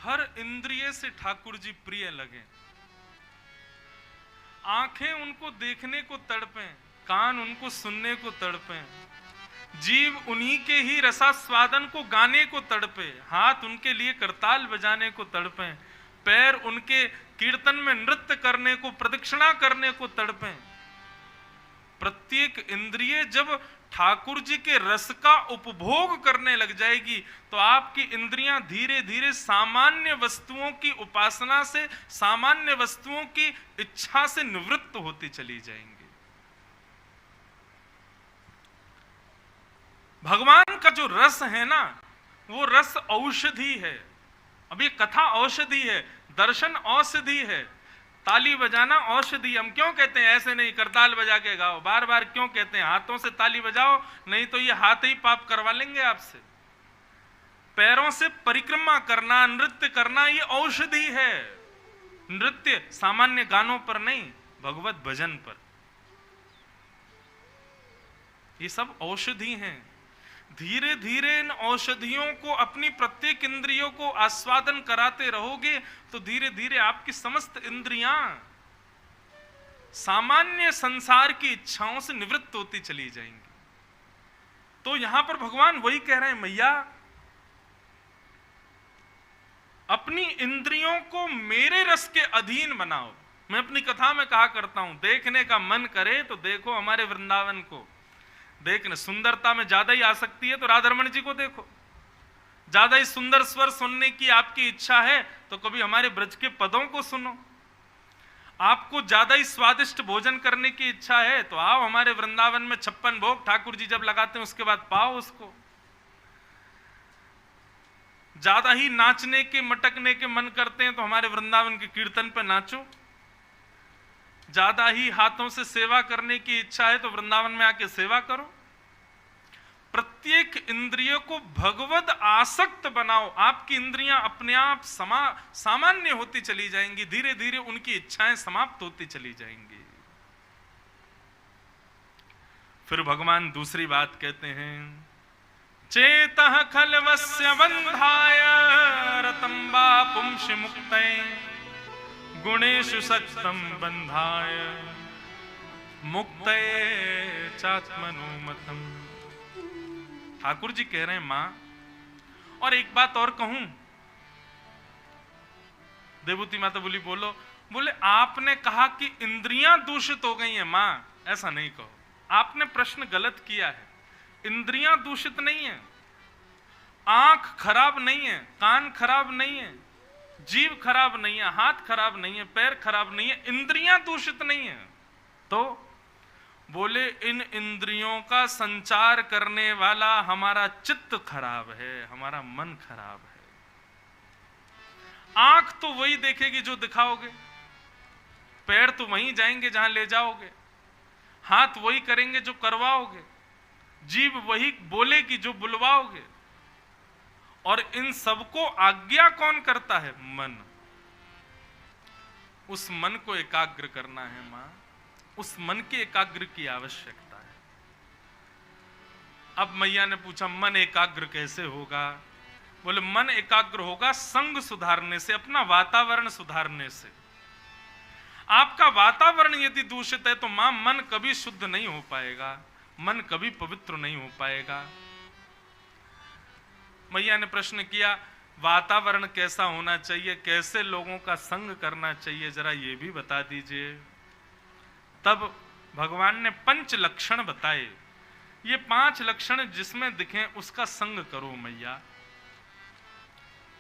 हर इंद्रिय से ठाकुर जी प्रिय लगे। आंखें उनको देखने को तड़पें, कान उनको सुनने को तड़पें, जीव उन्हीं के ही रसास्वादन को गाने को तड़पे, हाथ उनके लिए करताल बजाने को तड़पें, पैर उनके कीर्तन में नृत्य करने को, प्रदक्षिणा करने को तड़पें। प्रत्येक इंद्रिय जब ठाकुर जी के रस का उपभोग करने लग जाएगी तो आपकी इंद्रियां धीरे धीरे सामान्य वस्तुओं की उपासना से, सामान्य वस्तुओं की इच्छा से निवृत्त होती चली जाएंगी। भगवान का जो रस है ना, वो रस औषधि है। अब ये कथा औषधि है, दर्शन औषधि है, ताली बजाना औषधि। हम क्यों कहते हैं ऐसे नहीं करताल बजा के गाओ, बार बार क्यों कहते हैं हाथों से ताली बजाओ, नहीं तो ये हाथ ही पाप करवा लेंगे आपसे। पैरों से परिक्रमा करना, नृत्य करना, ये औषधि है। नृत्य सामान्य गानों पर नहीं, भगवत भजन पर। ये सब औषधि हैं। धीरे धीरे इन औषधियों को, अपनी प्रत्येक इंद्रियों को आस्वादन कराते रहोगे तो धीरे धीरे आपकी समस्त इंद्रियां सामान्य संसार की इच्छाओं से निवृत्त होती चली जाएंगी। तो यहां पर भगवान वही कह रहे हैं, मैया अपनी इंद्रियों को मेरे रस के अधीन बनाओ। मैं अपनी कथा में कहा करता हूं, देखने का मन करे तो देखो हमारे वृंदावन को। देखने सुंदरता में ज्यादा ही आसक्ति है तो राधारमण जी को देखो। ज्यादा ही सुंदर स्वर सुनने की आपकी इच्छा है तो कभी हमारे ब्रज के पदों को सुनो। आपको ज्यादा ही स्वादिष्ट भोजन करने की इच्छा है तो आओ हमारे वृंदावन में 56 भोग ठाकुर जी जब लगाते हैं उसके बाद पाओ उसको। ज्यादा ही नाचने के, मटकने के मन करते हैं तो हमारे वृंदावन के कीर्तन पे नाचो। ज्यादा ही हाथों से सेवा करने की इच्छा है तो वृंदावन में आके सेवा करो। प्रत्येक इंद्रिय को भगवद आसक्त बनाओ। आपकी इंद्रियां अपने आप सामान्य होती चली जाएंगी, धीरे धीरे उनकी इच्छाएं समाप्त होती चली जाएंगी। फिर भगवान दूसरी बात कहते हैं, चेतः खलवस्य बंधाय रतंबा पुंष मुक्तये गुणेषु सक्तं बंधाय मुक्तये चात्मनोमतम्। ठाकुर जी कह रहे हैं मां, और एक बात और कहूं। देवूती माता बोली बोलो। बोले आपने कहा कि इंद्रियां दूषित हो गई हैं मां, ऐसा नहीं कहो। आपने प्रश्न गलत किया है। इंद्रियां दूषित नहीं है, आंख खराब नहीं है, कान खराब नहीं है, जीभ खराब नहीं है, हाथ खराब नहीं है, पैर खराब नहीं है, इंद्रियां दूषित नहीं है। तो बोले इन इंद्रियों का संचार करने वाला हमारा चित्त खराब है, हमारा मन खराब है। आंख तो वही देखेगी जो दिखाओगे, पैर तो वहीं जाएंगे जहां ले जाओगे, हाथ वही करेंगे जो करवाओगे, जीभ वही बोलेगी जो बुलवाओगे। और इन सबको आज्ञा कौन करता है? मन। उस मन को एकाग्र करना है मां, उस मन के एकाग्र की आवश्यकता है। अब मैया ने पूछा मन एकाग्र कैसे होगा? बोले मन एकाग्र होगा संग सुधारने से, अपना वातावरण सुधारने से। आपका वातावरण यदि दूषित है तो मां मन कभी शुद्ध नहीं हो पाएगा, मन कभी पवित्र नहीं हो पाएगा। मैया ने प्रश्न किया वातावरण कैसा होना चाहिए, कैसे लोगों का संग करना चाहिए, जरा ये भी बता दीजिए। तब भगवान ने 5 लक्षण बताए। ये 5 लक्षण जिसमें दिखें उसका संग करो मैया।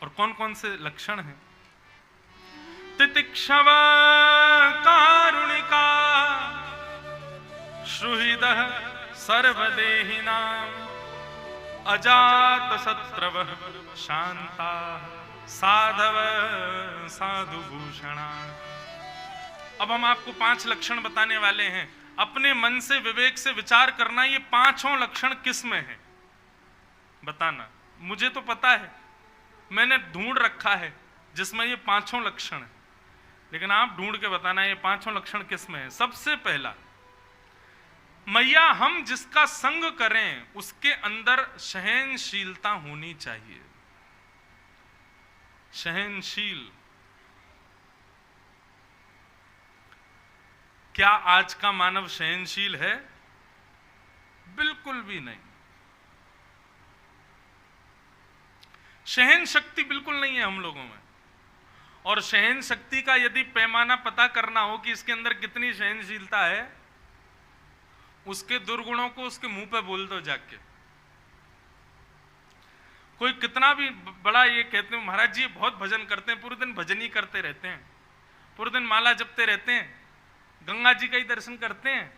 और कौन कौन से लक्षण हैं? तितिक्षव कारुणिका सुहृदः सर्वदेहिनां अजात शत्रव शांता साधव साधुभूषणा। अब हम आपको 5 लक्षण बताने वाले हैं। अपने मन से विवेक से विचार करना, ये 5 लक्षण किस में है बताना। मुझे तो पता है, मैंने ढूंढ रखा है जिसमें ये 5 लक्षण है, लेकिन आप ढूंढ के बताना ये 5 लक्षण किस में है। सबसे पहला, मैया हम जिसका संग करें उसके अंदर सहनशीलता होनी चाहिए। सहनशील। क्या आज का मानव सहनशील है? बिल्कुल भी नहीं। सहन शक्ति बिल्कुल नहीं है हम लोगों में। और सहन शक्ति का यदि पैमाना पता करना हो कि इसके अंदर कितनी सहनशीलता है, उसके दुर्गुणों को उसके मुंह पे बोल दो जाके। कोई कितना भी बड़ा ये कहते हैं महाराज जी बहुत भजन करते हैं, पूरे दिन भजन ही करते रहते हैं, पूरे दिन माला जपते रहते हैं, गंगा जी का ही दर्शन करते हैं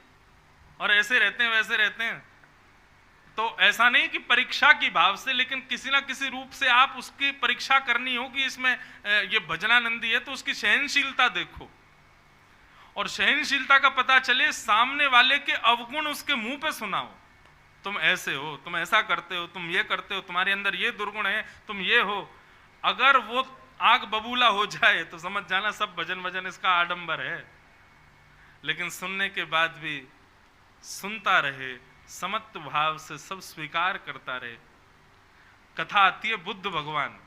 और ऐसे रहते हैं वैसे रहते हैं। तो ऐसा नहीं कि परीक्षा की भाव से, लेकिन किसी ना किसी रूप से आप उसकी परीक्षा करनी हो कि इसमें ये भजनानंदी है तो उसकी सहनशीलता देखो। और सहनशीलता का पता चले सामने वाले के अवगुण उसके मुंह पे सुनाओ। तुम ऐसे हो, तुम ऐसा करते हो, तुम ये करते हो, तुम्हारे अंदर ये दुर्गुण है, तुम ये हो। अगर वो आग बबूला हो जाए तो समझ जाना सब भजन वजन इसका आडंबर है। लेकिन सुनने के बाद भी सुनता रहे, समत्व भाव से सब स्वीकार करता रहे। कथा आती है बुद्ध भगवान।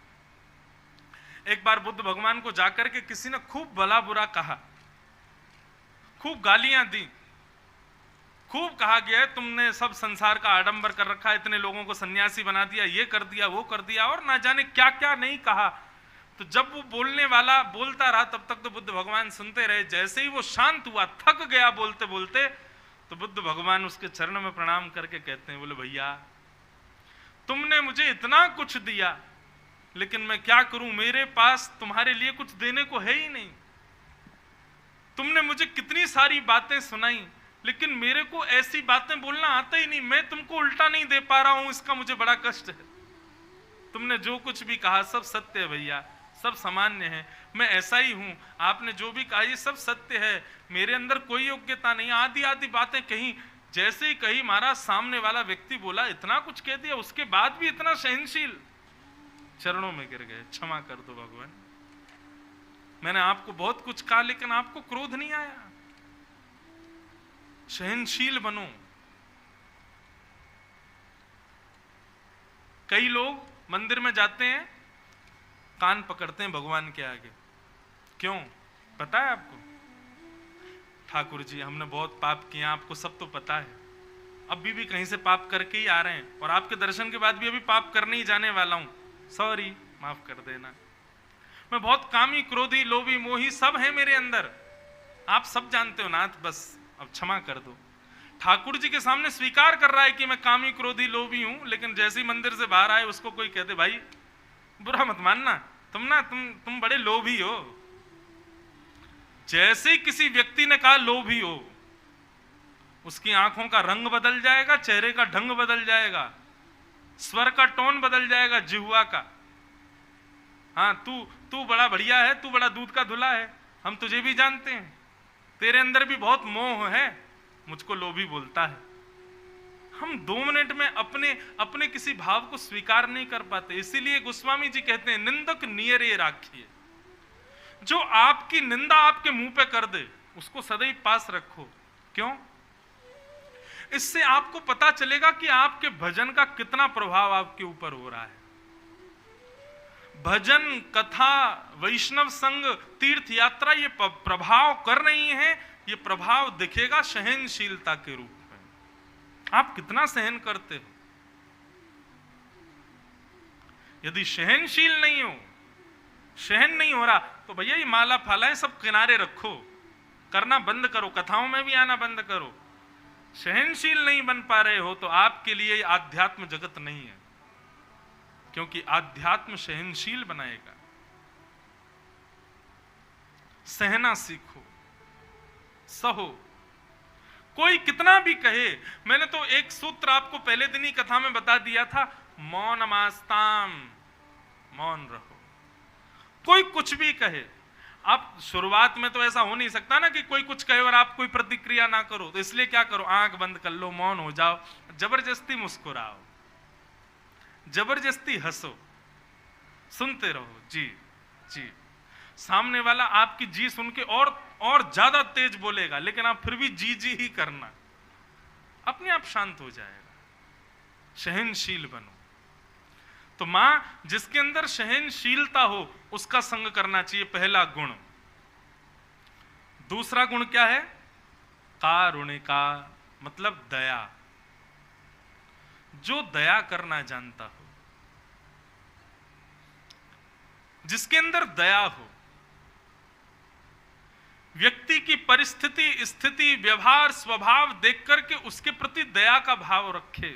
एक बार बुद्ध भगवान को जाकर के किसी ने खूब भला बुरा कहा, खूब गालियां दी, खूब कहा गया है तुमने सब संसार का आडंबर कर रखा है, इतने लोगों को सन्यासी बना दिया, ये कर दिया वो कर दिया, और ना जाने क्या क्या नहीं कहा। तो जब वो बोलने वाला बोलता रहा तब तक तो बुद्ध भगवान सुनते रहे। जैसे ही वो शांत हुआ, थक गया बोलते बोलते, तो बुद्ध भगवान उसके चरण में प्रणाम करके कहते हैं, बोले भैया तुमने मुझे इतना कुछ दिया, लेकिन मैं क्या करूं, मेरे पास तुम्हारे लिए कुछ देने को है ही नहीं। तुमने मुझे कितनी सारी बातें सुनाई, लेकिन मेरे को ऐसी बातें बोलना आता ही नहीं, मैं तुमको उल्टा नहीं दे पा रहा हूं, इसका मुझे बड़ा कष्ट है। तुमने जो कुछ भी कहा सब सत्य है भैया, सब सामान्य है, मैं ऐसा ही हूं, आपने जो भी कहा ये सब सत्य है, मेरे अंदर कोई योग्यता नहीं। आदि आदि बातें कही, जैसे ही कही महाराज सामने वाला व्यक्ति बोला इतना कुछ कह दिया, उसके बाद भी इतना सहनशील, चरणों में गिर गए, क्षमा कर दो भगवान, मैंने आपको बहुत कुछ कहा लेकिन आपको क्रोध नहीं आया। सहनशील बनो। कई लोग मंदिर में जाते हैं, कान पकड़ते हैं भगवान के आगे, क्यों पता है आपको? ठाकुर जी हमने बहुत पाप किया, आपको सब तो पता है, अभी भी कहीं से पाप करके ही आ रहे हैं, और आपके दर्शन के बाद भी अभी पाप करने ही जाने वाला हूं, सॉरी माफ कर देना, मैं बहुत कामी क्रोधी लोभी मोही सब है मेरे अंदर, आप सब जानते हो नाथ, बस अब क्षमा कर दो। ठाकुर जी के सामने स्वीकार कर रहा है कि मैं कामी क्रोधी लोभी हूं, लेकिन जैसे ही मंदिर से बाहर आए उसको कोई कहते भाई बुरा मत मानना, तुम बड़े लोभी हो। जैसे ही किसी व्यक्ति ने कहा लोभी हो, उसकी आंखों का रंग बदल जाएगा, चेहरे का ढंग बदल जाएगा, स्वर का टोन बदल जाएगा, जिह्वा का। हाँ तू बड़ा बढ़िया है, तू बड़ा दूध का धुला है, हम तुझे भी जानते हैं, तेरे अंदर भी बहुत मोह है, मुझको लोभी बोलता है। हम 2 मिनट में अपने किसी भाव को स्वीकार नहीं कर पाते। इसीलिए गोस्वामी जी कहते हैं निंदक नियरे राखिए, जो आपकी निंदा आपके मुंह पे कर दे उसको सदैव पास रखो। क्यों? इससे आपको पता चलेगा कि आपके भजन का कितना प्रभाव आपके ऊपर हो रहा है। भजन, कथा, वैष्णव संग, तीर्थ यात्रा ये प्रभाव कर रही है, ये प्रभाव दिखेगा सहनशीलता के रूप में। आप कितना सहन करते हो? यदि सहनशील नहीं हो, सहन नहीं हो रहा, तो भैया ये माला फालाएं सब किनारे रखो, करना बंद करो, कथाओं में भी आना बंद करो। सहनशील नहीं बन पा रहे हो तो आपके लिए आध्यात्म जगत नहीं है, क्योंकि आध्यात्म सहनशील बनाएगा। सहना सीखो, सहो। कोई कितना भी कहे, मैंने तो एक सूत्र आपको पहले दिन ही कथा में बता दिया था, मौनमास्ताम, मौन रहो। कोई कुछ भी कहे, आप शुरुआत में तो ऐसा हो नहीं सकता ना कि कोई कुछ कहे और आप कोई प्रतिक्रिया ना करो, तो इसलिए क्या करो, आंख बंद कर लो, मौन हो जाओ, जबरदस्ती मुस्कुराओ, जबरदस्ती हंसो, सुनते रहो। जी जी, सामने वाला आपकी जी सुन के और ज्यादा तेज बोलेगा, लेकिन आप फिर भी जी जी ही करना, अपने आप शांत हो जाएगा। सहनशील बनो। तो मां जिसके अंदर सहनशीलता हो उसका संग करना चाहिए, पहला गुण। दूसरा गुण क्या है? कारुणिका, मतलब दया, जो दया करना जानता हो, जिसके अंदर दया हो, व्यक्ति की परिस्थिति, स्थिति, व्यवहार, स्वभाव देख करके उसके प्रति दया का भाव रखे,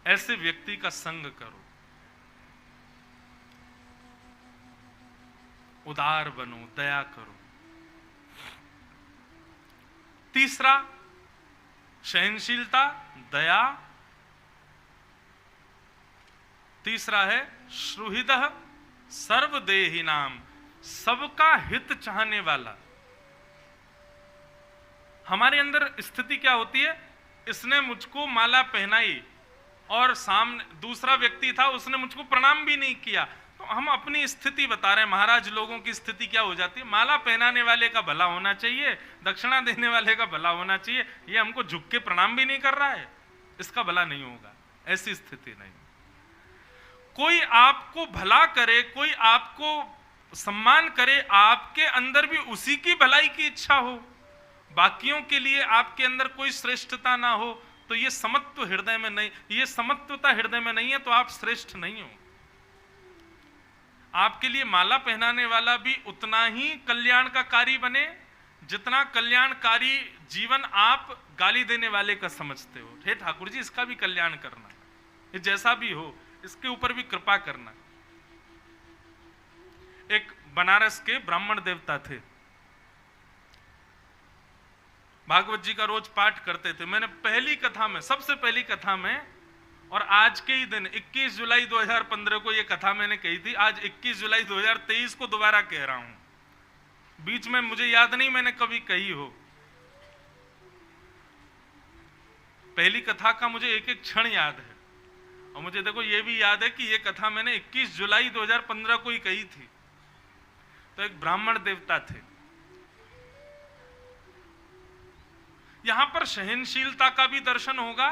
ऐसे व्यक्ति का संग करो। उदार बनो, दया करो। तीसरा सहनशीलता, दया। तीसरा है सुहृदः सर्वदेहिनाम, सबका हित चाहने वाला। हमारे अंदर स्थिति क्या होती है? इसने मुझको माला पहनाई और सामने दूसरा व्यक्ति था, उसने मुझको प्रणाम भी नहीं किया, तो हम अपनी स्थिति बता रहे हैं। महाराज लोगों की स्थिति क्या हो जाती है? माला पहनाने वाले का भला होना चाहिए, दक्षिणा देने वाले का भला होना चाहिए, ये हमको झुक के प्रणाम भी नहीं कर रहा है, इसका भला नहीं होगा। ऐसी स्थिति नहीं। कोई आपको भला करे, कोई आपको सम्मान करे, आपके अंदर भी उसी की भलाई की इच्छा हो, बाकियों के लिए आपके अंदर कोई श्रेष्ठता ना हो, तो ये समत्व हृदय में नहीं, ये समत्वता हृदय में नहीं है, तो आप श्रेष्ठ नहीं हो। आपके लिए माला पहनाने वाला भी उतना ही कल्याणकारी बने जितना कल्याणकारी जीवन आप गाली देने वाले का समझते हो। हे ठाकुर जी, इसका भी कल्याण करना, ये जैसा भी हो इसके ऊपर भी कृपा करना। एक बनारस के ब्राह्मण देवता थे, भागवत जी का रोज पाठ करते थे। मैंने पहली कथा में, सबसे पहली कथा में, और आज के ही दिन 21 जुलाई 2015 को ये कथा मैंने कही थी, आज 21 जुलाई 2023 को दोबारा कह रहा हूं। बीच में मुझे याद नहीं मैंने कभी कही हो। पहली कथा का मुझे एक एक क्षण याद है, और मुझे देखो ये भी याद है कि ये कथा मैंने 21 जुलाई 2015 को ही कही थी। तो एक ब्राह्मण देवता थे, यहां पर सहनशीलता का भी दर्शन होगा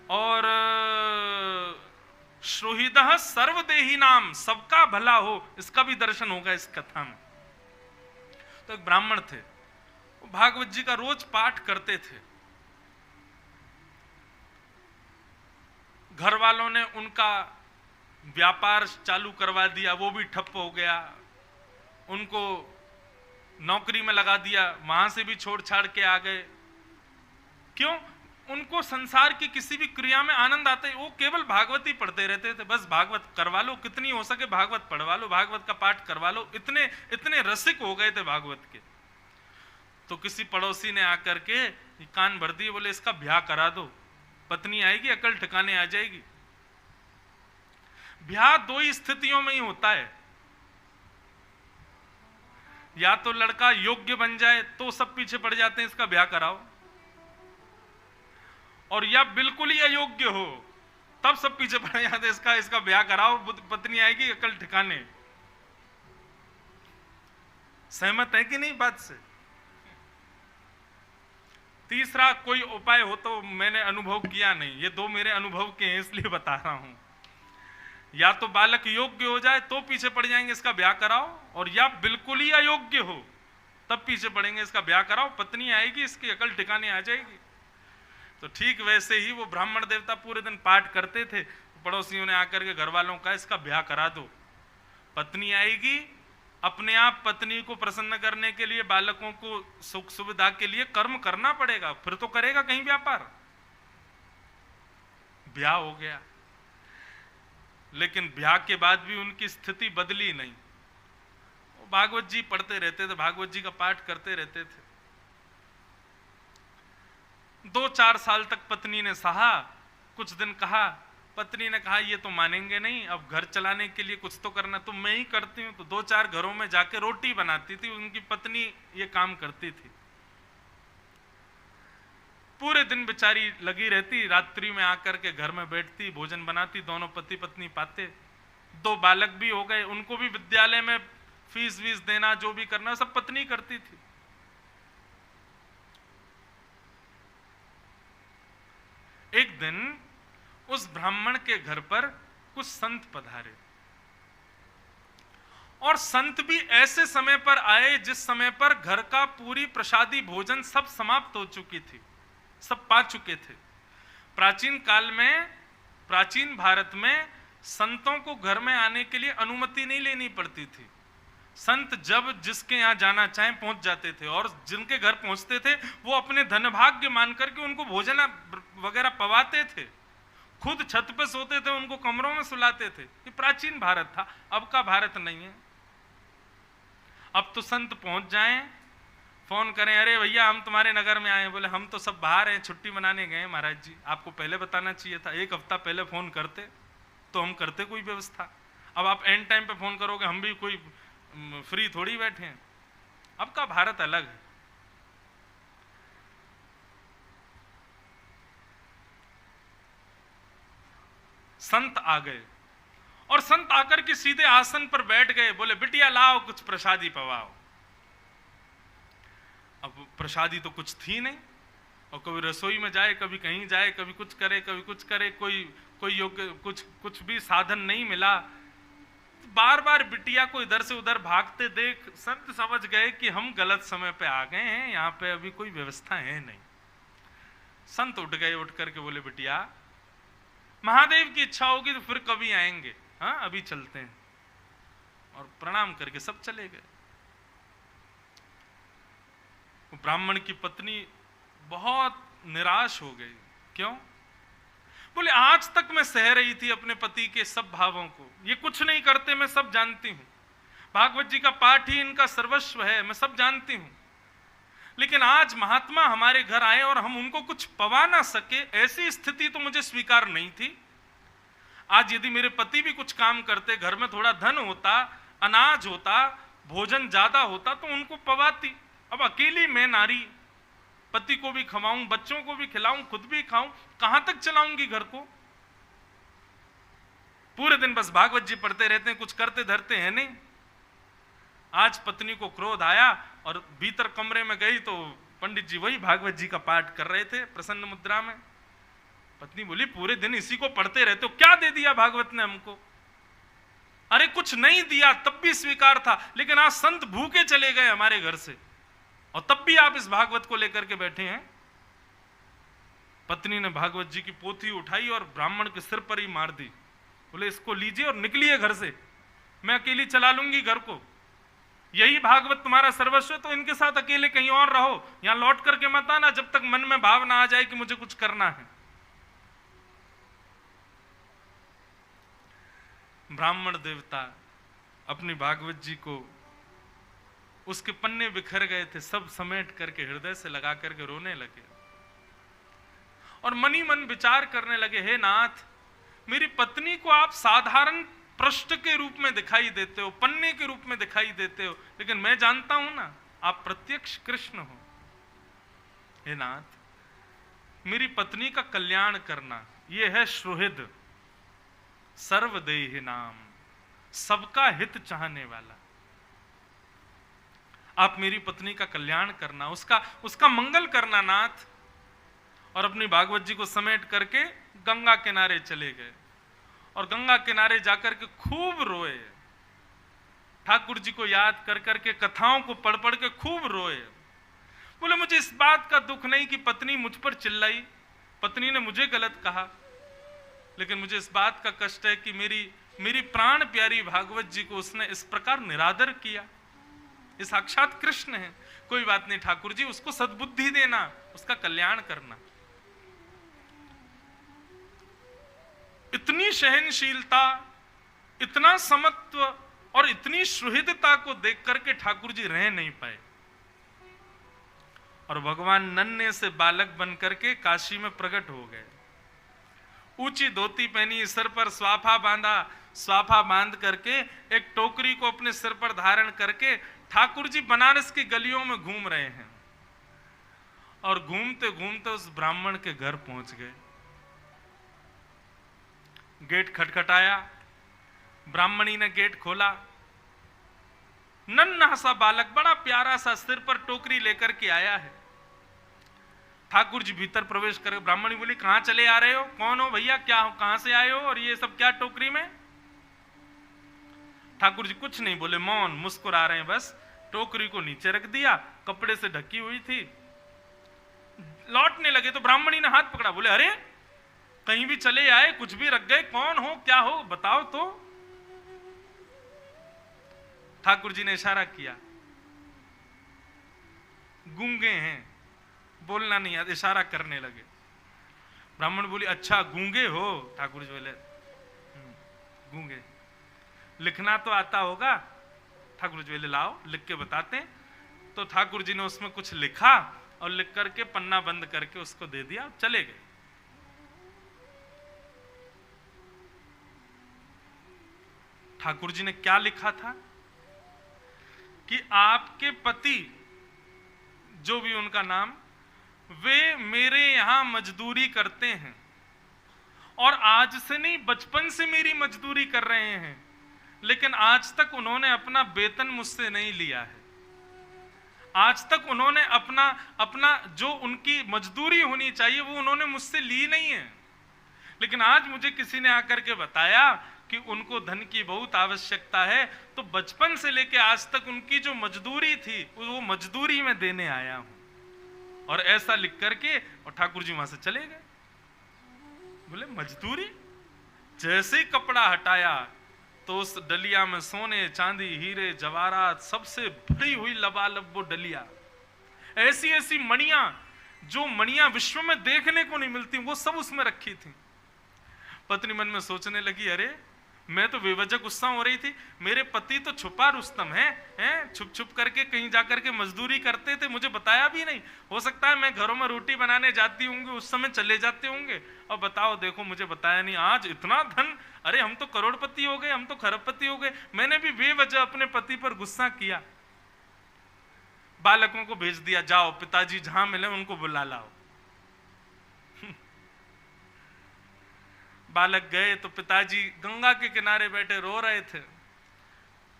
और सुहृदः सर्वदेही नाम, सबका भला हो, इसका भी दर्शन होगा इस कथा में। तो एक ब्राह्मण थे, वो भागवत जी का रोज पाठ करते थे। घर वालों ने उनका व्यापार चालू करवा दिया, वो भी ठप हो गया, उनको नौकरी में लगा दिया, वहां से भी छोड़ छाड़ के आ गए। क्यों? उनको संसार की किसी भी क्रिया में आनंद आता है, वो केवल भागवत ही पढ़ते रहते थे। बस भागवत करवा लो, कितनी हो सके भागवत पढ़वा लो, भागवत का पाठ करवा लो, इतने इतने रसिक हो गए थे भागवत के। तो किसी पड़ोसी ने आकर के कान भर दिए, बोले इसका ब्याह करा दो, पत्नी आएगी, अकल ठिकाने आ जाएगी। ब्याह दो ही स्थितियों में ही होता है, या तो लड़का योग्य बन जाए तो सब पीछे पड़ जाते हैं इसका ब्याह कराओ, और या बिल्कुल ही अयोग्य हो तब सब पीछे पड़ जाते हैं इसका ब्याह कराओ, पत्नी आएगी, अकल ठिकाने। सहमत है कि नहीं बात से? तीसरा कोई उपाय हो तो मैंने अनुभव किया नहीं, ये दो मेरे अनुभव के हैं इसलिए बता रहा हूं। या तो बालक योग्य हो जाए तो पीछे पड़ जाएंगे इसका ब्याह कराओ, और या बिल्कुल ही अयोग्य हो तब पीछे पड़ेंगे इसका ब्याह कराओ, पत्नी आएगी, इसकी अकल ठिकाने आ जाएगी। तो ठीक वैसे ही वो ब्राह्मण देवता पूरे दिन पाठ करते थे, पड़ोसियों ने आकर के घर वालों का इसका ब्याह करा दो, पत्नी आएगी, अपने आप पत्नी को प्रसन्न करने के लिए, बालकों को सुख सुविधा के लिए कर्म करना पड़ेगा, फिर तो करेगा कहीं व्यापार। ब्याह हो गया, लेकिन ब्याह के बाद भी उनकी स्थिति बदली नहीं। वो भागवत जी पढ़ते रहते थे, भागवत जी का पाठ करते रहते थे। 2-4 साल तक पत्नी ने सहा, कुछ दिन कहा, पत्नी ने कहा ये तो मानेंगे नहीं, अब घर चलाने के लिए कुछ तो करना, तो मैं ही करती हूँ। तो 2-4 घरों में जाके रोटी बनाती थी, उनकी पत्नी ये काम करती थी। पूरे दिन बेचारी लगी रहती, रात्रि में आकर के घर में बैठती, भोजन बनाती, दोनों पति पत्नी पाते। 2 बालक भी हो गए, उनको भी विद्यालय में फीस वीस देना, जो भी करना सब पत्नी करती थी। एक दिन उस ब्राह्मण के घर पर कुछ संत पधारे, और संत भी ऐसे समय पर आए जिस समय पर घर का पूरी प्रसादी भोजन सब समाप्त हो चुकी थी, सब पा चुके थे। प्राचीन काल में, प्राचीन भारत में संतों को घर में आने के लिए अनुमति नहीं लेनी पड़ती थी। संत जब जिसके यहाँ जाना चाहें पहुंच जाते थे, और जिनके घर पहुंचते थे वो अपने धनभाग्य मान करके उनको भोजन वगैरह पवाते थे, खुद छत पे सोते थे, उनको कमरों में सुलाते थे। ये प्राचीन भारत था, अब का भारत नहीं है। अब तो संत पहुंच जाएं, फोन करें, अरे भैया हम तुम्हारे नगर में आए, बोले हम तो सब बाहर हैं, छुट्टी मनाने गए महाराज जी, आपको पहले बताना चाहिए था, एक हफ्ता पहले फोन करते तो हम करते कोई व्यवस्था। अब आप एंड टाइम पे फोन करोगे, हम भी कोई फ्री थोड़ी बैठे हैं। अब का भारत अलग है। संत आ गए, और संत आकर के सीधे आसन पर बैठ गए, बोले बिटिया लाओ कुछ प्रसादी पवाओ। अब प्रसादी तो कुछ थी नहीं, और कभी रसोई में जाए, कभी कहीं जाए, कभी कुछ करे, कभी कुछ करे, कोई योग्य कुछ भी साधन नहीं मिला। बार बार बिटिया को इधर से उधर भागते देख संत समझ गए कि हम गलत समय पे आ गए हैं, यहाँ पे अभी कोई व्यवस्था है नहीं। संत उठ गए, उठ करके बोले बिटिया महादेव की इच्छा होगी तो फिर कभी आएंगे, हाँ अभी चलते हैं। और प्रणाम करके सब चले गए। ब्राह्मण की पत्नी बहुत निराश हो गई। क्यों? बोले आज तक मैं सह रही थी अपने पति के सब भावों को, ये कुछ नहीं करते, मैं सब जानती हूं, भागवत जी का पाठ ही इनका सर्वस्व है, मैं सब जानती हूं, लेकिन आज महात्मा हमारे घर आए और हम उनको कुछ पवा ना सके, ऐसी स्थिति तो मुझे स्वीकार नहीं थी। आज यदि मेरे पति भी कुछ काम करते, घर में थोड़ा धन होता, अनाज होता, भोजन ज्यादा होता तो उनको पवाती। अब अकेली मैं नारी, पति को भी खवाऊं, बच्चों को भी खिलाऊं, खुद भी खाऊं, कहां तक चलाऊंगी घर को? पूरे दिन बस भागवत जी पढ़ते रहते हैं, कुछ करते धरते हैं नहीं। आज पत्नी को क्रोध आया और भीतर कमरे में गई तो पंडित जी वही भागवत जी का पाठ कर रहे थे प्रसन्न मुद्रा में। पत्नी बोली पूरे दिन इसी को पढ़ते रहते हो, क्या दे दिया भागवत ने हमको? अरे कुछ नहीं दिया तब भी स्वीकार था, लेकिन आज संत भूखे चले गए हमारे घर से और तब भी आप इस भागवत को लेकर के बैठे हैं। पत्नी ने भागवत जी की पोथी उठाई और ब्राह्मण के सिर पर ही मार दी। बोले इसको लीजिए और निकलिए घर से, मैं अकेली चला लूंगी घर को। यही भागवत तुम्हारा सर्वस्व, तो इनके साथ अकेले कहीं और रहो, यहां लौट करके मत आना जब तक मन में भाव ना आ जाए कि मुझे कुछ करना है। ब्राह्मण देवता अपनी भागवत जी को, उसके पन्ने बिखर गए थे, सब समेट करके हृदय से लगा करके रोने लगे और मनी मन विचार करने लगे, हे नाथ, मेरी पत्नी को आप साधारण पृष्ठ के रूप में दिखाई देते हो, पन्ने के रूप में दिखाई देते हो, लेकिन मैं जानता हूं ना आप प्रत्यक्ष कृष्ण हो। हे नाथ, मेरी पत्नी का कल्याण करना, यह है सुहृद सर्वदेहि नाम, सबका हित चाहने वाला। आप मेरी पत्नी का कल्याण करना, उसका मंगल करना नाथ। और अपनी भागवत जी को समेट करके गंगा किनारे चले गए और गंगा किनारे जाकर के खूब रोए, ठाकुर जी को याद कर करके, कथाओं को पढ़ पढ़ के खूब रोए। बोले मुझे इस बात का दुख नहीं कि पत्नी मुझ पर चिल्लाई, पत्नी ने मुझे गलत कहा, लेकिन मुझे इस बात का कष्ट है कि मेरी प्राण प्यारी भागवत जी को उसने इस प्रकार निरादर किया। ये साक्षात कृष्ण है। कोई बात नहीं ठाकुर जी, उसको सद्बुद्धि देना, उसका कल्याण करना। इतनी सहनशीलता, इतना समत्व और इतनी सुहृदता को देख करके ठाकुर जी रह नहीं पाए और भगवान नन्हे से बालक बन करके काशी में प्रकट हो गए। ऊंची धोती पहनी, सिर पर स्वाफा बांधा, स्वाफा बांध करके एक टोकरी को अपने सिर पर धारण करके ठाकुर जी बनारस की गलियों में घूम रहे हैं और घूमते घूमते उस ब्राह्मण के घर पहुंच गए। गेट खटखटाया, ब्राह्मणी ने गेट खोला। नन्हा सा बालक, बड़ा प्यारा सा, सिर पर टोकरी लेकर के आया है। ठाकुर जी भीतर प्रवेश कर ब्राह्मणी बोली कहां चले आ रहे हो, कौन हो भैया, क्या हो, कहां से आए हो और ये सब क्या टोकरी में। ठाकुर जी कुछ नहीं बोले, मौन मुस्कुरा रहे हैं बस। टोकरी को नीचे रख दिया, कपड़े से ढकी हुई थी। लौटने लगे तो ब्राह्मणी ने हाथ पकड़ा, बोले अरे कहीं भी चले आए, कुछ भी रख गए, कौन हो, क्या हो, बताओ तो। ठाकुर जी ने इशारा किया, गूंगे हैं, बोलना नहीं आता, इशारा करने लगे। ब्राह्मण बोली अच्छा गूंगे हो। ठाकुर जी बोले गूंगे, लिखना तो आता होगा। ठाकुर जी बोले लाओ लिख के बताते हैं। तो ठाकुर जी ने उसमें कुछ लिखा और लिख करके पन्ना बंद करके उसको दे दिया, चले गए। ठाकुर जी ने क्या लिखा था कि आपके पति, जो भी उनका नाम, वे मेरे यहां मजदूरी करते हैं और आज से नहीं बचपन से मेरी मजदूरी कर रहे हैं, लेकिन आज तक उन्होंने अपना वेतन मुझसे नहीं लिया है। आज तक उन्होंने अपना जो उनकी मजदूरी होनी चाहिए वो उन्होंने मुझसे ली नहीं है। लेकिन आज मुझे किसी ने आकर के बताया कि उनको धन की बहुत आवश्यकता है, तो बचपन से लेके आज तक उनकी जो मजदूरी थी वो मजदूरी में देने आया हूं। और ऐसा लिख करके और ठाकुर जी वहां से चले गए। बोले मजदूरी। जैसे ही कपड़ा हटाया तो उस डलिया में सोने चांदी हीरे जवाहरात सबसे भरी हुई लबालब वो डलिया, ऐसी ऐसी मणियां जो मणियां विश्व में देखने को नहीं मिलती, वो सब उसमें रखी थी। पत्नी मन में सोचने लगी अरे मैं तो बेवजह गुस्सा हो रही थी, मेरे पति तो छुपा रुस्तम हैं, छुप छुप करके कहीं जाकर के मजदूरी करते थे, मुझे बताया भी नहीं। हो सकता है मैं घरों में रोटी बनाने जाती होंगी उस समय चले जाते होंगे, और बताओ देखो मुझे बताया नहीं। आज इतना धन, अरे हम तो करोड़पति हो गए, हम तो खरबपति हो गए, मैंने भी बेवजह अपने पति पर गुस्सा किया। बालकों को भेज दिया, जाओ पिताजी जहां मिले उनको बुला लाओ। बालक गए तो पिताजी गंगा के किनारे बैठे रो रहे थे।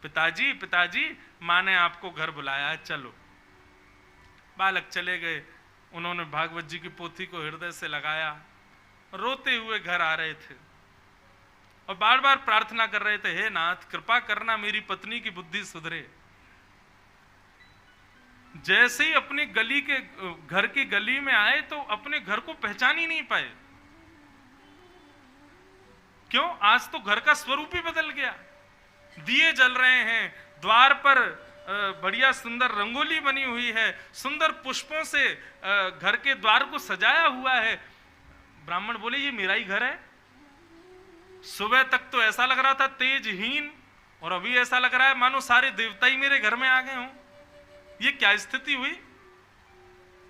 पिताजी पिताजी माँ ने आपको घर बुलाया है, चलो। बालक चले गए, उन्होंने भागवत जी की पोथी को हृदय से लगाया, रोते हुए घर आ रहे थे और बार बार प्रार्थना कर रहे थे, हे नाथ कृपा करना मेरी पत्नी की बुद्धि सुधरे। जैसे ही अपनी गली के घर की गली में आए तो अपने घर को पहचान ही नहीं पाए। क्यों? आज तो घर का स्वरूप ही बदल गया। दिए जल रहे हैं, द्वार पर बढ़िया सुंदर रंगोली बनी हुई है, सुंदर पुष्पों से घर के द्वार को सजाया हुआ है। ब्राह्मण बोले ये मेरा ही घर है। सुबह तक तो ऐसा लग रहा था तेजहीन, और अभी ऐसा लग रहा है मानो सारे देवता ही मेरे घर में आ गए हों। ये क्या स्थिति हुई?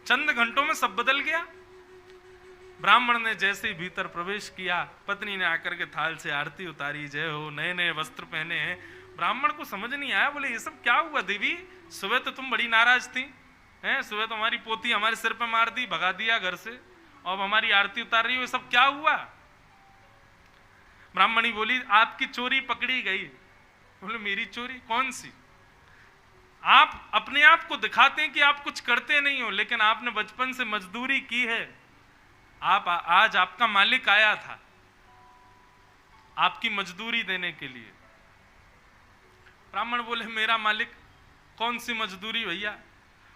चंद घंटों में सब बदल गया। ब्राह्मण ने जैसे ही भीतर प्रवेश किया, पत्नी ने आकर के थाल से आरती उतारी, जय हो, नए नए वस्त्र पहने हैं। ब्राह्मण को समझ नहीं आया, बोले ये सब क्या हुआ देवी? सुबह तो तुम बड़ी नाराज थी, हैं? सुबह तो हमारी पोती हमारे सिर पे मार दी, भगा दिया घर से, और हमारी आरती उतार रही हो, ये सब क्या हुआ? ब्राह्मणी बोली आपकी चोरी पकड़ी गई। बोले मेरी चोरी कौन सी? आप अपने आप को दिखाते हैं कि आप कुछ करते नहीं हो, लेकिन आपने बचपन से मजदूरी की है। आज आपका मालिक आया था आपकी मजदूरी देने के लिए। ब्राह्मण बोले मेरा मालिक? कौन सी मजदूरी भैया?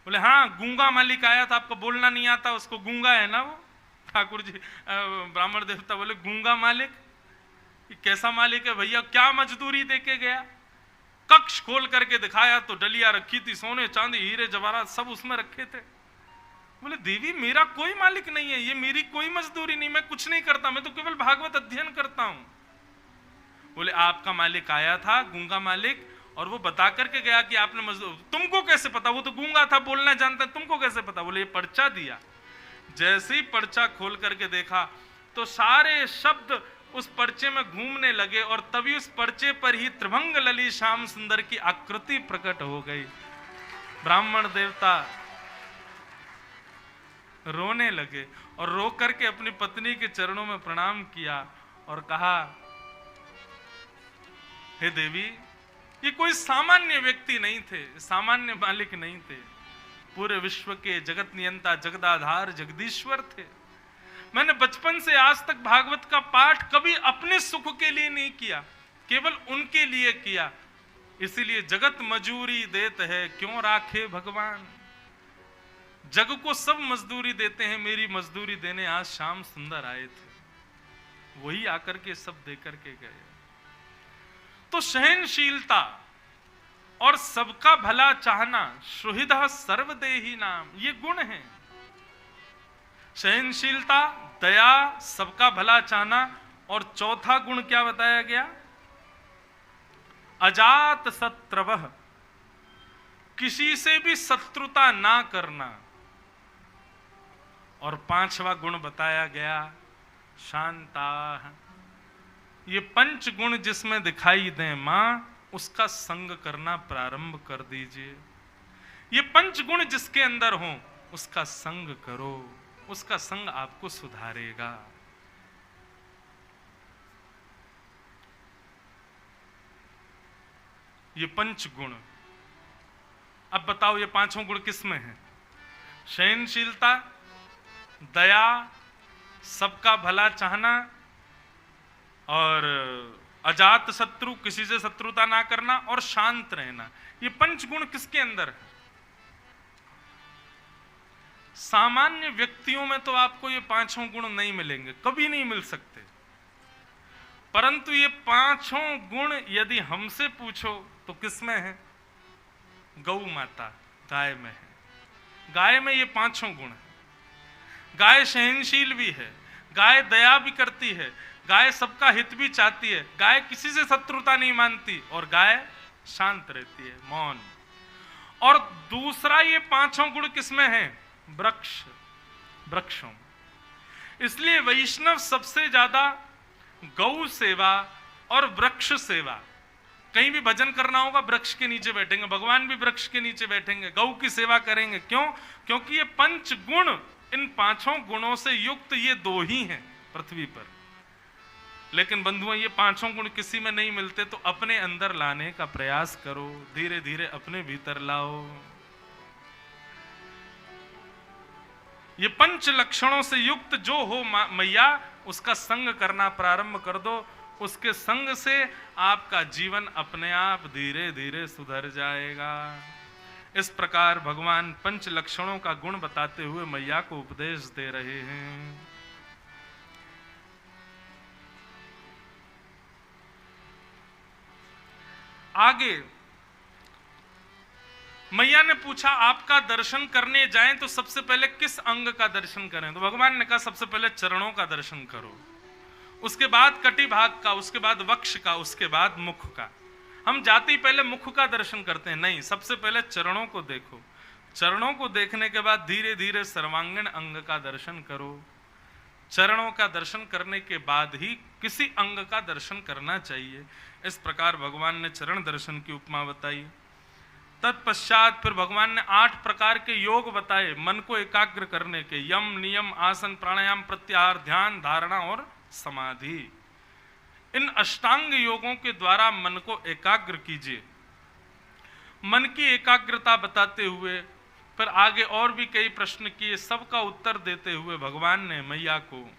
बोले हाँ गूंगा मालिक आया था, आपको बोलना नहीं आता, उसको गूंगा है ना वो। ठाकुर जी ब्राह्मण देवता बोले गूंगा मालिक? कैसा मालिक है भैया? क्या मजदूरी देके गया? कक्ष खोल करके दिखाया तो डलिया रखी थी, सोने चांदी हीरे जवाहरात सब उसमें रखे थे। बोले देवी मेरा कोई मालिक नहीं है, ये मेरी कोई मजदूरी नहीं, मैं कुछ नहीं करता, मैं तो केवल भागवत अध्ययन करता हूं। बोले आपका मालिक आया था, गूंगा मालिक, और वो बता करके गया कि आपने मजदूर। तुमको कैसे पता? वो तो गूंगा था, बोलना जानता है, तुमको कैसे पता? बोले ये पर्चा दिया। जैसे ही पर्चा खोल करके देखा तो सारे शब्द उस पर्चे में घूमने लगे, और तभी उस पर्चे पर ही त्रिभंग ललित श्याम सुंदर की आकृति प्रकट हो गई। ब्राह्मण देवता रोने लगे और रो करके अपनी पत्नी के चरणों में प्रणाम किया और कहा, हे देवी, ये कोई सामान्य व्यक्ति नहीं थे, सामान्य मालिक नहीं थे, पूरे विश्व के जगत नियंता, जगदाधार, जगदीश्वर थे। मैंने बचपन से आज तक भागवत का पाठ कभी अपने सुख के लिए नहीं किया, केवल उनके लिए किया। इसीलिए जगत मजूरी देत है, क्यों राखे भगवान। जग को सब मजदूरी देते हैं, मेरी मजदूरी देने आज शाम सुंदर आए थे, वही आकर के सब देकर के गए। तो सहनशीलता और सबका भला चाहना, सुहृदः सर्वदेही नाम, ये गुण है। सहनशीलता, दया, सबका भला चाहना, और चौथा गुण क्या बताया गया? अजात शत्रवः, किसी से भी शत्रुता ना करना। और पांचवा गुण बताया गया शांता। ये पंच गुण जिसमें दिखाई दें मां, उसका संग करना प्रारंभ कर दीजिए। ये पंच गुण जिसके अंदर हो उसका संग करो, उसका संग आपको सुधारेगा। ये पंच गुण, अब बताओ ये पांचों गुण किसमें हैं? सहनशीलता, दया, सबका भला चाहना, और अजात शत्रु, किसी से शत्रुता ना करना, और शांत रहना। ये पंच गुण किसके अंदर है? सामान्य व्यक्तियों में तो आपको ये पांचों गुण नहीं मिलेंगे, कभी नहीं मिल सकते। परंतु ये पांचों गुण यदि हमसे पूछो तो किसमें है? गौ माता, गाय में है। गाय में ये पांचों गुण है। गाय सहनशील भी है, गाय दया भी करती है, गाय सबका हित भी चाहती है, गाय किसी से शत्रुता नहीं मानती, और गाय शांत रहती है, मौन। और दूसरा ये पांचों गुण किसमें है? वृक्ष, वृक्षों। इसलिए वैष्णव सबसे ज्यादा गौ सेवा और वृक्ष सेवा। कहीं भी भजन करना होगा, वृक्ष के नीचे बैठेंगे, भगवान भी वृक्ष के नीचे बैठेंगे, गौ की सेवा करेंगे। क्यों? क्योंकि ये पंच गुण, इन पांचों गुणों से युक्त ये दो ही हैं पृथ्वी पर। लेकिन बंधुओं, ये पांचों गुण किसी में नहीं मिलते, तो अपने अंदर लाने का प्रयास करो, धीरे धीरे अपने भीतर लाओ। ये पंच लक्षणों से युक्त जो हो मैया, उसका संग करना प्रारंभ कर दो। उसके संग से आपका जीवन अपने आप धीरे धीरे सुधर जाएगा। इस प्रकार भगवान पंच लक्षणों का गुण बताते हुए मैया को उपदेश दे रहे हैं। आगे मैया ने पूछा, आपका दर्शन करने जाएं तो सबसे पहले किस अंग का दर्शन करें? तो भगवान ने कहा सबसे पहले चरणों का दर्शन करो, उसके बाद कटी भाग का, उसके बाद वक्ष का, उसके बाद मुख का। हम जाते ही पहले मुख का दर्शन करते हैं, नहीं, सबसे पहले चरणों को देखो। चरणों को देखने के बाद धीरे धीरे सर्वांगीण अंग का दर्शन करो। चरणों का दर्शन करने के बाद ही किसी अंग का दर्शन करना चाहिए। इस प्रकार भगवान ने चरण दर्शन की उपमा बताई। तत्पश्चात फिर भगवान ने 8 प्रकार के योग बताए मन को एकाग्र करने के, यम, नियम, आसन, प्राणायाम, प्रत्याहार, ध्यान, धारणा और समाधि। इन अष्टांग योगों के द्वारा मन को एकाग्र कीजिए। मन की एकाग्रता बताते हुए फिर आगे और भी कई प्रश्न किए, सबका उत्तर देते हुए भगवान ने मैया को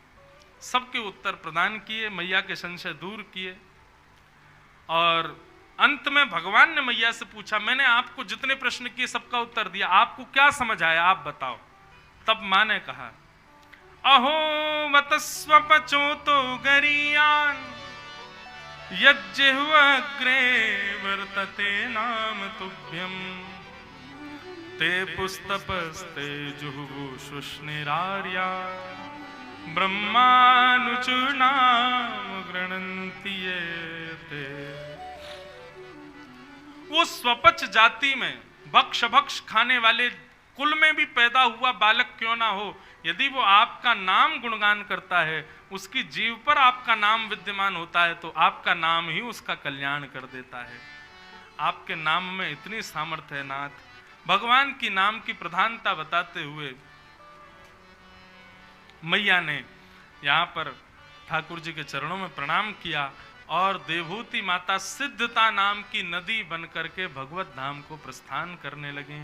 सबके उत्तर प्रदान किए, मैया के संशय दूर किए। और अंत में भगवान ने मैया से पूछा, मैंने आपको जितने प्रश्न किए सबका उत्तर दिया, आपको क्या समझ आया, आप बताओ। तब मां ने कहा, अहो वतस्वपचोतो गरीयान यज्जिह्वाग्रे वर्तते नाम तुभ्यम ते पुस्तपस्ते जुहुवु शुष्णिरार्या ब्रह्मानुचूर्णाम गृणन्ति ये ते। वो स्वपच जाति में भक्ष भक्ष खाने वाले कुल में भी पैदा हुआ बालक क्यों ना हो, यदि वो आपका नाम गुणगान करता है, उसकी जीव पर आपका नाम विद्यमान होता है, तो आपका नाम ही उसका कल्याण कर देता है। आपके नाम में इतनी सामर्थ्य है नाथ। भगवान की नाम की प्रधानता बताते हुए मैया ने यहाँ पर ठाकुर जी के चरणों में प्रणाम किया और देवहूति माता सिद्धता नाम की नदी बन करके भगवत धाम को प्रस्थान करने लगे।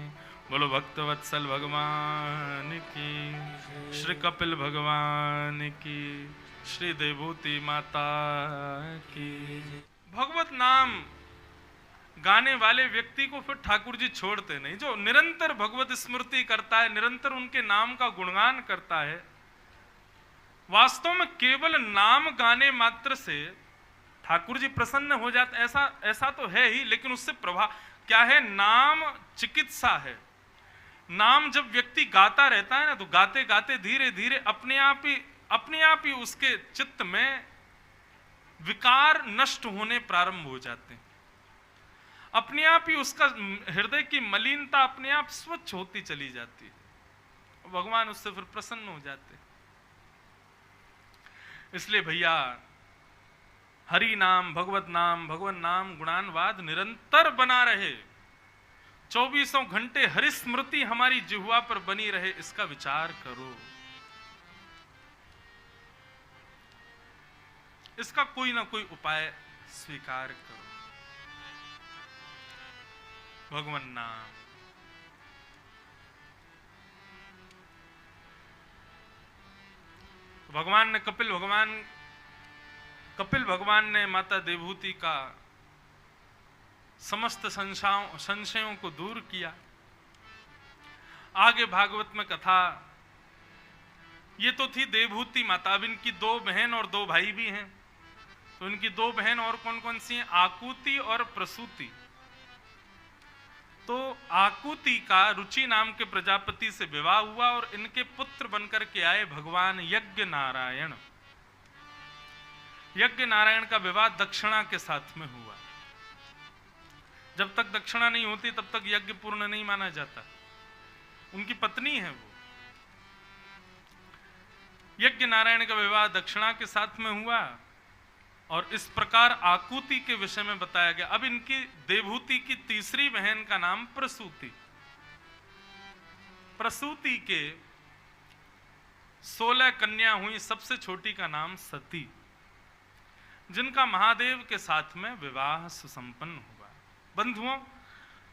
बोलो भक्तवत्सल भगवान की, श्री कपिल भगवान की, श्री देवहूति माता की। भगवत नाम गाने वाले व्यक्ति को फिर ठाकुर जी छोड़ते नहीं। जो निरंतर भगवत स्मृति करता है, निरंतर उनके नाम का गुणगान करता है, वास्तव में केवल नाम गाने मात्र से ठाकुर जी प्रसन्न हो जाते। ऐसा तो है ही, लेकिन उससे प्रभाव क्या है? नाम चिकित्सा है। नाम जब व्यक्ति गाता रहता है ना, तो गाते गाते धीरे धीरे अपने आप ही उसके चित्त में विकार नष्ट होने प्रारंभ हो जाते हैं। अपने आप ही उसका हृदय की मलिनता अपने आप स्वच्छ होती चली जाती है। भगवान उससे फिर प्रसन्न हो जाते हैं। इसलिए भैया, हरि नाम, भगवत नाम, भगवान नाम गुणानवाद निरंतर बना रहे, 24 घंटे हरि स्मृति हमारी जिह्वा पर बनी रहे, इसका विचार करो। इसका कोई ना कोई उपाय स्वीकार करो। भगवान नाम, भगवान ने कपिल भगवान ने माता देवहूति का समस्त संशयों को दूर किया। आगे भागवत में कथा, ये तो थी देवहूति माता। अब इनकी 2 बहन और 2 भाई भी हैं। तो इनकी 2 बहन और कौन कौन सी हैं? आकुति और प्रसूति। तो आकुति का रुचि नाम के प्रजापति से विवाह हुआ और इनके पुत्र बनकर के आए भगवान यज्ञ नारायण। यज्ञ नारायण का विवाह दक्षिणा के साथ में हुआ। जब तक दक्षिणा नहीं होती तब तक यज्ञ पूर्ण नहीं माना जाता। उनकी पत्नी है वो। यज्ञ नारायण का विवाह दक्षिणा के साथ में हुआ और इस प्रकार आकुति के विषय में बताया गया। अब इनकी देवहूति की तीसरी बहन का नाम प्रसूति। प्रसूति के 16 कन्या हुई, सबसे छोटी का नाम सती, जिनका महादेव के साथ में विवाह सुसंपन्न हुआ। बंधुओं,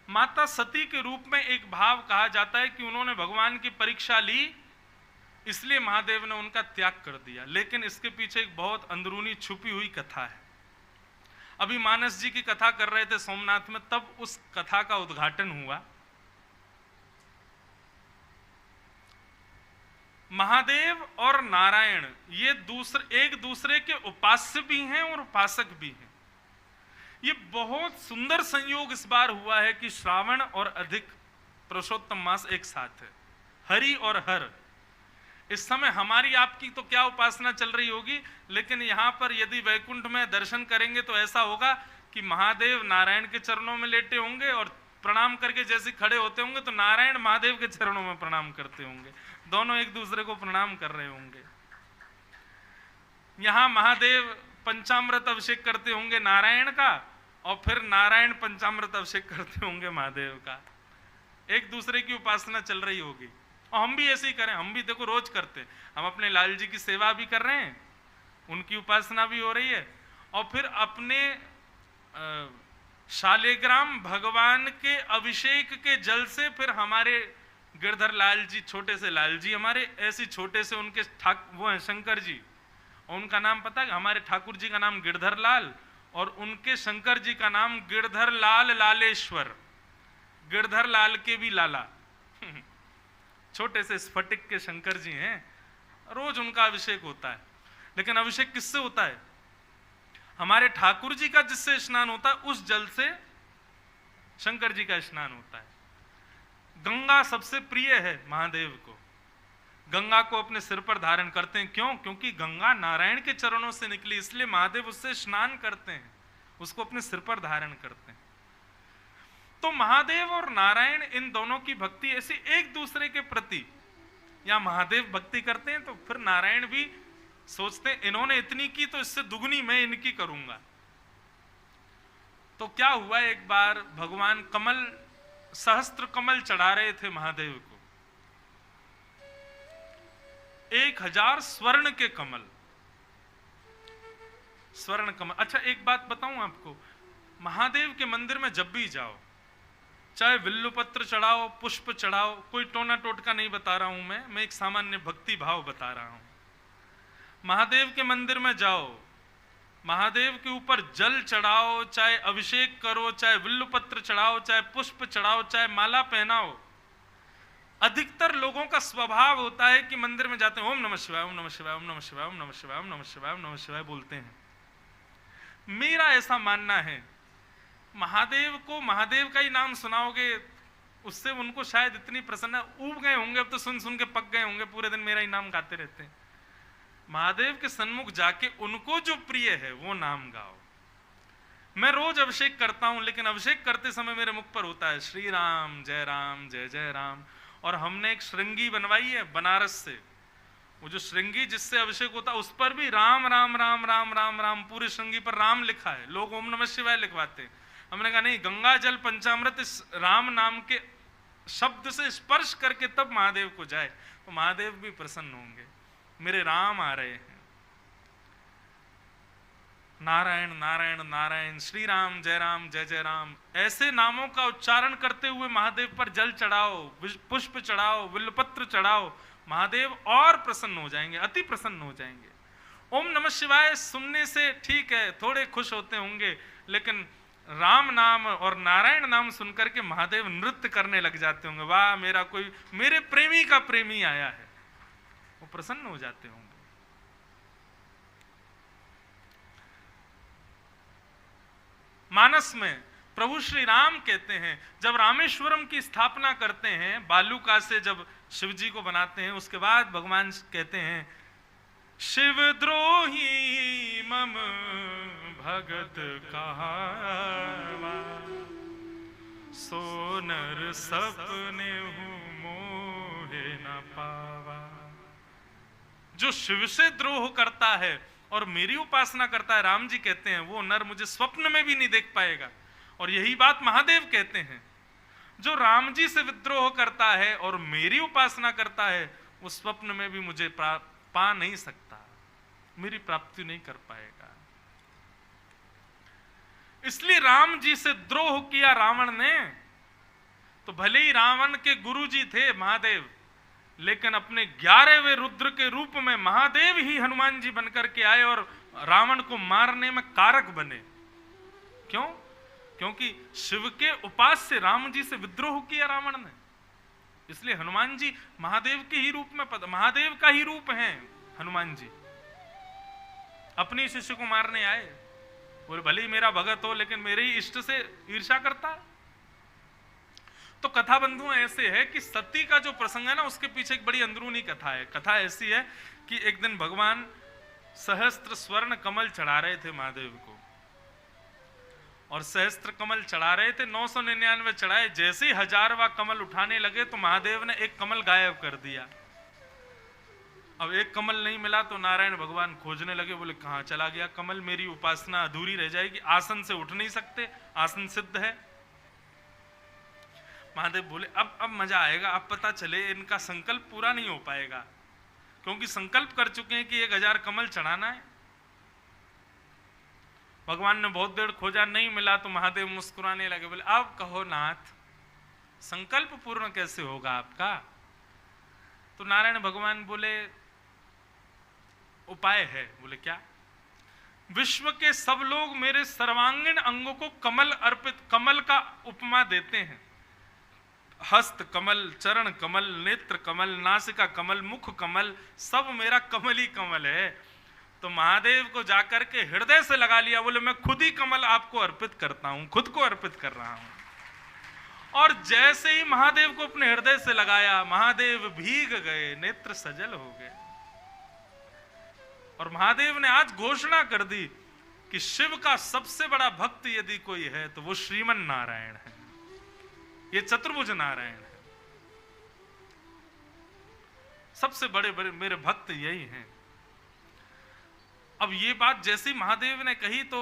माता सती के रूप में एक भाव कहा जाता है कि उन्होंने भगवान की परीक्षा ली, इसलिए महादेव ने उनका त्याग कर दिया। लेकिन इसके पीछे एक बहुत अंदरूनी छुपी हुई कथा है। अभी मानस जी की कथा कर रहे थे सोमनाथ में, तब उस कथा का उद्घाटन हुआ। महादेव और नारायण ये एक दूसरे के उपास्य भी हैं और उपासक भी हैं। ये बहुत सुंदर संयोग इस बार हुआ है कि श्रावण और अधिक पुरुषोत्तम मास एक साथ है। हरि और हर। इस समय हमारी आपकी तो क्या उपासना चल रही होगी, लेकिन यहां पर यदि वैकुंठ में दर्शन करेंगे तो ऐसा होगा कि महादेव नारायण के चरणों में लेटे होंगे और प्रणाम करके जैसे खड़े होते होंगे तो नारायण महादेव के चरणों में प्रणाम करते होंगे। दोनों एक दूसरे को प्रणाम कर रहे होंगे। यहां महादेव पंचामृत अभिषेक करते होंगे नारायण का, और फिर नारायण पंचामृत अभिषेक करते होंगे महादेव का। एक दूसरे की उपासना चल रही होगी। और हम भी ऐसे ही करें। हम भी देखो रोज करते हैं। हम अपने लाल जी की सेवा भी कर रहे हैं, उनकी उपासना भी हो रही है, और फिर अपने शालिग्राम भगवान के अभिषेक के जल से फिर हमारे गिरधर लाल जी, छोटे से लाल जी हमारे, ऐसे छोटे से उनके वो हैं शंकर जी, और उनका नाम पता है? हमारे ठाकुर जी का नाम गिरधर लाल और उनके शंकर जी का नाम गिरधर लाल लालेश्वर। गिरधर लाल के भी लाला। छोटे से स्फटिक के शंकर जी हैं। रोज उनका अभिषेक होता है। लेकिन अभिषेक किससे होता है? हमारे ठाकुर जी का जिससे स्नान होता है उस जल से शंकर जी का स्नान होता है। गंगा सबसे प्रिय है महादेव को। गंगा को अपने सिर पर धारण करते हैं। क्यों? क्योंकि गंगा नारायण के चरणों से निकली, इसलिए महादेव उससे स्नान करते हैं, उसको अपने सिर पर धारण करते हैं। तो महादेव और नारायण इन दोनों की भक्ति ऐसी एक दूसरे के प्रति, या महादेव भक्ति करते हैं तो फिर नारायण भी सोचते हैं इन्होंने इतनी की तो इससे दुगनी मैं इनकी करूंगा। तो क्या हुआ, एक बार भगवान कमल, सहस्त्र कमल चढ़ा रहे थे महादेव को। 1000 स्वर्ण के कमल। स्वर्ण कमल। अच्छा एक बात बताऊं आपको, महादेव के मंदिर में जब भी जाओ, चाहे विल्लुपत्र चढ़ाओ, पुष्प चढ़ाओ, कोई टोना टोटका नहीं बता रहा हूं मैं एक सामान्य भक्ति भाव बता रहा हूं। महादेव के मंदिर में जाओ, महादेव के ऊपर जल चढ़ाओ, चाहे अभिषेक करो, चाहे विल्लुपत्र चढ़ाओ, चाहे पुष्प चढ़ाओ, चाहे माला पहनाओ, अधिकतर लोगों का स्वभाव होता है कि मंदिर में जाते हैं ओम नमः शिवाय, ओम नमः शिवाय, ओम नमः शिवाय, ओम नमः शिवाय, ओम नमः शिवाय, ओम नमः शिवाय बोलते हैं। मेरा ऐसा मानना है, महादेव को महादेव का ही नाम सुनाओगे उससे उनको शायद इतनी प्रसन्न, ऊब गए होंगे अब तो, सुन सुन के पक गए होंगे, पूरे दिन मेरा ही नाम गाते रहते हैं। महादेव के सन्मुख जाके उनको जो प्रिय है वो नाम गाओ। मैं रोज अभिषेक करता हूं, लेकिन अभिषेक करते समय मेरे मुख पर होता है श्री राम जय जय राम। और हमने एक श्रृंगी बनवाई है बनारस से, वो जो श्रृंगी जिससे अभिषेक होता है उस पर भी राम राम राम राम राम राम, पूरी श्रृंगी पर राम लिखा है। लोग ओम नमः शिवाय लिखवाते हैं, हमने कहा नहीं, गंगा जल पंचामृत इस राम नाम के शब्द से स्पर्श करके तब महादेव को जाए तो महादेव भी प्रसन्न होंगे। मेरे राम आ रहे हैं, नारायण नारायण नारायण, श्री राम जय जय राम, ऐसे नामों का उच्चारण करते हुए महादेव पर जल चढ़ाओ, पुष्प चढ़ाओ, बिल्वपत्र चढ़ाओ, महादेव और प्रसन्न हो जाएंगे, अति प्रसन्न हो जाएंगे। ओम नमः शिवाय सुनने से ठीक है थोड़े खुश होते होंगे, लेकिन राम नाम और नारायण नाम सुनकर के महादेव नृत्य करने लग जाते होंगे, वाह मेरा कोई, मेरे प्रेमी का प्रेमी आया है, वो प्रसन्न हो जाते होंगे। मानस में प्रभु श्री राम कहते हैं, जब रामेश्वरम की स्थापना करते हैं, बालूका से जब शिव जी को बनाते हैं, उसके बाद भगवान कहते हैं शिव द्रोही मम भगत कहावा, सोनर सपने मोहे न पावा। जो शिव से द्रोह करता है और मेरी उपासना करता है, राम जी कहते हैं, वो नर मुझे स्वप्न में भी नहीं देख पाएगा। और यही बात महादेव कहते हैं, जो राम जी से विद्रोह करता है और मेरी उपासना करता है, वो स्वप्न में भी मुझे पा नहीं सकता, मेरी प्राप्ति नहीं कर पाएगा। इसलिए राम जी से द्रोह किया रावण ने, तो भले ही रावण के गुरु जी थे महादेव, लेकिन अपने 11वें रुद्र के रूप में महादेव ही हनुमान जी बनकर के आए और रावण को मारने में कारक बने। क्यों? क्योंकि शिव के उपास्य राम जी से विद्रोह किया रावण ने। इसलिए हनुमान जी महादेव के ही रूप में, महादेव का ही रूप हैं हनुमान जी। अपने शिष्य को मारने आए, बोले भले ही मेरा भगत हो लेकिन मेरे ही इष्ट से ईर्ष्या करता है। तो कथा बंधुओं ऐसे है कि सती का जो प्रसंग है ना, उसके पीछे एक बड़ी अंदरूनी कथा है। कथा ऐसी है कि एक दिन भगवान सहस्त्र स्वर्ण कमल चढ़ा रहे थे महादेव को, और सहस्त्र कमल चढ़ा रहे थे, 999 चढ़ाए, जैसे ही 1000वां कमल उठाने लगे तो महादेव ने एक कमल गायब कर दिया। अब एक कमल नहीं मिला तो नारायण भगवान खोजने लगे, बोले कहां चला गया कमल, मेरी उपासना अधूरी रह जाएगी, आसन से उठ नहीं सकते, आसन सिद्ध है। महादेव बोले अब मजा आएगा, अब पता चले इनका संकल्प पूरा नहीं हो पाएगा, क्योंकि संकल्प कर चुके हैं कि 1000 कमल चढ़ाना है। भगवान ने बहुत देर खोजा, नहीं मिला तो महादेव मुस्कुराने लगे, बोले अब कहो नाथ संकल्प पूर्ण कैसे होगा आपका। तो नारायण भगवान बोले उपाय है। बोले क्या? विश्व के सब लोग मेरे सर्वांगीण अंगों को कमल अर्पित, कमल का उपमा देते हैं, हस्त कमल, चरण कमल, नेत्र कमल, नासिका कमल, मुख कमल, सब मेरा कमल ही कमल है। तो महादेव को जाकर के हृदय से लगा लिया, बोले मैं खुद ही कमल आपको अर्पित करता हूं, खुद को अर्पित कर रहा हूं। और जैसे ही महादेव को अपने हृदय से लगाया, महादेव भीग गए, नेत्र सजल हो गए। और महादेव ने आज घोषणा कर दी कि शिव का सबसे बड़ा भक्त यदि कोई है तो वो श्रीमन नारायण है, ये चतुर्भुज नारायण है, सबसे बड़े बड़े मेरे भक्त यही हैं। अब ये बात जैसे महादेव ने कही तो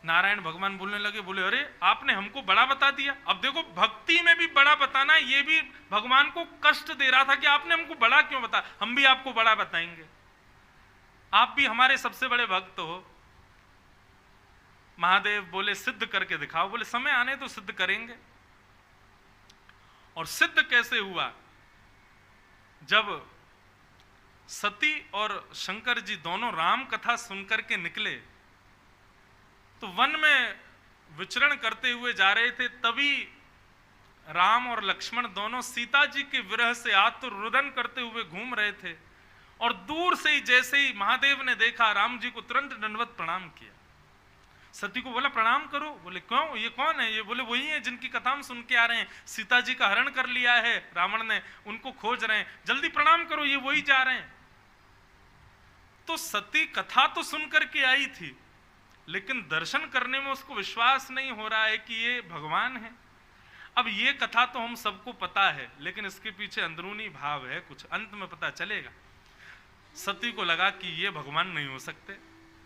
नारायण भगवान बोलने लगे, बोले अरे आपने हमको बड़ा बता दिया। अब देखो भक्ति में भी बड़ा बताना, ये भी भगवान को कष्ट दे रहा था कि आपने हमको बड़ा क्यों बताया, हम भी आपको बड़ा बताएंगे। आप भी हमारे सबसे बड़े भक्त हो। महादेव बोले सिद्ध करके दिखाओ। बोले समय आने तो सिद्ध करेंगे। और सिद्ध कैसे हुआ? जब सती और शंकर जी दोनों राम कथा सुनकर के निकले तो वन में विचरण करते हुए जा रहे थे, तभी राम और लक्ष्मण दोनों सीता जी के विरह से आतुर रुदन करते हुए घूम रहे थे। और दूर से ही जैसे ही महादेव ने देखा, राम जी को तुरंत दंडवत प्रणाम किया। सती को बोला प्रणाम करो। बोले क्यों, ये कौन है? ये बोले वही है जिनकी कथा हम सुन के आ रहे हैं। सीता जी का हरण कर लिया है रावण ने, उनको खोज रहे हैं, जल्दी प्रणाम करो, ये वही जा रहे हैं। तो सती कथा तो सुन करके आई थी, लेकिन दर्शन करने में उसको विश्वास नहीं हो रहा है कि ये भगवान है। अब ये कथा तो हम सबको पता है, लेकिन इसके पीछे अंदरूनी भाव है, कुछ अंत में पता चलेगा। सती को लगा कि ये भगवान नहीं हो सकते।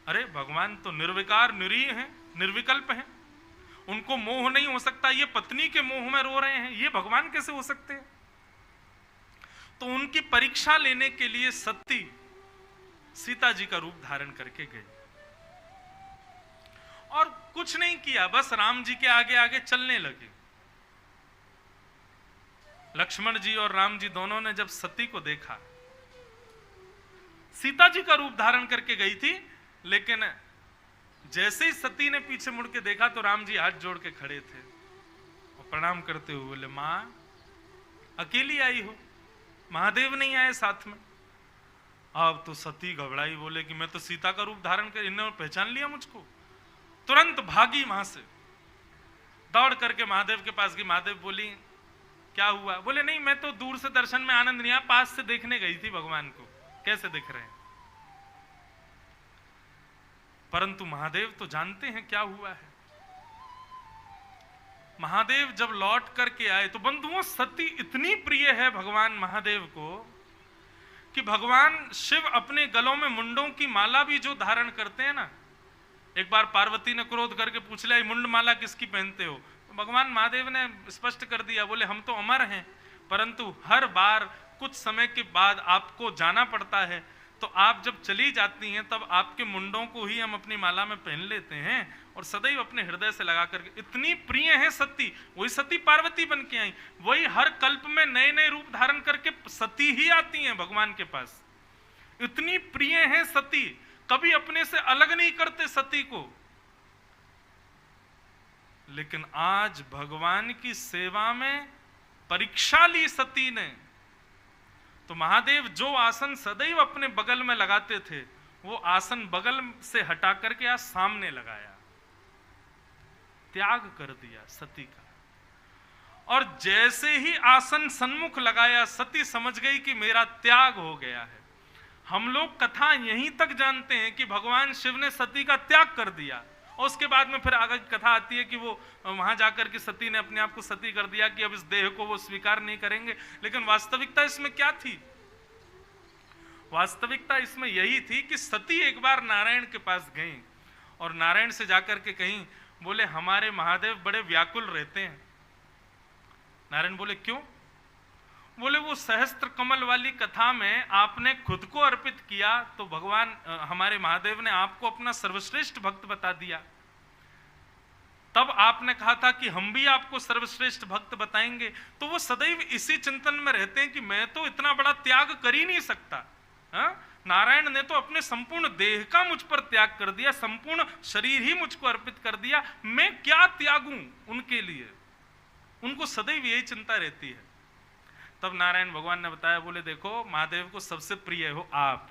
अरे भगवान तो निर्विकार निरीह हैं, निर्विकल्प हैं, उनको मोह नहीं हो सकता। ये पत्नी के मोह में रो रहे हैं, ये भगवान कैसे हो सकते हैं? तो उनकी परीक्षा लेने के लिए सती सीता जी का रूप धारण करके गई और कुछ नहीं किया, बस राम जी के आगे आगे चलने लगे। लक्ष्मण जी और राम जी दोनों ने जब सती को देखा, सीता जी का रूप धारण करके गई थी, लेकिन जैसे ही सती ने पीछे मुड़ के देखा तो राम जी हाथ जोड़ के खड़े थे और प्रणाम करते हुए बोले, मां अकेली आई हो, महादेव नहीं आए साथ में? अब तो सती घबराई, बोले कि मैं तो सीता का रूप धारण कर, इन्होंने पहचान लिया मुझको। तुरंत भागी वहां से, दौड़ करके महादेव के पास गई। महादेव बोली क्या हुआ? बोले नहीं, मैं तो दूर से दर्शन में आनंद नहीं आया, पास से देखने गई थी भगवान को कैसे दिख रहे हैं। परंतु महादेव तो जानते हैं क्या हुआ है। महादेव जब लौट करके आए तो बंधुओं, सती इतनी प्रिय है भगवान महादेव को कि भगवान शिव अपने गलों में मुंडों की माला भी जो धारण करते हैं ना, एक बार पार्वती ने क्रोध करके पूछ लिया मुंड माला किसकी पहनते हो? तो भगवान महादेव ने स्पष्ट कर दिया, बोले हम तो अमर हैं, परंतु हर बार कुछ समय के बाद आपको जाना पड़ता है, तो आप जब चली जाती हैं तब आपके मुंडों को ही हम अपनी माला में पहन लेते हैं और सदैव अपने हृदय से लगा करके। इतनी प्रिय है सती, वही सती पार्वती बन के आई, वही हर कल्प में नए नए रूप धारण करके सती ही आती हैं भगवान के पास। इतनी प्रिय है सती, कभी अपने से अलग नहीं करते सती को। लेकिन आज भगवान की सेवा में परीक्षा ली सती ने, तो महादेव जो आसन सदैव अपने बगल में लगाते थे, वो आसन बगल से हटा करके आज सामने लगाया, त्याग कर दिया सती का। और जैसे ही आसन सन्मुख लगाया, सती समझ गई कि मेरा त्याग हो गया है। हम लोग कथा यहीं तक जानते हैं कि भगवान शिव ने सती का त्याग कर दिया, और उसके बाद में फिर आगे कथा आती है कि वो वहां जाकर के सती ने अपने आप को सती कर दिया कि अब इस देह को वो स्वीकार नहीं करेंगे। लेकिन वास्तविकता इसमें क्या थी? वास्तविकता इसमें यही थी कि सती एक बार नारायण के पास गई और नारायण से जाकर के कहीं, बोले हमारे महादेव बड़े व्याकुल रहते हैं। नारायण बोले क्यों? बोले वो सहस्त्र कमल वाली कथा में आपने खुद को अर्पित किया, तो भगवान हमारे महादेव ने आपको अपना सर्वश्रेष्ठ भक्त बता दिया। तब आपने कहा था कि हम भी आपको सर्वश्रेष्ठ भक्त बताएंगे। तो वो सदैव इसी चिंतन में रहते हैं कि मैं तो इतना बड़ा त्याग कर ही नहीं सकता। नारायण ने तो अपने संपूर्ण देह का मुझ पर त्याग कर दिया, संपूर्ण शरीर ही मुझको अर्पित कर दिया, मैं क्या त्यागूं उनके लिए? उनको सदैव यही चिंता रहती है। तब नारायण भगवान ने बताया, बोले देखो महादेव को सबसे प्रिय हो आप,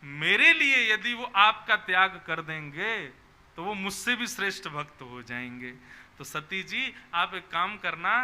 मेरे लिए यदि वो आपका त्याग कर देंगे तो वो मुझसे भी श्रेष्ठ भक्त हो जाएंगे। तो सती जी आप एक काम करना,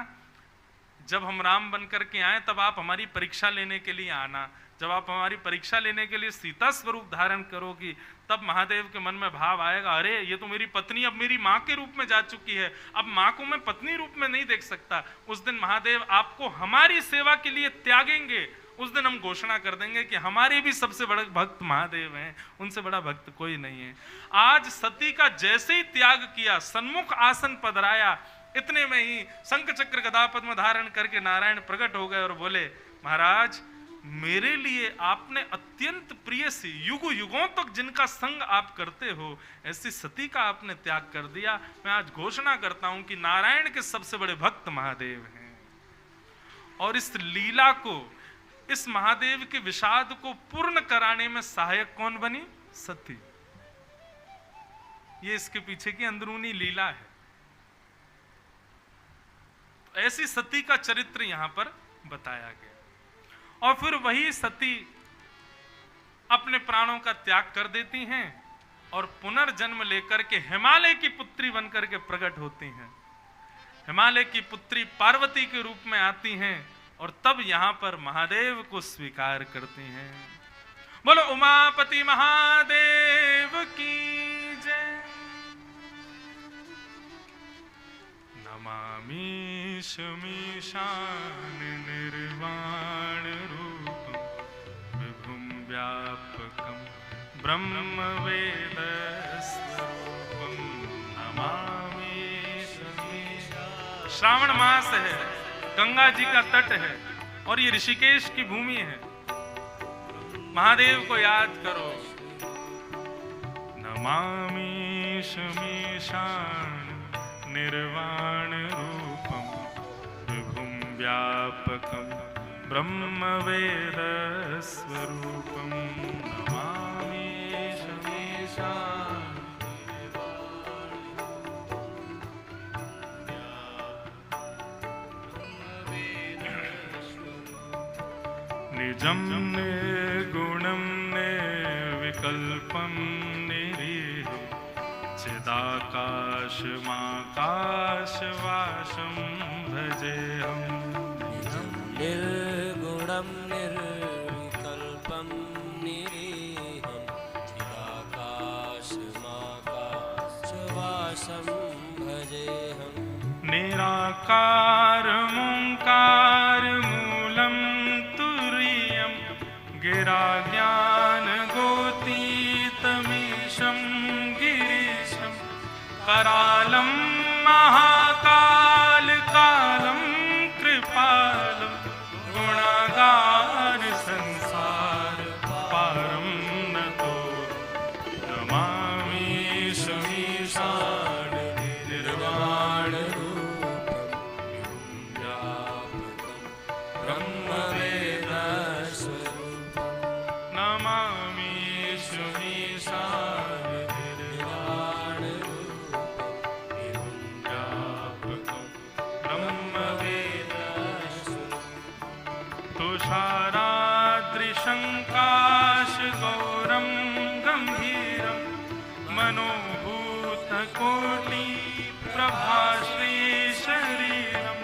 जब हम राम बन करके आए तब आप हमारी परीक्षा लेने के लिए आना। जब आप हमारी परीक्षा लेने के लिए सीता स्वरूप धारण करोगी, तब महादेव के मन में भाव आएगा, अरे ये तो मेरी पत्नी अब मेरी माँ के रूप में जा चुकी है, अब माँ को मैं पत्नी रूप में नहीं देख सकता। उस दिन महादेव आपको हमारी सेवा के लिए त्यागेंगे। उस दिन हम घोषणा कर देंगे कि हमारे भी सबसे बड़े भक्त महादेव हैं, उनसे बड़ा भक्त कोई नहीं है। आज सती का जैसे ही त्याग किया, सन्मुख आसन पधराया, इतने में ही शंख चक्र गदा पद्म धारण करके नारायण प्रकट हो गए और बोले, महाराज मेरे लिए आपने अत्यंत प्रिय सी, युग युगों तक जिनका संग आप करते हो, ऐसी सती का आपने त्याग कर दिया। मैं आज घोषणा करता हूं कि नारायण के सबसे बड़े भक्त महादेव हैं, और इस लीला को, इस महादेव के विषाद को पूर्ण कराने में सहायक कौन बनी? सती। ये इसके पीछे की अंदरूनी लीला है। ऐसी सती का चरित्र यहां पर बताया गया। और फिर वही सती अपने प्राणों का त्याग कर देती हैं और पुनर्जन्म लेकर के हिमालय की पुत्री बनकर के प्रकट होती हैं। हिमालय की पुत्री पार्वती के रूप में आती हैं और तब यहां पर महादेव को स्वीकार करती हैं। बोलो उमापति महादेव की जय। नमामि शमीशान निर्वाण रूपं विभुं व्यापकं ब्रह्म वेद स्वरूपं नमामि शमीशान। श्रावण मास है, गंगा जी का तट है और ये ऋषिकेश की भूमि है। महादेव को याद करो। नमामि शमीशान निर्वाण रूपं विभुं व्यापकं ब्रह्म वेद स्वरूपं नमामि शमीशान। निजं निर्गुणं निर्विकल्पं निरीह चिदाकाशमाकाशवासं भजेऽहम्। निर्गुणं निर्विकल्पं निरीहं चिदाकाशमाकाशवासं भजेऽहम्। निराकारमोङ्कारमूलं तुरीयं गिराज्ञानगोतीतमीशं गिरीशं करालं महाकालकालं कृपालं गुणागार संसार पारं नतो नमामि शमीशान निर्वाण रूपं ब्रह्म वेद स्वरूपं नमामि शमीशान निर्वाण रूपं ब्रह्म वेद तुषाराद्रिशङ्काशगौरं गम्भीरं मनोभूतकोटि प्रभाश्रीशरीरं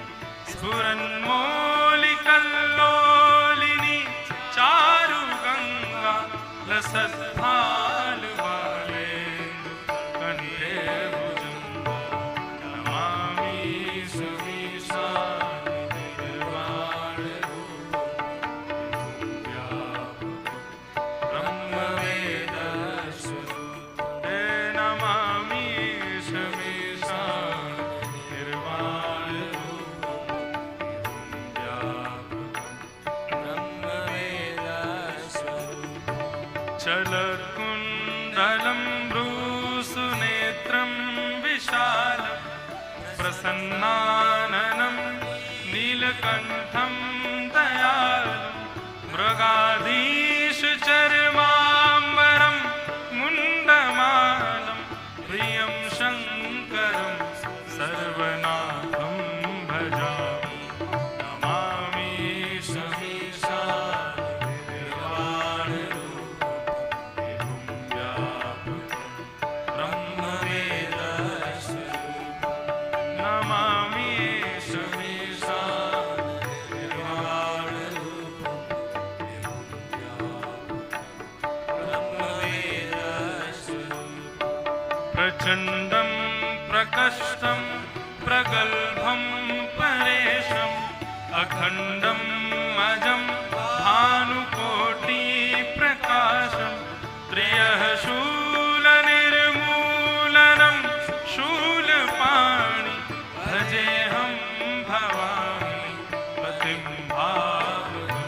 स्फुरन्मौलिकल्लोलिनी चारुगङ्गा लसत्फालबालेन्दु कण्ठे भुजङ्गा नमामि शमीशान निर्वाण ब्रह्म वेद स्वरूपं नमामि शमीशान निर्वाण ब्रह्म वेद स्वरूपं चलकुण्डलं भ्रूसुनेत्रं विशालं प्रसन्नाननं नीलकण्ठं दयालं मृगाधीशचर्माम्बरं मुण्डमालं प्रियं शङ्करं सर्वनाथं भजामि नमामि शमीशान निर्वाण रूपं ब्रह्म वेद स्वरूपं नमामि शमीशान निर्वाण ब्रह्म वेद स्वरूपं प्रचण्डं प्रकष्टं प्रगल्भं परेशम् अखण्डं अजं भानुकोटि प्रकाशं त्रियः शूलनिर्मूलनं शूलपाणि भजेऽहं भवामि पतिं भावगं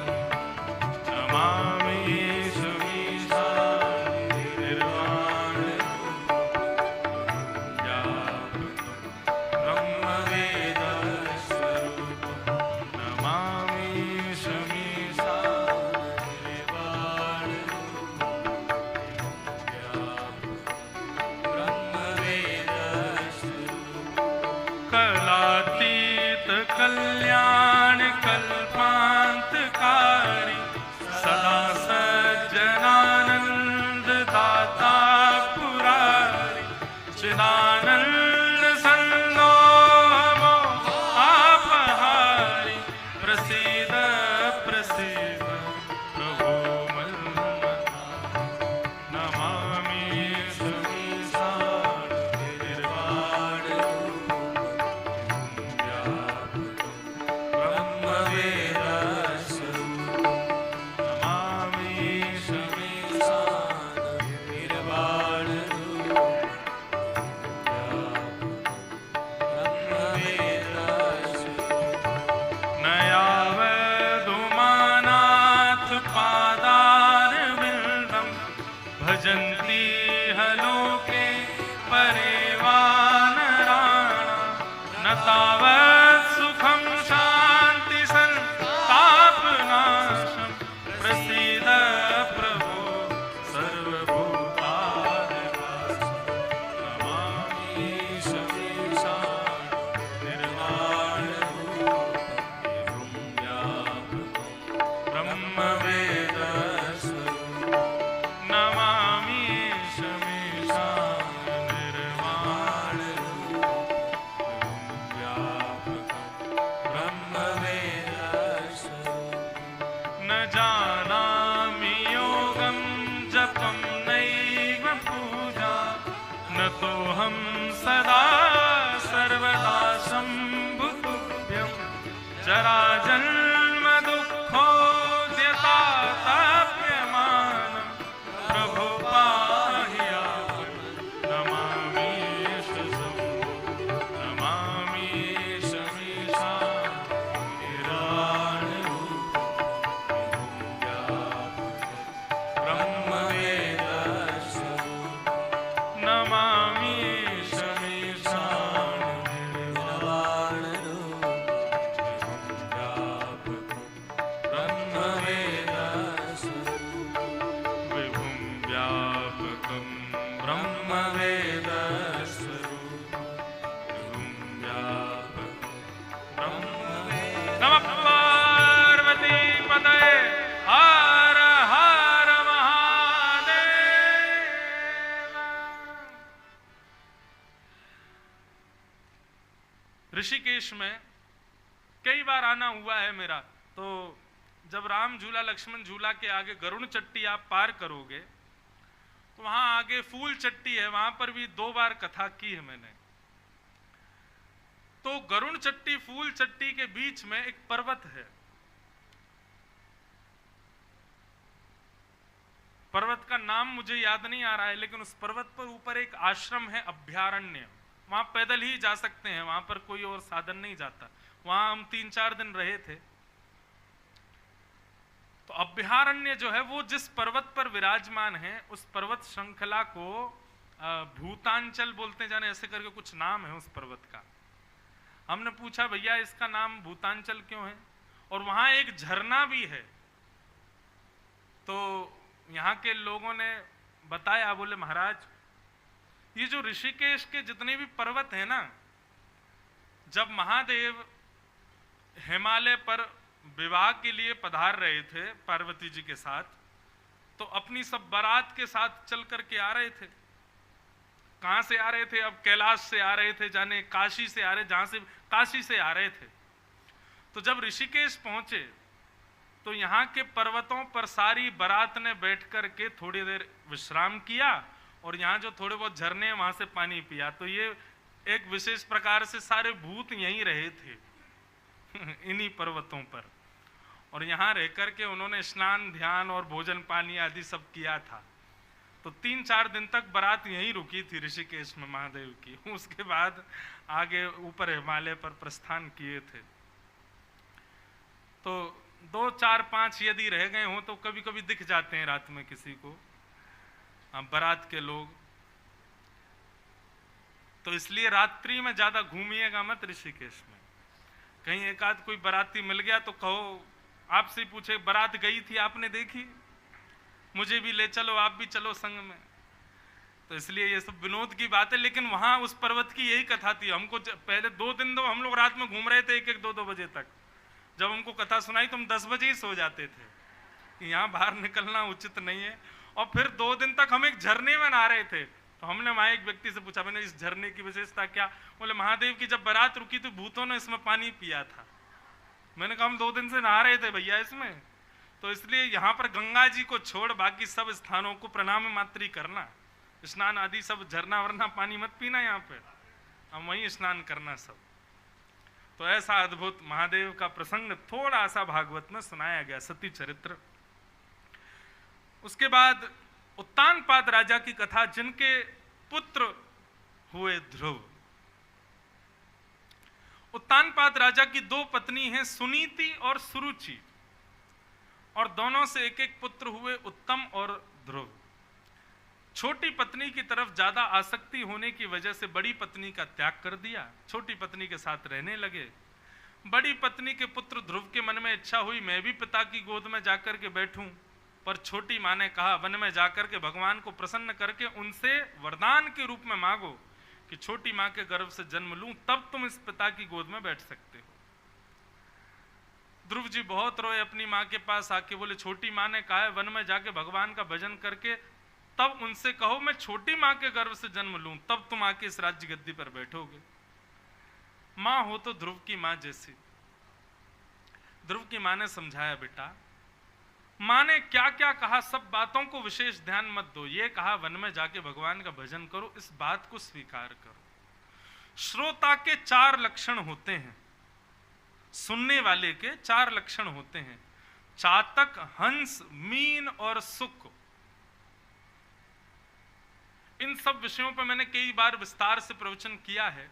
कलातीत कल्याण कल्पांतकारी सदा सज्जनानंद दाता पुरारी चिदानंद संदोह आपहारी प्रसीद प्रसीद प्रभो मन्मथा नमामि समीसार निर्वाण भजन्ति हलोके परेवानराणा न तावत् सुखं शान्ति संतापनाशं प्रसीद प्रभो सर्वभूतादिवासं नमामि शमीशां निर्वाणरूपं व्यापकं ब्रह्मवेदस्वरूपं नमामि शमीशां निर्वाणरूपं व्यापकं ब्रह्मवेदस्वरूपं न जानामि योगं जपं नैव पूजा न तोऽहं सदा सर्वदा शम्भुतुभ्यं जराजन्म दुःखोद्यताप्यमानं प्रभो पाहि यावं नमामि नमामि शमीशां निर्वाणरूपं ब्रह्मवेदस्वरूपं नमामि शमीशां विभुं व्यापकं ब्रह्मवेदस्वरूपं विभुं व्यापकं ब्रह्मवेदस्वरूपं नमः पार्वती पतये हर हर महादेव। ऋषिकेश में कई बार आना हुआ है मेरा। तो जब राम झूला लक्ष्मण झूला के आगे गरुण चट्टी आप पार करोगे तो वहां आगे फूल चट्टी है, वहां पर भी 2 बार कथा की है मैंने। तो गरुण चट्टी फूल चट्टी के बीच में एक पर्वत है। पर्वत का नाम मुझे याद नहीं आ रहा है, लेकिन उस पर्वत पर ऊपर एक आश्रम है अभ्यारण्य। वहां पैदल ही जा सकते हैं, वहां पर कोई और साधन नहीं जाता। वहां हम 3-4 दिन रहे थे। तो अभ्यारण्य जो है वो जिस पर्वत पर विराजमान है उस पर्वत श्रृंखला को भूतांचल बोलते जाने, ऐसे करके कुछ नाम है उस पर्वत का। हमने पूछा भैया इसका नाम भूतांचल क्यों है, और वहां एक झरना भी है। तो यहाँ के लोगों ने बताया, बोले महाराज ये जो ऋषिकेश के जितने भी पर्वत है ना, जब महादेव हिमालय पर विवाह के लिए पधार रहे थे पार्वती जी के साथ, तो अपनी सब बारात के साथ चल करके आ रहे थे। कहां से आ रहे थे? अब कैलाश से आ रहे थे, जाने काशी से आ रहे, जहां से काशी से आ रहे थे। तो जब ऋषिकेश पहुंचे तो यहाँ के पर्वतों पर सारी बारात ने बैठ करके थोड़ी देर विश्राम किया और यहाँ जो थोड़े बहुत झरने वहां से पानी पिया। तो ये एक विशेष प्रकार से सारे भूत यहीं रहे थे इन्हीं पर्वतों पर, और यहाँ रह करके उन्होंने स्नान ध्यान और भोजन पानी आदि सब किया था। तो 3-4 दिन तक बारात यहीं रुकी थी ऋषिकेश में महादेव की। उसके बाद आगे ऊपर हिमालय पर प्रस्थान किए थे। तो 2, 4, 5 यदि रह गए हों तो कभी कभी दिख जाते हैं रात में किसी को बारात के लोग। तो इसलिए रात्रि में ज्यादा घूमिएगा मत ऋषिकेश में। कहीं एक आध कोई बाराती मिल गया तो कहो, आपसे पूछे बारात गई थी आपने देखी, मुझे भी ले चलो, आप भी चलो संग में। तो इसलिए ये सब विनोद की बात है, लेकिन वहां उस पर्वत की यही कथा थी। हमको पहले 2 दिन तो हम लोग रात में घूम रहे थे 1-1, 2-2 बजे तक। जब हमको कथा सुनाई तो हम 10 बजे ही सो जाते थे कि यहाँ बाहर निकलना उचित नहीं है। और फिर 2 दिन तक हम एक झरने में नहा रहे थे। तो हमने वहां एक व्यक्ति से पूछा, मैंने इस झरने की विशेषता क्या? बोले महादेव की जब बारात रुकी तो भूतों ने इसमें पानी पिया था। मैंने कहा हम 2 दिन से नहा रहे थे भैया इसमें। तो इसलिए यहाँ पर गंगा जी को छोड़ बाकी सब स्थानों को प्रणाम मात्र ही करना, स्नान आदि सब झरना वरना पानी मत पीना, यहाँ पे हम वहीं स्नान करना सब। तो ऐसा अद्भुत महादेव का प्रसंग थोड़ा सा भागवत में सुनाया गया, सती चरित्र। उसके बाद उत्तानपाद राजा की कथा, जिनके पुत्र हुए ध्रुव। उत्तानपाद राजा की 2 पत्नी हैं, सुनीति और सुरुचि, और दोनों से एक एक पुत्र हुए, उत्तम और ध्रुव। छोटी पत्नी की तरफ ज्यादा आसक्ति होने की वजह से बड़ी पत्नी का त्याग कर दिया, छोटी पत्नी के साथ रहने लगे। बड़ी पत्नी के पुत्र ध्रुव के मन में इच्छा हुई मैं भी पिता की गोद में जाकर के बैठूं, पर छोटी मां ने कहा वन में जाकर के भगवान को प्रसन्न करके उनसे वरदान के रूप में मांगो कि छोटी मां के गर्भ से जन्म लूं, तब तुम इस पिता की गोद में बैठ सकते हो। ध्रुव जी बहुत रोए, अपनी मां के पास आके बोले छोटी मां ने कहा है वन में जाके भगवान का भजन करके तब उनसे कहो मैं छोटी मां के गर्भ से जन्म लूं, तब तुम आके इस राज्य गद्दी पर बैठोगे। मां हो तो ध्रुव की मां जैसी। ध्रुव की मां ने समझाया बेटा, मां ने क्या क्या कहा सब बातों को विशेष ध्यान मत दो, ये कहा वन में जाके भगवान का भजन करो, इस बात को स्वीकार करो। श्रोता के 4 लक्षण होते हैं, सुनने वाले के 4 लक्षण होते हैं, चातक, हंस, मीन और सुक। इन सब विषयों पर मैंने कई बार विस्तार से प्रवचन किया है,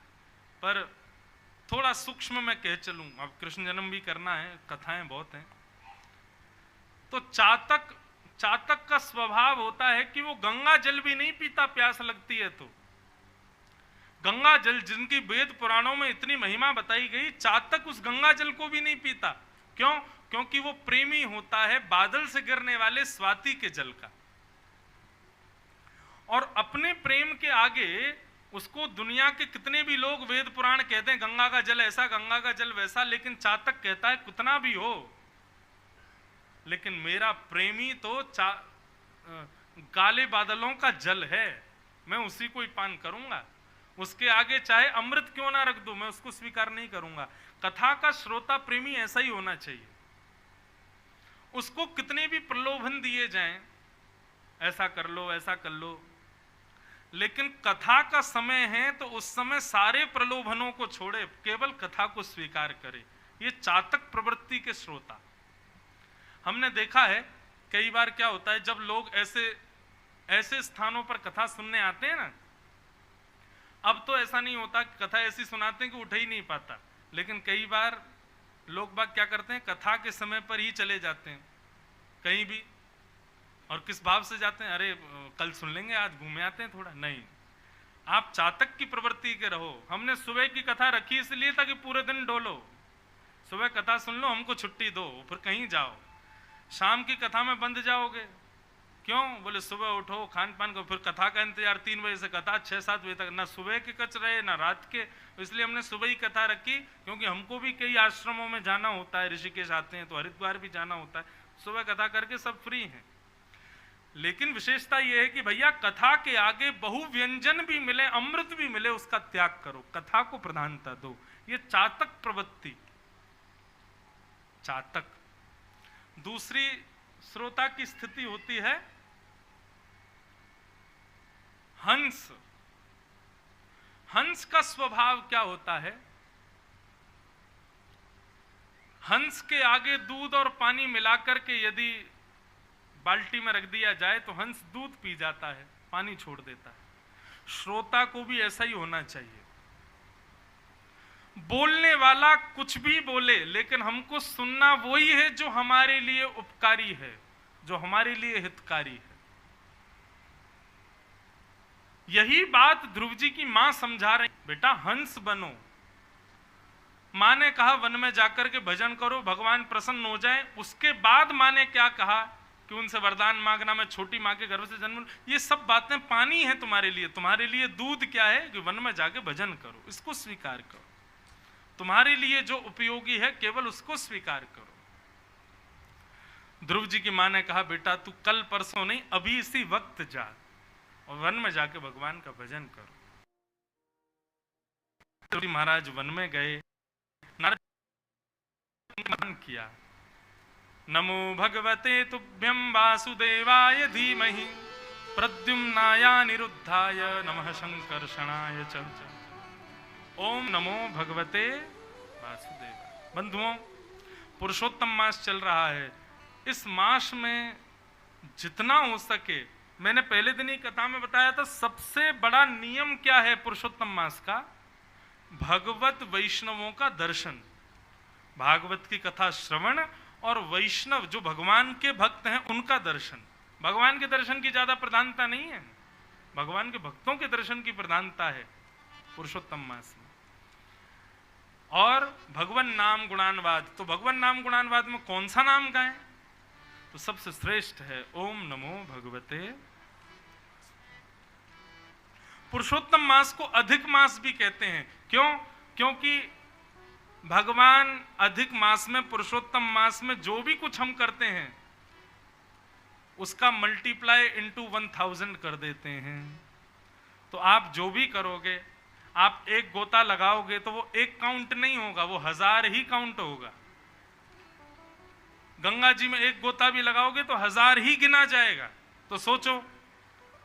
पर थोड़ा सूक्ष्म में कह चलूं, अब कृष्ण जन्म भी करना है, कथाएं बहुत हैं। तो चातक का स्वभाव होता है कि वो गंगा जल भी नहीं पीता, प्यास लगती है तो। गंगा जल जिनकी वेद पुराणों में इतनी महिमा बताई गई, चातक उस गंगा जल को भी नहीं पीता। क्यों? क्योंकि वो प्रेमी होता है बादल से गिरने वाले स्वाति के जल का, और अपने प्रेम के आगे उसको दुनिया के कितने भी लोग वेद पुराण कहते हैं गंगा का जल ऐसा, गंगा का जल वैसा, लेकिन चातक कहता है कितना भी हो, लेकिन मेरा प्रेमी तो काले बादलों का जल है, मैं उसी को ही पान करूंगा, उसके आगे चाहे अमृत क्यों ना रख दो मैं उसको स्वीकार नहीं करूंगा। कथा का श्रोता प्रेमी ऐसा ही होना चाहिए। उसको कितने भी प्रलोभन दिए जाएं, ऐसा कर लो ऐसा कर लो, लेकिन कथा का समय है तो उस समय सारे प्रलोभनों को छोड़े, केवल कथा को स्वीकार करे। ये चातक प्रवृत्ति के श्रोता। हमने देखा है कई बार क्या होता है, जब लोग ऐसे स्थानों पर कथा सुनने आते हैं ना, अब तो ऐसा नहीं होता कि कथा ऐसी सुनाते हैं कि उठ ही नहीं पाता, लेकिन कई बार लोग बाग क्या करते हैं, कथा के समय पर ही चले जाते हैं कहीं भी। और किस भाव से जाते हैं, अरे कल सुन लेंगे, आज घूमे आते हैं थोड़ा। नहीं, आप चातक की प्रवृत्ति के रहो। हमने सुबह की कथा रखी इसलिए था कि पूरे दिन डोलो, सुबह कथा सुन लो, हमको छुट्टी दो, फिर कहीं जाओ। शाम की कथा में बंद जाओगे, क्यों? बोले सुबह उठो, खान पान को, फिर कथा का इंतजार 3 बजे से कथा 6-7 बजे तक, ना सुबह के कच रहे ना रात के। इसलिए हमने सुबह ही कथा रखी, क्योंकि हमको भी कई आश्रमों में जाना होता है, ऋषिकेश आते हैं तो हरिद्वार भी जाना होता है, सुबह कथा करके सब फ्री हैं। लेकिन विशेषता यह है कि भैया कथा के आगे बहुव्यंजन भी मिले, अमृत भी मिले, उसका त्याग करो, कथा को प्रधानता दो। ये चातक प्रवृत्ति, चातक। दूसरी श्रोता की स्थिति होती है हंस। हंस का स्वभाव क्या होता है? हंस के आगे दूध और पानी मिलाकर के यदि बाल्टी में रख दिया जाए तो हंस दूध पी जाता है, पानी छोड़ देता है। श्रोता को भी ऐसा ही होना चाहिए। बोलने वाला कुछ भी बोले, लेकिन हमको सुनना वही है जो हमारे लिए उपकारी है, जो हमारे लिए हितकारी है। यही बात ध्रुव जी की मां समझा रही, बेटा हंस बनो। मां ने कहा वन में जाकर के भजन करो, भगवान प्रसन्न हो जाए। उसके बाद मां ने क्या कहा कि उनसे वरदान मांगना, मैं छोटी माँ के गर्भ से जन्म लूं, ये सब बातें पानी है तुम्हारे लिए। तुम्हारे लिए दूध क्या है कि वन में जाके भजन करो, इसको स्वीकार करो। तुम्हारे लिए जो उपयोगी है केवल उसको स्वीकार करो। ध्रुव जी की माँ ने कहा, बेटा तू कल परसों नहीं, अभी इसी वक्त जा और वन में जाके भगवान का भजन करो। तो महाराज वन में गए, नारद किया, नमो भगवते तुभ्यं वासुदेवाय धीमहि प्रद्युम्नाय निरुद्धाय नमः संकर्षणाय च। ओम नमो भगवते वासुदेवाय। बंधुओं, पुरुषोत्तम मास चल रहा है। इस मास में जितना हो सके, मैंने पहले दिन ही कथा में बताया था, सबसे बड़ा नियम क्या है पुरुषोत्तम मास का? भगवत वैष्णवों का दर्शन, भागवत की कथा श्रवण, और वैष्णव जो भगवान के भक्त हैं उनका दर्शन। भगवान के दर्शन की ज्यादा प्रधानता नहीं है, भगवान के भक्तों के दर्शन की प्रधानता है पुरुषोत्तम मास में। और भगवान नाम गुणानवाद, तो भगवान नाम गुणानवाद में कौन सा नाम गाएं? तो सबसे श्रेष्ठ है ओम नमो भगवते। पुरुषोत्तम मास को अधिक मास भी कहते हैं। क्यों? क्योंकि भगवान अधिक मास में, पुरुषोत्तम मास में जो भी कुछ हम करते हैं उसका मल्टीप्लाई इंटू 1000 कर देते हैं। तो आप जो भी करोगे, आप एक गोता लगाओगे तो वो एक काउंट नहीं होगा, वो 1000 ही काउंट होगा। गंगा जी में एक गोता भी लगाओगे तो 1000 ही गिना जाएगा। तो सोचो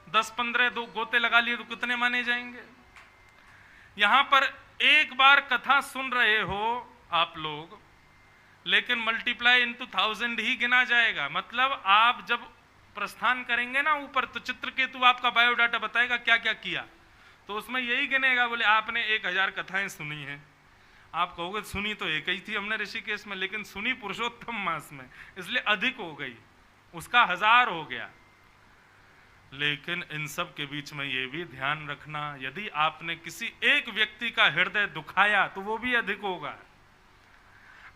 10-15 दो गोते लगा लिए तो कितने माने जाएंगे? यहां पर एक बार कथा सुन रहे हो आप लोग, लेकिन मल्टीप्लाई इंटू 1000 ही गिना जाएगा। मतलब आप जब प्रस्थान करेंगे ना ऊपर, तो चित्रकेतु आपका बायोडाटा बताएगा क्या क्या किया, तो उसमें यही गिनेगा, बोले आपने 1000 कथाएं सुनी हैं। आप कहोगे सुनी तो एक ही थी हमने ऋषिकेश में, लेकिन सुनी पुरुषोत्तम मास में, इसलिए अधिक हो गई, उसका 1000 हो गया। लेकिन इन सब के बीच में ये भी ध्यान रखना, यदि आपने किसी एक व्यक्ति का हृदय दुखाया तो वो भी अधिक होगा।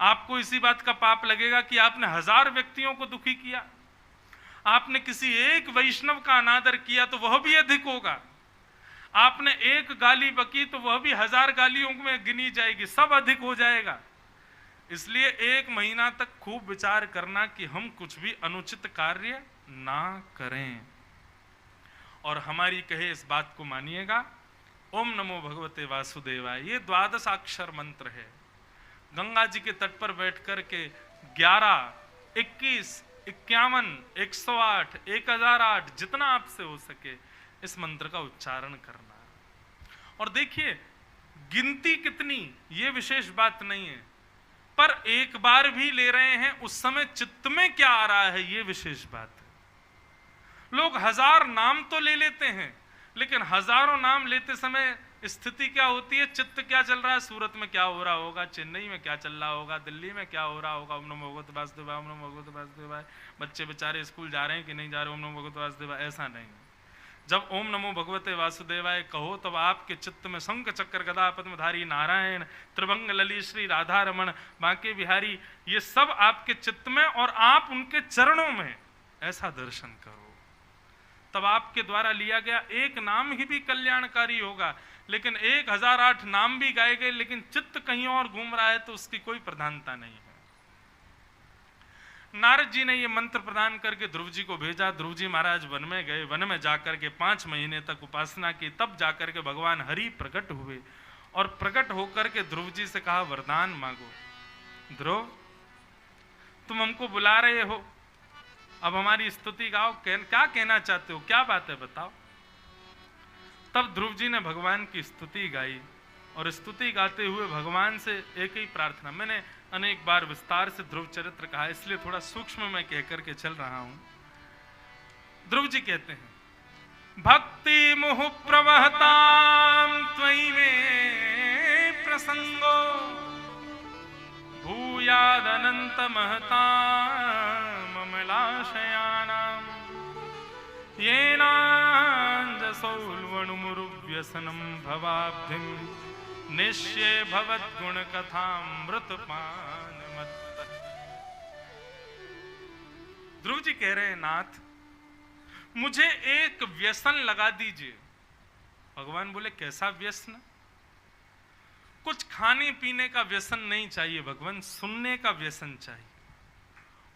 आपको इसी बात का पाप लगेगा कि आपने 1000 व्यक्तियों को दुखी किया। आपने किसी एक वैष्णव का अनादर किया तो वह भी अधिक होगा। आपने एक गाली बकी तो वह भी 1000 गालियों में गिनी जाएगी, सब अधिक हो जाएगा। इसलिए 1 महीना तक खूब विचार करना कि हम कुछ भी अनुचित कार्य ना करें, और हमारी कहे इस बात को मानिएगा। ओम नमो भगवते वासुदेवाय, ये 12 अक्षर मंत्र है। गंगा जी के तट पर बैठ कर के 11, 21, 51, 108, 1008 जितना आपसे हो सके इस मंत्र का उच्चारण करना। और देखिए गिनती कितनी ये विशेष बात नहीं है, पर एक बार भी ले रहे हैं उस समय चित्त में क्या आ रहा है ये विशेष बात है। लोग 1000 नाम तो ले लेते हैं, लेकिन हजारों नाम लेते समय स्थिति क्या होती है, चित्त क्या चल रहा है, सूरत में क्या हो रहा होगा, चेन्नई में क्या चल रहा होगा, दिल्ली में क्या हो रहा होगा। ओम नमो भगवते वासुदेवाय, ओम नमो भगवते वासुदेवाय। बच्चे बेचारे स्कूल जा रहे हैं कि नहीं जा रहे, ओम नमो भगवते वासुदेवाय। ऐसा नहीं, जब ओम नमो भगवते वासुदेवाय कहो तब आपके चित्त में शंख चक्र गदा पद्मधारी नारायण, त्रिभंग ललित श्री राधा रमण, बांके बिहारी, ये सब आपके चित्त में और आप उनके चरणों में ऐसा दर्शन करो। तब आपके द्वारा लिया गया एक नाम ही भी कल्याणकारी होगा। लेकिन 1008 नाम भी गाए गए, लेकिन चित्त कहीं और घूम रहा है तो उसकी कोई प्रधानता नहीं है। नारद जी ने ये मंत्र प्रदान करके ध्रुव जी को भेजा। ध्रुव जी महाराज वन में गए, वन में जाकर के 5 महीने तक उपासना की। तब जाकर के भगवान हरि प्रकट हुए और प्रकट होकर के ध्रुव जी से कहा वरदान मांगो। ध्रुव तुम हमको बुला रहे हो, अब हमारी स्तुति गाओ, क्या कहना चाहते हो, क्या बात है बताओ। तब ध्रुव जी ने भगवान की स्तुति गाई और स्तुति गाते हुए भगवान से एक ही प्रार्थना। मैंने अनेक बार विस्तार से ध्रुव चरित्र कहा, इसलिए थोड़ा सूक्ष्म मैं कह करके चल रहा हूं। ध्रुव जी कहते हैं, भक्ति मुहु प्रवहताम त्वयि में प्रसंगो भूयाद अनंत महताम अमलाशयानाम येनांजसौल्वणुमुरुव्यसनं भवाब्धिं निश्ये भवद्गुण कथामृतपान मत्तः। ध्रुव जी कह रहे हैं, नाथ मुझे एक व्यसन लगा दीजिए। भगवान बोले, कैसा व्यसन? कुछ खाने पीने का व्यसन नहीं चाहिए भगवान, सुनने का व्यसन चाहिए।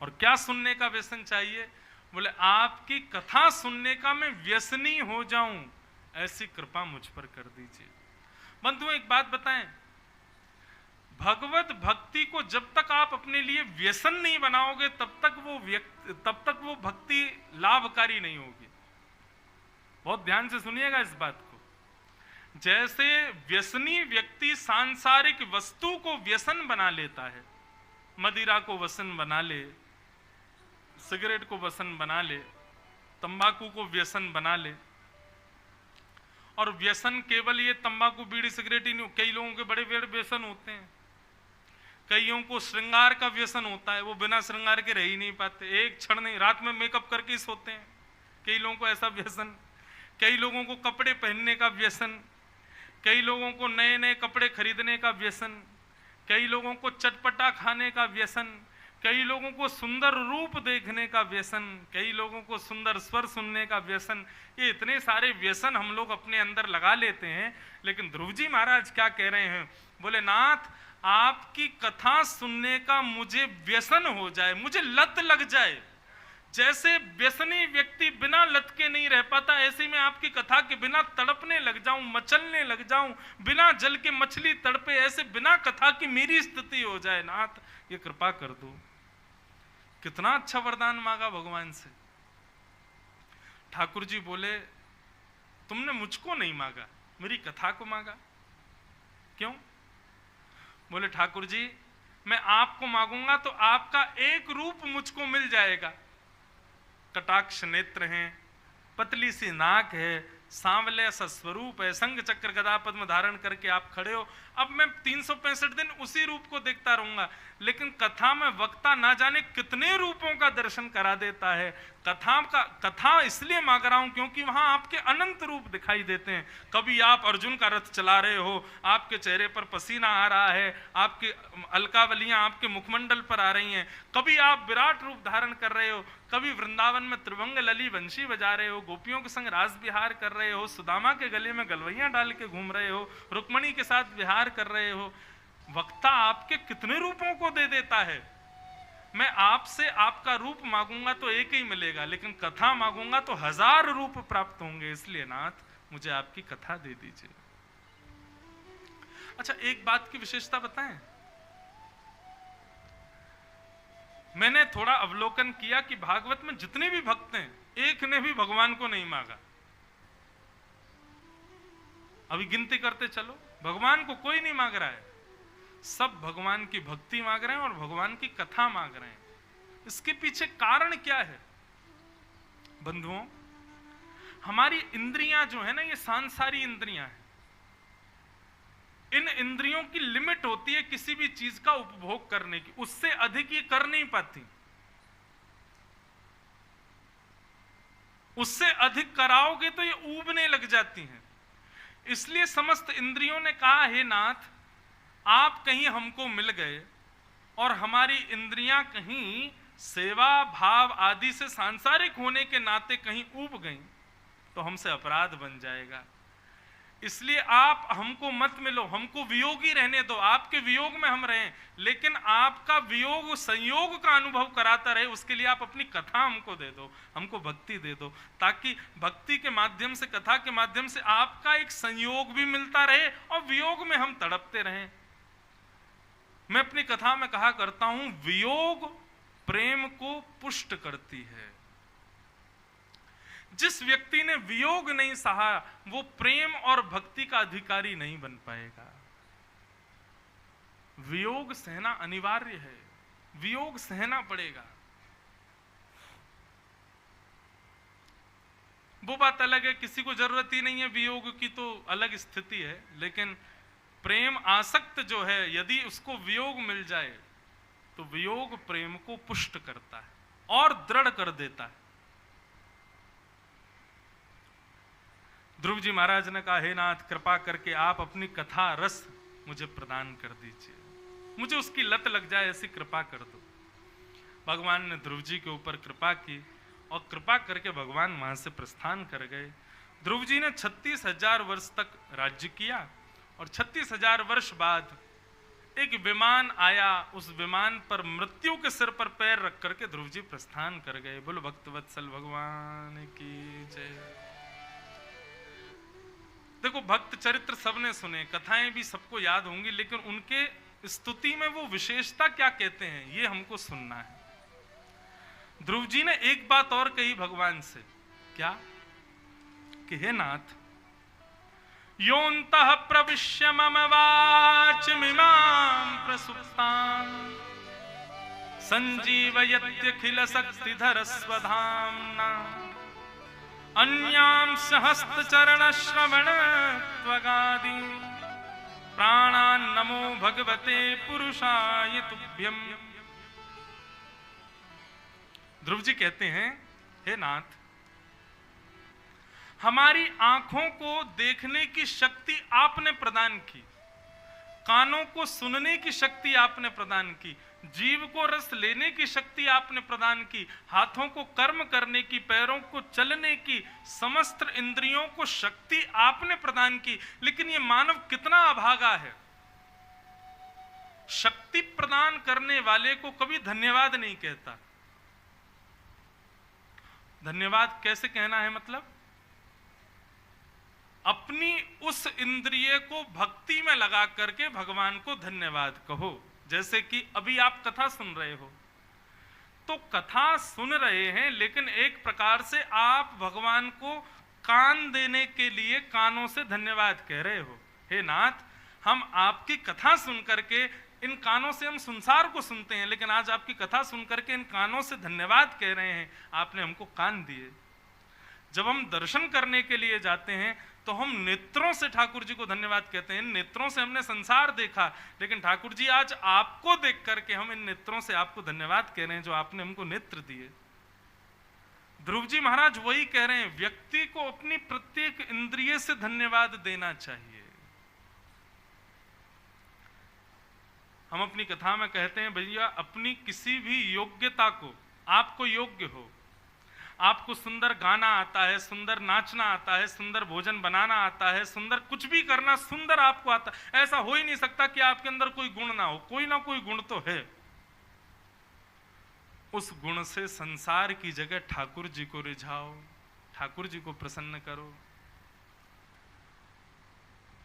और क्या सुनने का व्यसन चाहिए? बोले, आपकी कथा सुनने का मैं व्यसनी हो जाऊं, ऐसी कृपा मुझ पर कर दीजिए। बंधुओं, एक बात बताएं, भगवत भक्ति को जब तक आप अपने लिए व्यसन नहीं बनाओगे तब तक वो भक्ति लाभकारी नहीं होगी। बहुत ध्यान से सुनिएगा इस बात को। जैसे व्यसनी व्यक्ति सांसारिक वस्तु को व्यसन बना लेता है, मदिरा को व्यसन बना ले, सिगरेट को व्यसन बना ले, तंबाकू को व्यसन बना ले। और व्यसन केवल ये तंबाकू बीड़ी सिगरेट ही नहीं, कई लोगों के बड़े बड़े व्यसन होते हैं। कईयों को श्रृंगार का व्यसन होता है, वो बिना श्रृंगार के रह ही नहीं पाते, एक क्षण नहीं, रात में मेकअप करके ही सोते हैं। कई लोगों को ऐसा व्यसन, कई लोगों को कपड़े पहनने का व्यसन, कई लोगों को नए नए कपड़े खरीदने का व्यसन, कई लोगों को चटपटा खाने का व्यसन, कई लोगों को सुंदर रूप देखने का व्यसन, कई लोगों को सुंदर स्वर सुनने का व्यसन। ये इतने सारे व्यसन हम लोग अपने अंदर लगा लेते हैं। लेकिन ध्रुव जी महाराज क्या कह रहे हैं? बोले, नाथ आपकी कथा सुनने का मुझे व्यसन हो जाए, मुझे लत लग जाए। जैसे व्यसनी व्यक्ति बिना लत के नहीं रह पाता, ऐसे में आपकी कथा के बिना तड़पने लग जाऊं, मचलने लग जाऊं, बिना जल के मछली तड़पे, ऐसे बिना कथा की मेरी स्थिति हो जाए। नाथ ये कृपा कर दो। कितना अच्छा वरदान मांगा भगवान से। ठाकुर जी बोले, तुमने मुझको नहीं मांगा, मेरी कथा को मांगा। क्यों? बोले, ठाकुर जी मैं आपको मांगूंगा तो आपका एक रूप मुझको मिल जाएगा। कटाक्ष नेत्र हैं, पतली सी नाक है, सांवले सा स्वरूप है, संग चक्र गदा पद्म धारण करके आप खड़े हो। अब मैं 365 दिन उसी रूप को देखता रहूंगा, लेकिन कथा में वक्ता ना जाने कितने रूपों का दर्शन करा देता है। कथा इसलिए मांग रहा हूं क्योंकि वहां आपके अनंत रूप दिखाई देते हैं। कभी आप अर्जुन का रथ चला रहे हो, आपके चेहरे पर पसीना आ रहा है, आपके अलकावलियां आपके मुखमंडल पर आ रही हैं। कभी आप विराट रूप धारण कर रहे हो, कभी वृंदावन में त्रिभंग लली वंशी बजा रहे हो, गोपियों के संग रास विहार कर रहे हो, सुदामा के गले में गलवैयां डाल के घूम रहे हो, रुक्मणी के साथ विहार कर रहे हो। वक्ता आपके कितने रूपों को दे देता है। मैं आपसे आपका रूप मांगूंगा तो एक ही मिलेगा, लेकिन कथा मांगूंगा तो 1000 रूप प्राप्त होंगे। इसलिए नाथ मुझे आपकी कथा दे दीजिए। अच्छा, एक बात की विशेषता बताएं। मैंने थोड़ा अवलोकन किया कि भागवत में जितने भी भक्त हैं, एक ने भी भगवान को नहीं मांगा। अभी गिनती करते चलो, भगवान को कोई नहीं मांग रहा है। सब भगवान की भक्ति मांग रहे हैं और भगवान की कथा मांग रहे हैं। इसके पीछे कारण क्या है? बंधुओं, हमारी इंद्रियां जो है ना, ये सांसारी इंद्रियां हैं। इन इंद्रियों की लिमिट होती है किसी भी चीज का उपभोग करने की, उससे अधिक ये कर नहीं पाती। उससे अधिक कराओगे तो ये ऊबने लग जाती हैं। इसलिए समस्त इंद्रियों ने कहा, हे नाथ आप कहीं हमको मिल गए और हमारी इंद्रियां कहीं सेवा भाव आदि से सांसारिक होने के नाते कहीं ऊब गई तो हमसे अपराध बन जाएगा। इसलिए आप हमको मत मिलो, हमको वियोगी रहने दो, आपके वियोग में हम रहें, लेकिन आपका वियोग संयोग का अनुभव कराता रहे, उसके लिए आप अपनी कथा हमको दे दो, हमको भक्ति दे दो, ताकि भक्ति के माध्यम से, कथा के माध्यम से आपका एक संयोग भी मिलता रहे और वियोग में हम तड़पते रहें। मैं अपनी कथा में कहा करता हूं, वियोग प्रेम को पुष्ट करती है। जिस व्यक्ति ने वियोग नहीं सहा, वो प्रेम और भक्ति का अधिकारी नहीं बन पाएगा। वियोग सहना अनिवार्य है, वियोग सहना पड़ेगा। वो बात अलग है, किसी को जरूरत ही नहीं है वियोग की तो अलग स्थिति है, लेकिन प्रेम आसक्त जो है, यदि उसको वियोग मिल जाए तो वियोग प्रेम को पुष्ट करता है और दृढ़ कर देता है। ध्रुव जी महाराज ने कहा, हे नाथ कृपा करके आप अपनी कथा रस मुझे प्रदान कर दीजिए, मुझे उसकी लत लग जाए, ऐसी कृपा कर दो। भगवान ने ध्रुव जी के ऊपर कृपा की और कृपा करके भगवान वहां से प्रस्थान कर गए। ध्रुव जी ने 36,000 वर्ष तक राज्य किया और 36,000 वर्ष बाद एक विमान आया, उस विमान पर मृत्यु के सिर पर पैर रख करके ध्रुव जी प्रस्थान कर गए। बोलो भक्तवत्सल भगवान की जय। देखो भक्त चरित्र सबने सुने, कथाएं भी सबको याद होंगी, लेकिन उनके स्तुति में वो विशेषता क्या कहते हैं ये हमको सुनना है। ध्रुव जी ने एक बात और कही भगवान से, क्या कि हे नाथ, योऽन्तः प्रविश्य मम वाचमिमां प्रसुप्तां संजीवयत्यखिल शक्तिधर स्वधाम्ना अन्यांश हस्तचरणश्रवण त्वगादि प्राणान् नमो भगवते पुरुषाय तुभ्यम्। ध्रुव जी कहते हैं, हे नाथ, हमारी आंखों को देखने की शक्ति आपने प्रदान की, कानों को सुनने की शक्ति आपने प्रदान की, जीव को रस लेने की शक्ति आपने प्रदान की, हाथों को कर्म करने की, पैरों को चलने की, समस्त इंद्रियों को शक्ति आपने प्रदान की। लेकिन ये मानव कितना अभागा है, शक्ति प्रदान करने वाले को कभी धन्यवाद नहीं कहता। धन्यवाद कैसे कहना है, मतलब अपनी उस इंद्रिय को भक्ति में लगा करके भगवान को धन्यवाद कहो। जैसे कि अभी आप कथा सुन रहे हो, तो कथा सुन रहे हैं, लेकिन एक प्रकार से आप भगवान को कान देने के लिए कानों से धन्यवाद कह रहे हो। हे नाथ, हम आपकी कथा सुन करके, इन कानों से हम संसार को सुनते हैं, लेकिन आज आपकी कथा सुन करके इन कानों से धन्यवाद कह रहे हैं, आपने हमको कान दिए। जब हम दर्शन करने के लिए जाते हैं तो हम नेत्रों से ठाकुर जी को धन्यवाद कहते हैं। इन नेत्रों से हमने संसार देखा, लेकिन ठाकुर जी आज आपको देख करके हम इन नेत्रों से आपको धन्यवाद कह रहे हैं जो आपने हमको नेत्र दिए। ध्रुव जी महाराज वही कह रहे हैं, व्यक्ति को अपनी प्रत्येक इंद्रिय से धन्यवाद देना चाहिए। हम अपनी कथा में कहते हैं, भैया अपनी किसी भी योग्यता को, आपको योग्य हो, आपको सुंदर गाना आता है, सुंदर नाचना आता है, सुंदर भोजन बनाना आता है, सुंदर कुछ भी करना सुंदर आपको आता है। ऐसा हो ही नहीं सकता कि आपके अंदर कोई गुण ना हो, कोई ना कोई गुण तो है। उस गुण से संसार की जगह ठाकुर जी को रिझाओ, ठाकुर जी को प्रसन्न करो।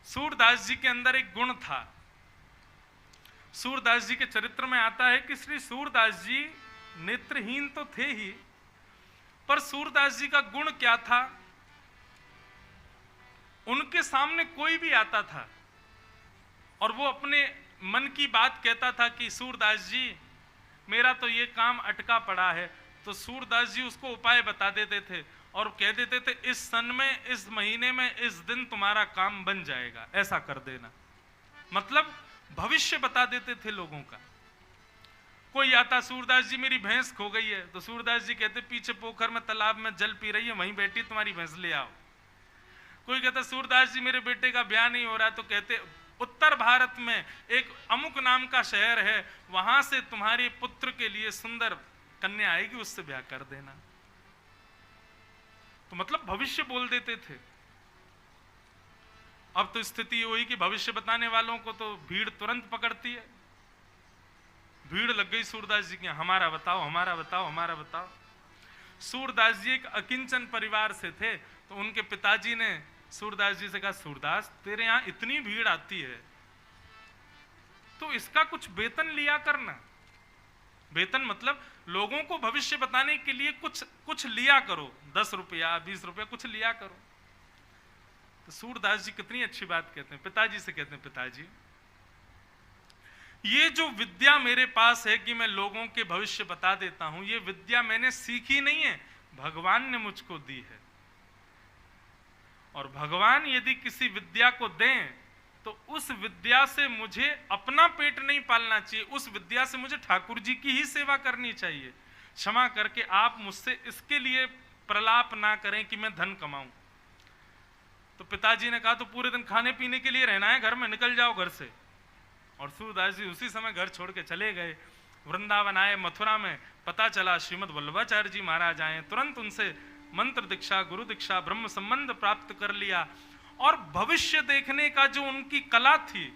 सूरदास जी के अंदर एक गुण था। सूरदास जी के चरित्र में आता है कि श्री सूरदास जी नेत्रहीन तो थे ही, पर सूरदास जी का गुण क्या था, उनके सामने कोई भी आता था और वो अपने मन की बात कहता था कि सूरदास जी मेरा तो ये काम अटका पड़ा है, तो सूरदास जी उसको उपाय बता देते थे और कह देते थे, इस सन में, इस महीने में, इस दिन तुम्हारा काम बन जाएगा, ऐसा कर देना। मतलब भविष्य बता देते थे लोगों का। कोई आता, सूरदास जी मेरी भैंस खो गई है, तो सूरदास जी कहते पीछे पोखर में तालाब में जल पी रही है, वहीं बैठी तुम्हारी भैंस ले आओ। कोई कहता सूरदास जी मेरे बेटे का ब्याह नहीं हो रहा, तो कहते उत्तर भारत में एक अमुक नाम का शहर है, वहां से तुम्हारे पुत्र के लिए सुंदर कन्या आएगी, उससे ब्याह कर देना। तो मतलब भविष्य बोल देते थे। अब तो स्थिति हुई कि भविष्य बताने वालों को तो भीड़ तुरंत पकड़ती है। भीड़ लग गई सूरदास जी की, हमारा बताओ, हमारा बताओ, हमारा बताओ। सूरदास जी एक अकिंचन परिवार से थे, तो उनके पिताजी ने सूरदास जी से कहा, सूरदास तेरे यहां इतनी भीड़ आती है तो इसका कुछ वेतन लिया करना। वेतन मतलब लोगों को भविष्य बताने के लिए कुछ लिया करो, 10 रुपया 20 रुपया कुछ लिया करो। तो सूरदास जी कितनी अच्छी बात कहते हैं, पिताजी से कहते हैं, पिताजी ये जो विद्या मेरे पास है कि मैं लोगों के भविष्य बता देता हूं, ये विद्या मैंने सीखी नहीं है, भगवान ने मुझको दी है। और भगवान यदि किसी विद्या को दें तो उस विद्या से मुझे अपना पेट नहीं पालना चाहिए, उस विद्या से मुझे ठाकुर जी की ही सेवा करनी चाहिए। क्षमा करके आप मुझसे इसके लिए प्रलाप ना करें कि मैं धन कमाऊं। तो पिताजी ने कहा, तो पूरे दिन खाने पीने के लिए रहना है घर में, निकल जाओ घर से। और सूरदास जी उसी समय घर छोड़ के चले गए। वृंदावन आए, मथुरा में पता चला श्रीमद् वल्लभाचार्य जी महाराज आए, तुरंत उनसे मंत्र दीक्षा, गुरु दीक्षा, ब्रह्म संबंध प्राप्त कर लिया। और भविष्य देखने का जो उनकी कला थी,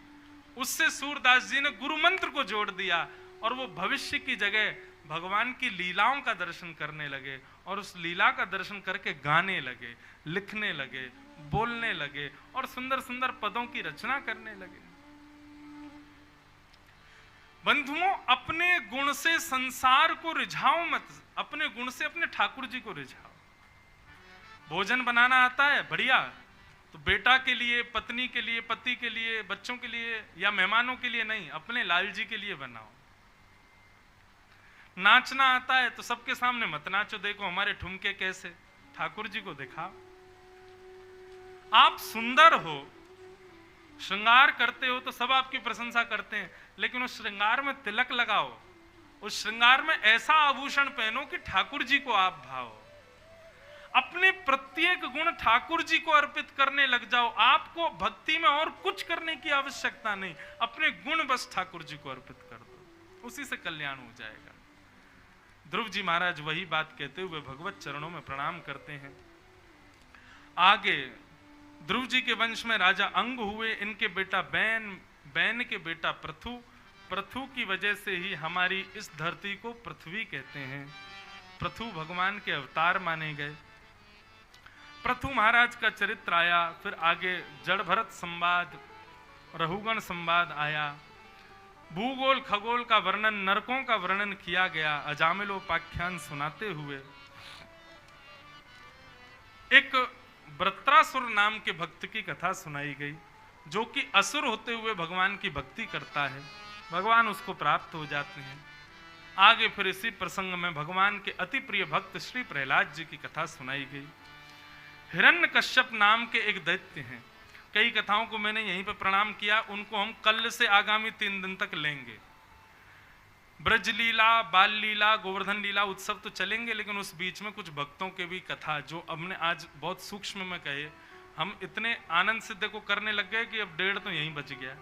उससे सूरदास जी ने गुरु मंत्र को जोड़ दिया और वो भविष्य की जगह भगवान की लीलाओं का दर्शन करने लगे और उस लीला का दर्शन करके गाने लगे, लिखने लगे, बोलने लगे और सुंदर सुंदर पदों की रचना करने लगे। बंधुओं, अपने गुण से संसार को रिझाओ मत, अपने गुण से अपने ठाकुर जी को रिझाओ। भोजन बनाना आता है, बढ़िया, तो बेटा के लिए, पत्नी के लिए, पति के लिए, बच्चों के लिए या मेहमानों के लिए नहीं, अपने लाल जी के लिए बनाओ। नाचना आता है तो सबके सामने मत नाचो, देखो हमारे ठुमके कैसे, ठाकुर जी को दिखाओ। आप सुंदर हो, श्रृंगार करते हो तो सब आपकी प्रशंसा करते हैं, लेकिन उस श्रृंगार में तिलक लगाओ, उस श्रृंगार में ऐसा आभूषण पहनो कि ठाकुर जी को आप भाओ। अपने प्रत्येक गुण ठाकुर जी को अर्पित करने लग जाओ। आपको भक्ति में और कुछ करने की आवश्यकता नहीं, अपने गुण बस ठाकुर जी को अर्पित कर दो, उसी से कल्याण हो जाएगा। ध्रुव जी महाराज वही बात कहते हुए भगवत चरणों में प्रणाम करते हैं। आगे ध्रुव जी के वंश में राजा अंग हुए, इनके बेटा बैन, बैन के बेटा पृथु, पृथु की वजह से ही हमारी इस धरती को पृथ्वी कहते हैं। पृथु भगवान के अवतार माने गए। पृथु महाराज का चरित्र आया, फिर आगे जड़ भरत संवाद, रहुगण संवाद आया, भूगोल खगोल का वर्णन, नरकों का वर्णन किया गया, अजामिलोपाख्यान सुनाते हुए एक वृत्रासुर नाम के भक्त की कथा सुनाई गई, जो कि असुर होते हुए भगवान की भक्ति करता है, भगवान उसको प्राप्त हो जाते हैं। आगे फिर इसी प्रसंग में भगवान के अति प्रिय भक्त श्री प्रहलाद जी की कथा सुनाई गई। हिरण्यकश्यप नाम के एक दैत्य हैं, कई कथाओं को मैंने यहीं पर प्रणाम किया, उनको हम कल से आगामी 3 दिन तक लेंगे। ब्रज लीला, बाल लीला, गोवर्धन लीला उत्सव तो चलेंगे, लेकिन उस बीच में कुछ भक्तों के भी कथा जो हमने आज बहुत सूक्ष्म में कहे, हम इतने आनंद से देखो करने लग गए कि अब 1:30 तो यहीं बच गया।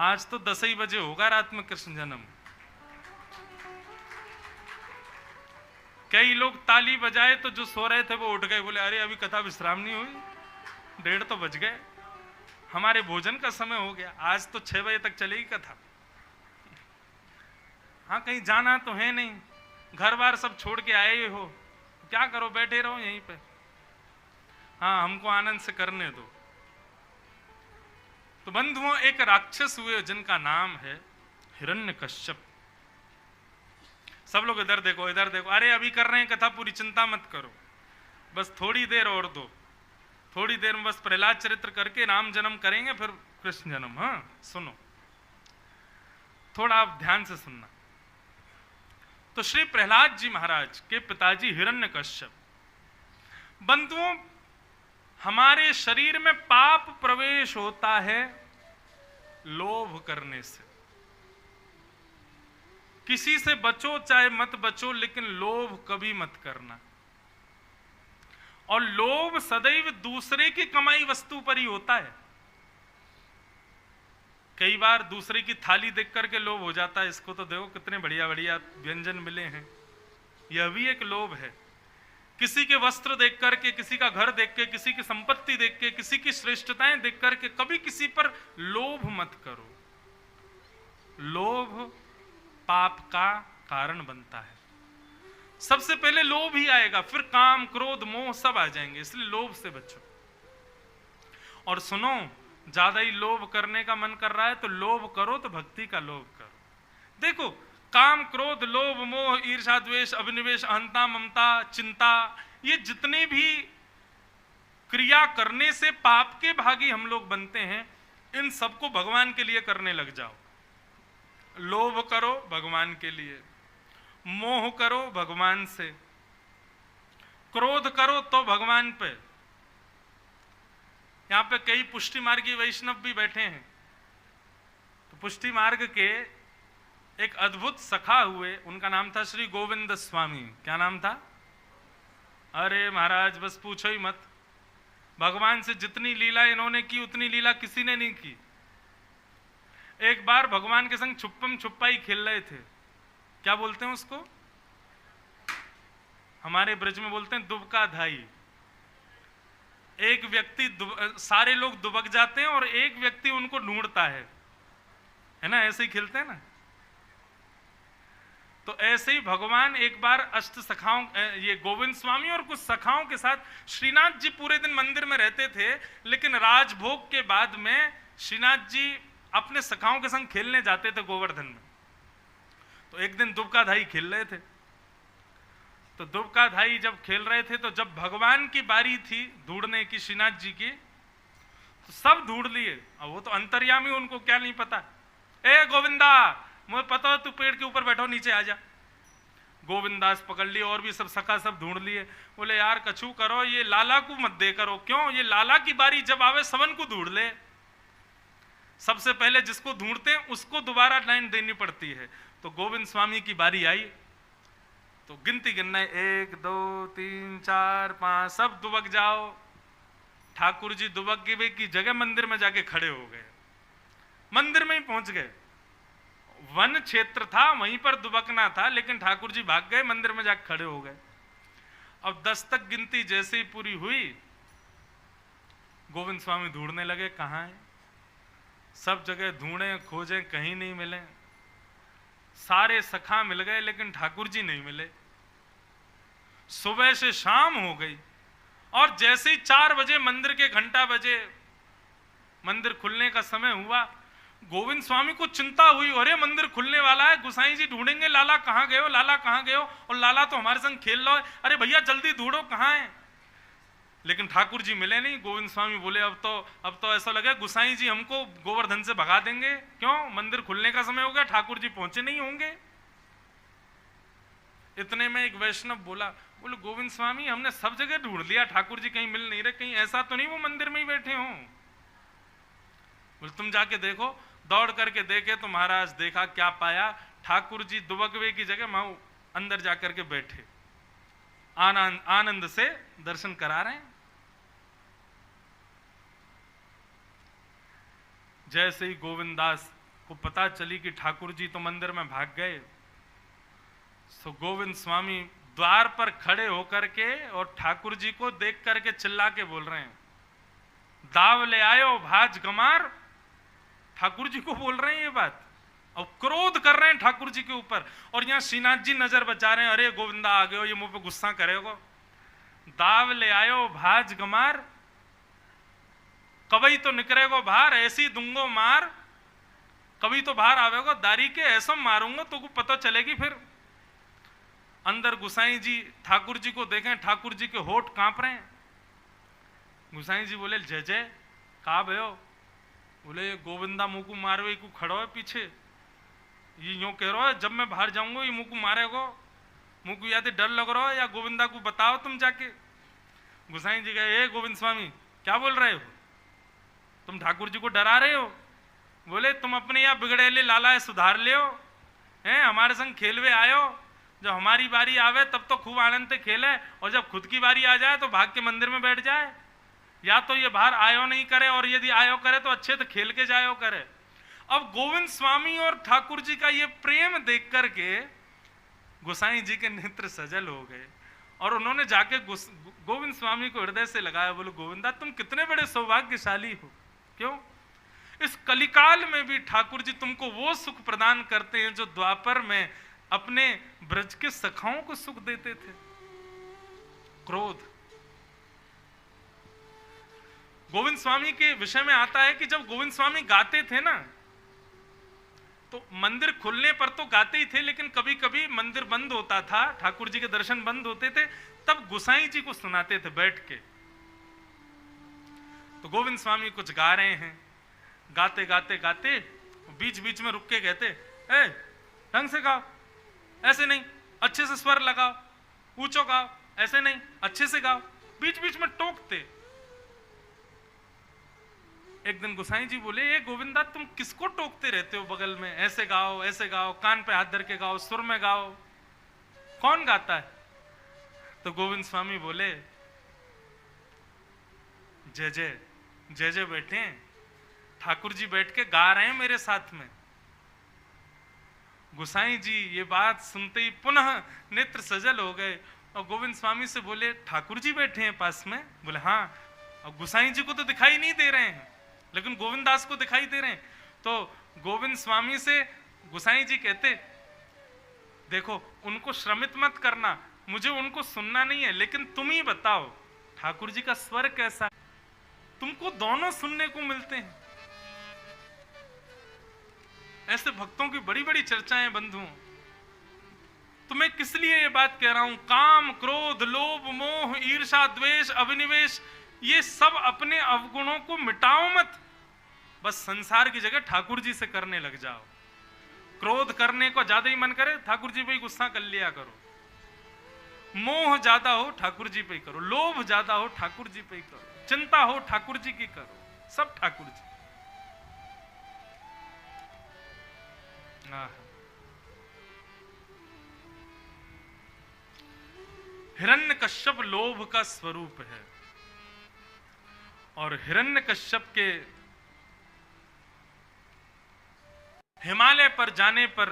आज तो 10 ही बजे होगा रात में कृष्ण जन्म। कई लोग ताली बजाए तो जो सो रहे थे वो उठ गए, बोले अरे अभी कथा विश्राम नहीं हुई, 1:30 तो बज गए, हमारे भोजन का समय हो गया, आज तो 6 बजे तक चलेगी कथा। हाँ, कहीं जाना तो है नहीं, घर बार सब छोड़ के आए हो, क्या करो, बैठे रहो यहीं पे। हाँ, हमको आनंद से करने दो। तो बंधुओं, एक राक्षस हुए जिनका नाम है हिरण्यकश्यप। सब लोग इधर देखो, इधर देखो, अरे अभी कर रहे हैं कथा पूरी, चिंता मत करो, बस थोड़ी देर और दो, थोड़ी देर में बस प्रहलाद चरित्र करके राम जन्म करेंगे, फिर कृष्ण जन्म। हाँ सुनो, थोड़ा आप ध्यान से सुनना। तो श्री प्रहलाद जी महाराज के पिताजी हिरण्यकश्यप। बंधुओं, हमारे शरीर में पाप प्रवेश होता है लोभ करने से। किसी से बचो चाहे मत बचो, लेकिन लोभ कभी मत करना। और लोभ सदैव दूसरे की कमाई वस्तु पर ही होता है। कई बार दूसरे की थाली देख करके लोभ हो जाता है, इसको तो देखो कितने बढ़िया बढ़िया व्यंजन मिले हैं, यह भी एक लोभ है। किसी के वस्त्र देख करके, किसी का घर देख के, किसी की संपत्ति देख के, किसी की श्रेष्ठताएं देख करके कभी किसी पर लोभ मत करो। लोभ पाप का कारण बनता है। सबसे पहले लोभ ही आएगा, फिर काम, क्रोध, मोह सब आ जाएंगे, इसलिए लोभ से बचो। और सुनो, ज्यादा ही लोभ करने का मन कर रहा है तो लोभ करो, तो भक्ति का लोभ करो। देखो, काम, क्रोध, लोभ, मोह, ईर्ष्या, द्वेष, अभिनिवेश, अहंता, ममता, चिंता, ये जितने भी क्रिया करने से पाप के भागी हम लोग बनते हैं, इन सबको भगवान के लिए करने लग जाओ। लोभ करो भगवान के लिए, मोह करो भगवान से, क्रोध करो तो भगवान पे। यहां पे कई पुष्टि मार्गी वैष्णव भी बैठे हैं, तो पुष्टि मार्ग के एक अद्भुत सखा हुए, उनका नाम था श्री गोविंद स्वामी। क्या नाम था? अरे महाराज बस पूछो ही मत, भगवान से जितनी लीला इन्होंने की उतनी लीला किसी ने नहीं की। एक बार भगवान के संग छुपम छुपाई खेल रहे थे। क्या बोलते हैं उसको? हमारे ब्रज में बोलते हैं दुबका धाई। एक व्यक्ति सारे लोग दुबक जाते हैं और एक व्यक्ति उनको ढूंढता है ना, ऐसे ही खेलते हैं ना। तो ऐसे ही भगवान एक बार अष्ट सखाओं, ये गोविंद स्वामी और कुछ सखाओं के साथ, श्रीनाथ जी पूरे दिन मंदिर में रहते थे, लेकिन राजभोग के बाद में श्रीनाथ जी अपने सखाओं के संग खेलने जाते थे गोवर्धन में। तो एक दिन दुबका धाई खेल रहे थे। तो दुबका धाई जब खेल रहे थे, तो जब भगवान की बारी थी ढूंढने की श्रीनाथ जी की, तो सब ढूंढ लिए। अब वो तो अंतर्यामी, उनको क्या नहीं पता। ए गोविंदा, मुझे पता है तू पेड़ के ऊपर बैठो, नीचे आ जा। गोविंदास पकड़ लिए और भी सब सखा सब ढूंढ लिए। बोले यार कछु करो, ये लाला को मत दे करो। क्यों? ये लाला की बारी जब आवे सबन को ढूंढ ले। सबसे पहले जिसको ढूंढते हैं उसको दोबारा लाइन देनी पड़ती है। तो गोविंद स्वामी की बारी आई, तो गिनती गिनना है, 1 2 3 4 5, सब दुबक जाओ। ठाकुर जी दुबक के की जगह मंदिर में जाके खड़े हो गए। मंदिर में ही पहुंच गए। वन क्षेत्र था, वहीं पर दुबकना था, लेकिन ठाकुर जी भाग गए, मंदिर में जाके खड़े हो गए। अब 10 तक गिनती जैसे ही पूरी हुई, गोविंद स्वामी ढूंढने लगे कहाँ है। सब जगह ढूंढे खोजे, कहीं नहीं मिले। सारे सखा मिल गए, लेकिन ठाकुर जी नहीं मिले। सुबह से शाम हो गई और जैसे ही 4 बजे मंदिर के घंटा बजे, मंदिर खुलने का समय हुआ, गोविंद स्वामी को चिंता हुई, अरे मंदिर खुलने वाला है, गुसाई जी ढूंढेंगे लाला कहाँ गए हो, लाला कहाँ गए हो, और लाला तो हमारे संग खेल रहा है, अरे भैया जल्दी ढूंढो कहाँ है। लेकिन ठाकुर जी मिले नहीं। गोविंद स्वामी बोले अब तो ऐसा लगा गुसाई जी हमको गोवर्धन से भगा देंगे। क्यों? मंदिर खुलने का समय हो गया, ठाकुर जी पहुंचे नहीं होंगे। इतने में एक वैष्णव बोले गोविंद स्वामी हमने सब जगह ढूंढ लिया, ठाकुर जी कहीं मिल नहीं रहे, कहीं ऐसा तो नहीं वो मंदिर में ही बैठे हों। बोले तुम जाके देखो। दौड़ करके देखे तो महाराज देखा क्या पाया, ठाकुर जी दुबकवे की जगह वहां अंदर जाकर के बैठे, आनंद से दर्शन करा रहे हैं। जैसे ही गोविंदास को पता चली कि ठाकुर जी तो मंदिर में भाग गए, तो गोविंद स्वामी द्वार पर खड़े होकर के और ठाकुर जी को देख करके चिल्ला के बोल रहे हैं, दाव ले आयो भाज गमार। ठाकुर जी को बोल रहे हैं ये बात, और क्रोध कर रहे हैं ठाकुर जी के ऊपर। और यहां श्रीनाथ जी नजर बचा रहे हैं, अरे गोविंदा आ गए हो, ये मुंह पे गुस्सा करेगो। दाव ले आयो भाज गमार, कभी तो निकलेगो बाहर, ऐसी दूंगो मार, कभी तो बाहर आवेगो, दारी के ऐसा मारूंगा तो को पता चलेगी फिर। अंदर गुसाई जी ठाकुर जी को देखें, ठाकुर जी के होठ कांप रहे हैं। गुसाई जी बोले जय जय, कहा भयो? बोले गोविंदा मुंह को मारो, को खड़ो है पीछे, ये यूं कह रहा है जब मैं बाहर जाऊंगा ये मुंह को मारेगो, मुंह को याद डर लग रहा है, या गोविंदा को बताओ तुम जाके। गुसाई जी गए, गोविंद स्वामी क्या बोल रहे हो, तुम ठाकुर जी को डरा रहे हो? बोले तुम अपने यहाँ बिगड़ेले लाला सुधार ले हो, हैं हमारे संग खेलवे आयो, जब हमारी बारी आवे तब तो खूब आनंद से खेले, और जब खुद की बारी आ जाए तो भाग के मंदिर में बैठ जाए। या तो ये बाहर आयो नहीं करे, और यदि आयो करे तो अच्छे तो खेल के जायो करे। अब गोविंद स्वामी और ठाकुर जी का ये प्रेम देख करके गोसाई जी के नेत्र सजल हो गए, और उन्होंने जाके गोविंद स्वामी को हृदय से लगाया। बोले गोविंदा तुम कितने बड़े सौभाग्यशाली हो। क्यों? इस कलिकाल में भी ठाकुर जी तुमको वो सुख प्रदान करते हैं जो द्वापर में अपने ब्रज के सखाओं को सुख देते थे। क्रोध। गोविंद स्वामी के विषय में आता है कि जब गोविंद स्वामी गाते थे ना, तो मंदिर खुलने पर तो गाते ही थे, लेकिन कभी कभी मंदिर बंद होता था, ठाकुर जी के दर्शन बंद होते थे, तब गोसाई जी को सुनाते थे बैठ के। तो गोविंद स्वामी कुछ गा रहे हैं, गाते गाते गाते बीच बीच में रुक के कहते, ए ढंग से गाओ, ऐसे नहीं, अच्छे से स्वर लगाओ, ऊंचो गाओ, ऐसे नहीं, अच्छे से गाओ। बीच बीच में टोकते। एक दिन गोसाई जी बोले, ए गोविंदा तुम किसको टोकते रहते हो बगल में, ऐसे गाओ, कान पे हाथ धर के गाओ, सुर में गाओ, कौन गाता है? तो गोविंद स्वामी बोले, जय जय जय जय बैठे हैं, ठाकुर जी बैठ के गा रहे हैं मेरे साथ में। गोसाई जी ये बात सुनते ही पुनः नेत्र सजल हो गए और गोविंद स्वामी से बोले, ठाकुर जी बैठे हैं पास में? बोले हाँ। और गोसाई जी को तो दिखाई नहीं दे रहे हैं, लेकिन गोविंद दास को दिखाई दे रहे हैं। तो गोविंद स्वामी से गोसाई जी कहते, देखो उनको श्रमित मत करना, मुझे उनको सुनना नहीं है, लेकिन तुम ही बताओ ठाकुर जी का स्वर कैसा? तुमको दोनों सुनने को मिलते हैं। ऐसे भक्तों की बड़ी बड़ी चर्चाएं बंधुओं। तो मैं किस लिए ये बात कह रहा हूं? काम, क्रोध, लोभ, मोह, ईर्ष्या, द्वेष, अभिनिवेश, ये सब अपने अवगुणों को मिटाओ मत, बस संसार की जगह ठाकुर जी से करने लग जाओ। क्रोध करने को ज्यादा ही मन करे, ठाकुर जी पे ही गुस्सा कर लिया करो। मोह ज्यादा हो, ठाकुर जी पे ही करो। लोभ ज्यादा हो, ठाकुर जी पे ही करो। चिंता हो, ठाकुर जी की करो। सब ठाकुर जी। हिरण्यकश्यप लोभ का स्वरूप है, और हिरण्यकश्यप के हिमालय पर जाने पर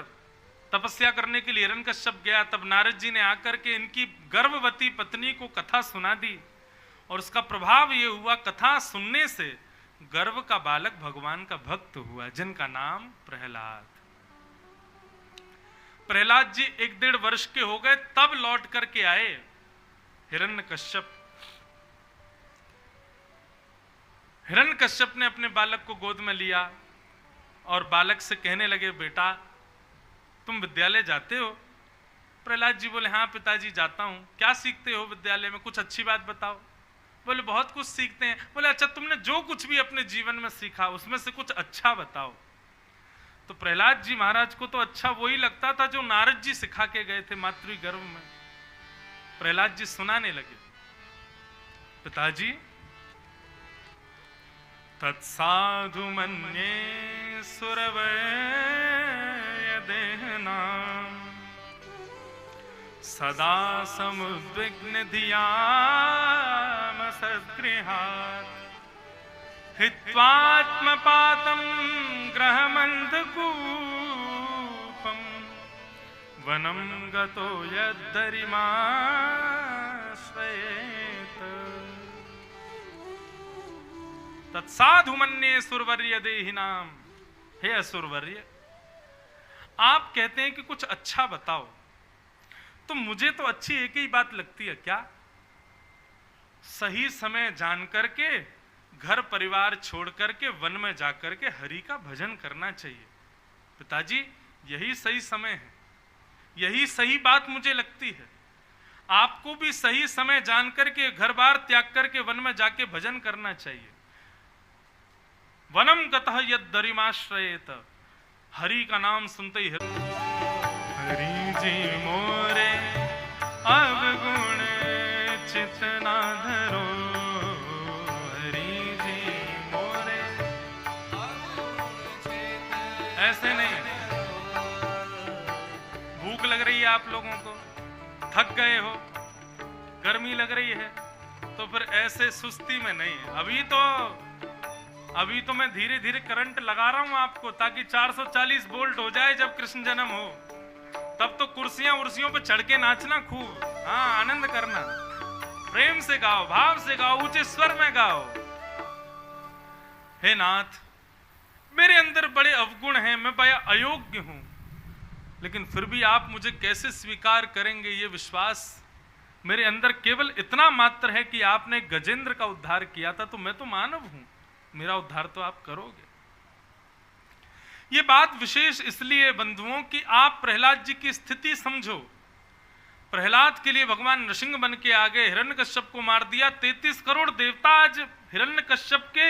तपस्या करने के लिए हिरण्यकश्यप गया। तब नारद जी ने आकर के इनकी गर्भवती पत्नी को कथा सुना दी, और उसका प्रभाव यह हुआ, कथा सुनने से गर्भ का बालक भगवान का भक्त हुआ, जिनका नाम प्रहलाद। प्रहलाद जी 1-1.5 वर्ष के हो गए तब लौट करके आए हिरण्यकश्यप। हिरण्यकश्यप ने अपने बालक को गोद में लिया और बालक से कहने लगे, बेटा तुम विद्यालय जाते हो? प्रहलाद जी बोले, हाँ पिताजी जाता हूं। क्या सीखते हो विद्यालय में? कुछ अच्छी बात बताओ। बोले, बहुत कुछ सीखते हैं। बोले, अच्छा तुमने जो कुछ भी अपने जीवन में सीखा उसमें से कुछ अच्छा बताओ। तो प्रहलाद जी महाराज को तो अच्छा वही लगता था जो नारद जी सिखा के गए थे मातृ गर्भ में। प्रहलाद जी सुनाने लगे, पिताजी तत्साधु मन्ये सुरवय देहना सदा समुद्विग्न धियाम सद्गृहात् हित्वात्मपातं ग्रहमन्धकूपं वनं गतो यद्धरिमाश्रयेत तत्साधु मन्ये सुरवर्य देहिनाम। हे असुरवर्य, आप कहते हैं कि कुछ अच्छा बताओ, तो मुझे तो अच्छी एक ही बात लगती है, क्या? सही समय जान करके घर परिवार छोड़ करके वन में जाकर के हरि का भजन करना चाहिए। पिताजी यही सही समय है, यही सही बात मुझे लगती है। आपको भी सही समय जान करके घर बार त्याग करके वन में जाके भजन करना चाहिए। वनम गतः यद्धरिमाश्रयेत, हरि का नाम सुनते ही हरि जी मोरे अवगुण चित ना धरो, हरि जी मोरे। ऐसे नहीं, भूख लग रही है आप लोगों को, थक गए हो, गर्मी लग रही है, तो फिर ऐसे सुस्ती में नहीं। अभी तो मैं धीरे धीरे करंट लगा रहा हूं आपको, ताकि 440 वोल्ट हो जाए जब कृष्ण जन्म हो। तब तो कुर्सियां उर्सियों पे चढ़ के नाचना खूब, हाँ आनंद करना, प्रेम से गाओ, भाव से गाओ, ऊंचे स्वर में गाओ। हे नाथ, मेरे अंदर बड़े अवगुण हैं, मैं बड़ा अयोग्य हूं, लेकिन फिर भी आप मुझे कैसे स्वीकार करेंगे? ये विश्वास मेरे अंदर केवल इतना मात्र है कि आपने गजेंद्र का उद्धार किया था, तो मैं तो मानव हूं, मेरा उद्धार तो आप करोगे। ये बात विशेष इसलिए बंधुओं कि आप प्रहलाद जी की स्थिति समझो। प्रहलाद के लिए भगवान नृसिंह बन के आ गए, हिरण्यकश्यप को मार दिया। 33 करोड़ देवता आज हिरण्यकश्यप के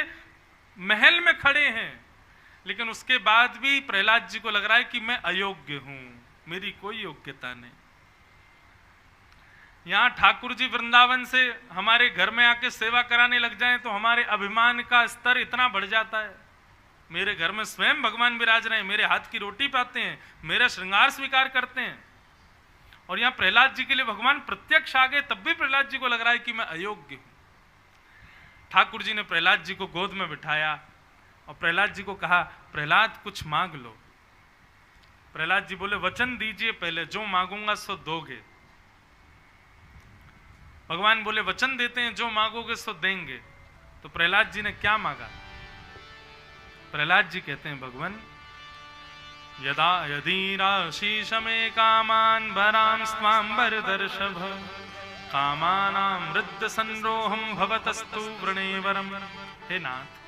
महल में खड़े हैं, लेकिन उसके बाद भी प्रहलाद जी को लग रहा है कि मैं अयोग्य हूं, मेरी कोई योग्यता नहीं। यहां ठाकुर जी वृंदावन से हमारे घर में आके सेवा कराने लग जाएं तो हमारे अभिमान का स्तर इतना बढ़ जाता है। मेरे घर में स्वयं भगवान विराज रहे हैं, मेरे हाथ की रोटी पाते हैं, मेरा श्रृंगार स्वीकार करते हैं, और यहां प्रहलाद जी के लिए भगवान प्रत्यक्ष आ गए, तब भी प्रहलाद जी को लग रहा है कि मैं अयोग्य हूं। ठाकुर जी ने प्रहलाद जी को गोद में बिठाया और प्रहलाद जी को कहा, प्रहलाद कुछ मांग लो। प्रहलाद जी बोले, वचन दीजिए पहले, जो मांगूंगा सो दोगे। भगवान बोले, वचन देते हैं, जो मांगोगे सो देंगे। तो प्रहलाद जी ने क्या मांगा? प्रहलाद जी कहते हैं, भगवान यदा यदीराशीष में कामान भराम स्वाम वरदर्शभ कामानां वृद्ध संरोहम भवतस्तु वृणेवरम। हे नाथ,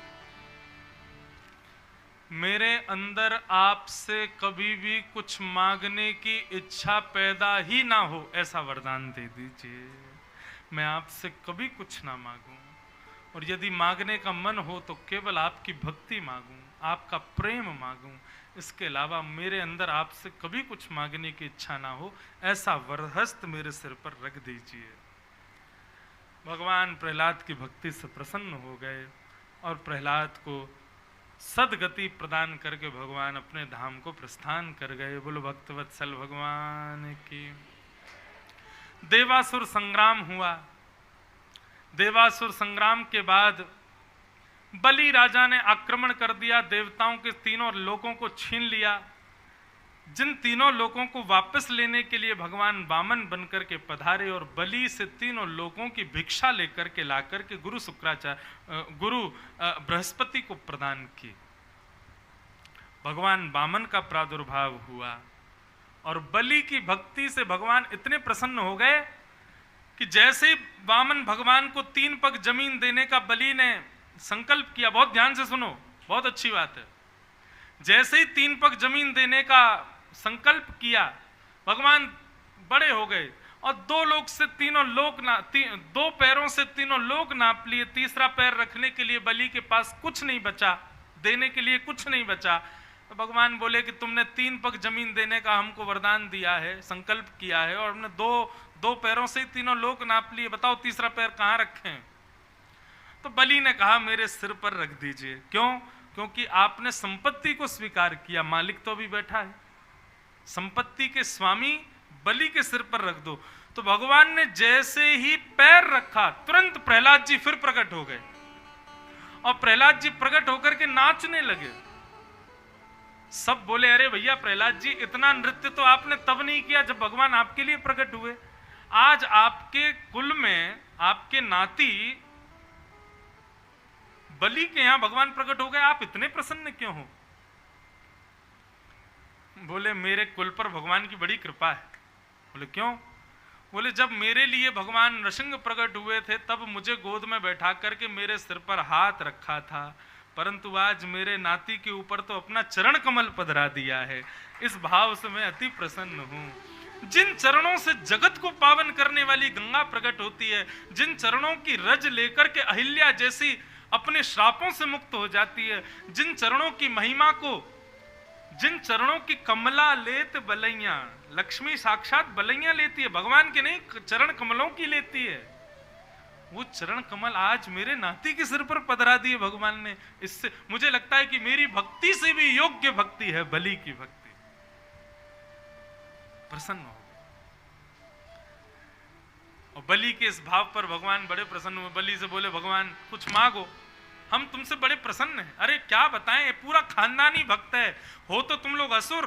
मेरे अंदर आपसे कभी भी कुछ मांगने की इच्छा पैदा ही ना हो, ऐसा वरदान दे दीजिए। मैं आपसे कभी कुछ ना मांगूं, और यदि मांगने का मन हो तो केवल आपकी भक्ति मांगूं, आपका प्रेम मांगूं। इसके अलावा मेरे अंदर आपसे कभी कुछ मांगने की इच्छा ना हो, ऐसा वरहस्त मेरे सिर पर रख दीजिए। भगवान प्रहलाद की भक्ति से प्रसन्न हो गए और प्रहलाद को सदगति प्रदान करके भगवान अपने धाम को प्रस्थान कर गए। बोलो भक्तवत्सल भगवान की। देवासुर संग्राम हुआ। देवासुर संग्राम के बाद बलि राजा ने आक्रमण कर दिया, देवताओं के तीनों लोकों को छीन लिया। जिन तीनों लोकों को वापस लेने के लिए भगवान वामन बनकर के पधारे और बलि से तीनों लोकों की भिक्षा लेकर के लाकर के गुरु बृहस्पति को प्रदान की। भगवान वामन का प्रादुर्भाव हुआ और बलि की भक्ति से भगवान इतने प्रसन्न हो गए कि जैसे ही वामन भगवान को 3 पग जमीन देने का बलि ने संकल्प किया, बहुत ध्यान से सुनो, बहुत अच्छी बात है। जैसे ही 3 पग जमीन देने का संकल्प किया, भगवान बड़े हो गए और 2 लोक से तीनों लोक 2 पैरों से तीनों लोक नाप लिए। तीसरा पैर रखने के लिए बलि के पास कुछ नहीं बचा, देने के लिए कुछ नहीं बचा। तो भगवान बोले कि तुमने 3 पग जमीन देने का हमको वरदान दिया है, संकल्प किया है, और हमने दो पैरों से ही तीनों लोक नाप लिए, बताओ तीसरा पैर कहाँ रखें? तो बलि ने कहा, मेरे सिर पर रख दीजिए। क्यों? क्योंकि आपने संपत्ति को स्वीकार किया, मालिक तो अभी बैठा है, संपत्ति के स्वामी बलि के सिर पर रख दो। तो भगवान ने जैसे ही पैर रखा, तुरंत प्रहलाद जी फिर प्रकट हो गए और प्रहलाद जी प्रकट होकर के नाचने लगे। सब बोले, अरे भैया प्रहलाद जी, इतना नृत्य तो आपने तब नहीं किया जब भगवान आपके लिए प्रकट हुए। आज आपके कुल में आपके नाती बलि के यहां भगवान प्रकट हो गए, आप इतने प्रसन्न क्यों हो? बोले, मेरे कुल पर भगवान की बड़ी कृपा है। बोले, क्यों? बोले, जब मेरे लिए भगवान नृसिंह प्रकट हुए थे तब मुझे गोद में बैठा करके मेरे सिर पर हाथ रखा था, परंतु आज मेरे नाती के ऊपर तो अपना चरण कमल पधरा दिया है। इस भाव से मैं अति प्रसन्न हूं। जिन चरणों से जगत को पावन करने वाली गंगा प्रकट होती है, जिन चरणों की रज लेकर के अहिल्या जैसी अपने श्रापों से मुक्त हो जाती है, जिन चरणों की महिमा को, जिन चरणों की कमला लेत बलैया, लक्ष्मी साक्षात बलैया लेती है, भगवान के नहीं, चरण कमलों की लेती है। वो चरण कमल आज मेरे नाती के सिर पर पधरा दिए भगवान ने। इससे मुझे लगता है कि मेरी भक्ति से भी योग्य भक्ति है बलि की भक्ति। प्रसन्न हो गए और बलि के इस भाव पर भगवान बड़े प्रसन्न हुए। बलि से बोले, भगवान कुछ मांगो, हम तुमसे बड़े प्रसन्न हैं। अरे क्या बताएं, पूरा खानदानी भक्त है। हो तो तुम लोग असुर,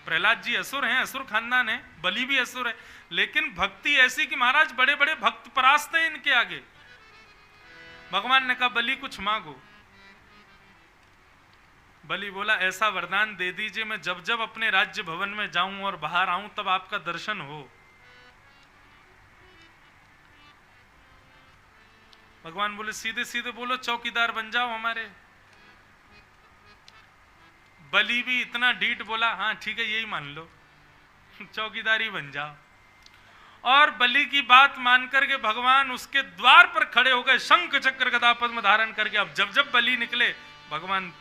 प्रहलाद जी असुर हैं, असुर खानदान है, बलि भी असुर है, लेकिन भक्ति ऐसी कि महाराज बड़े बड़े भक्त परास्त हैं इनके आगे। भगवान ने कहा, बलि कुछ मांगो। बलि बोला, ऐसा वरदान दे दीजिए मैं जब जब अपने राज्य भवन में जाऊं और बाहर आऊं तब आपका दर्शन हो। भगवान बोले, सीधे सीधे बोलो, चौकीदार बन जाओ हमारे। बलि भी इतना ढीठ बोला, हाँ ठीक है यही मान लो, चौकीदारी बन जाओ। और बलि की बात मान करके भगवान उसके द्वार पर खड़े हो गए, शंख चक्र गदा पद्म धारण करके। अब जब जब बलि निकले भगवान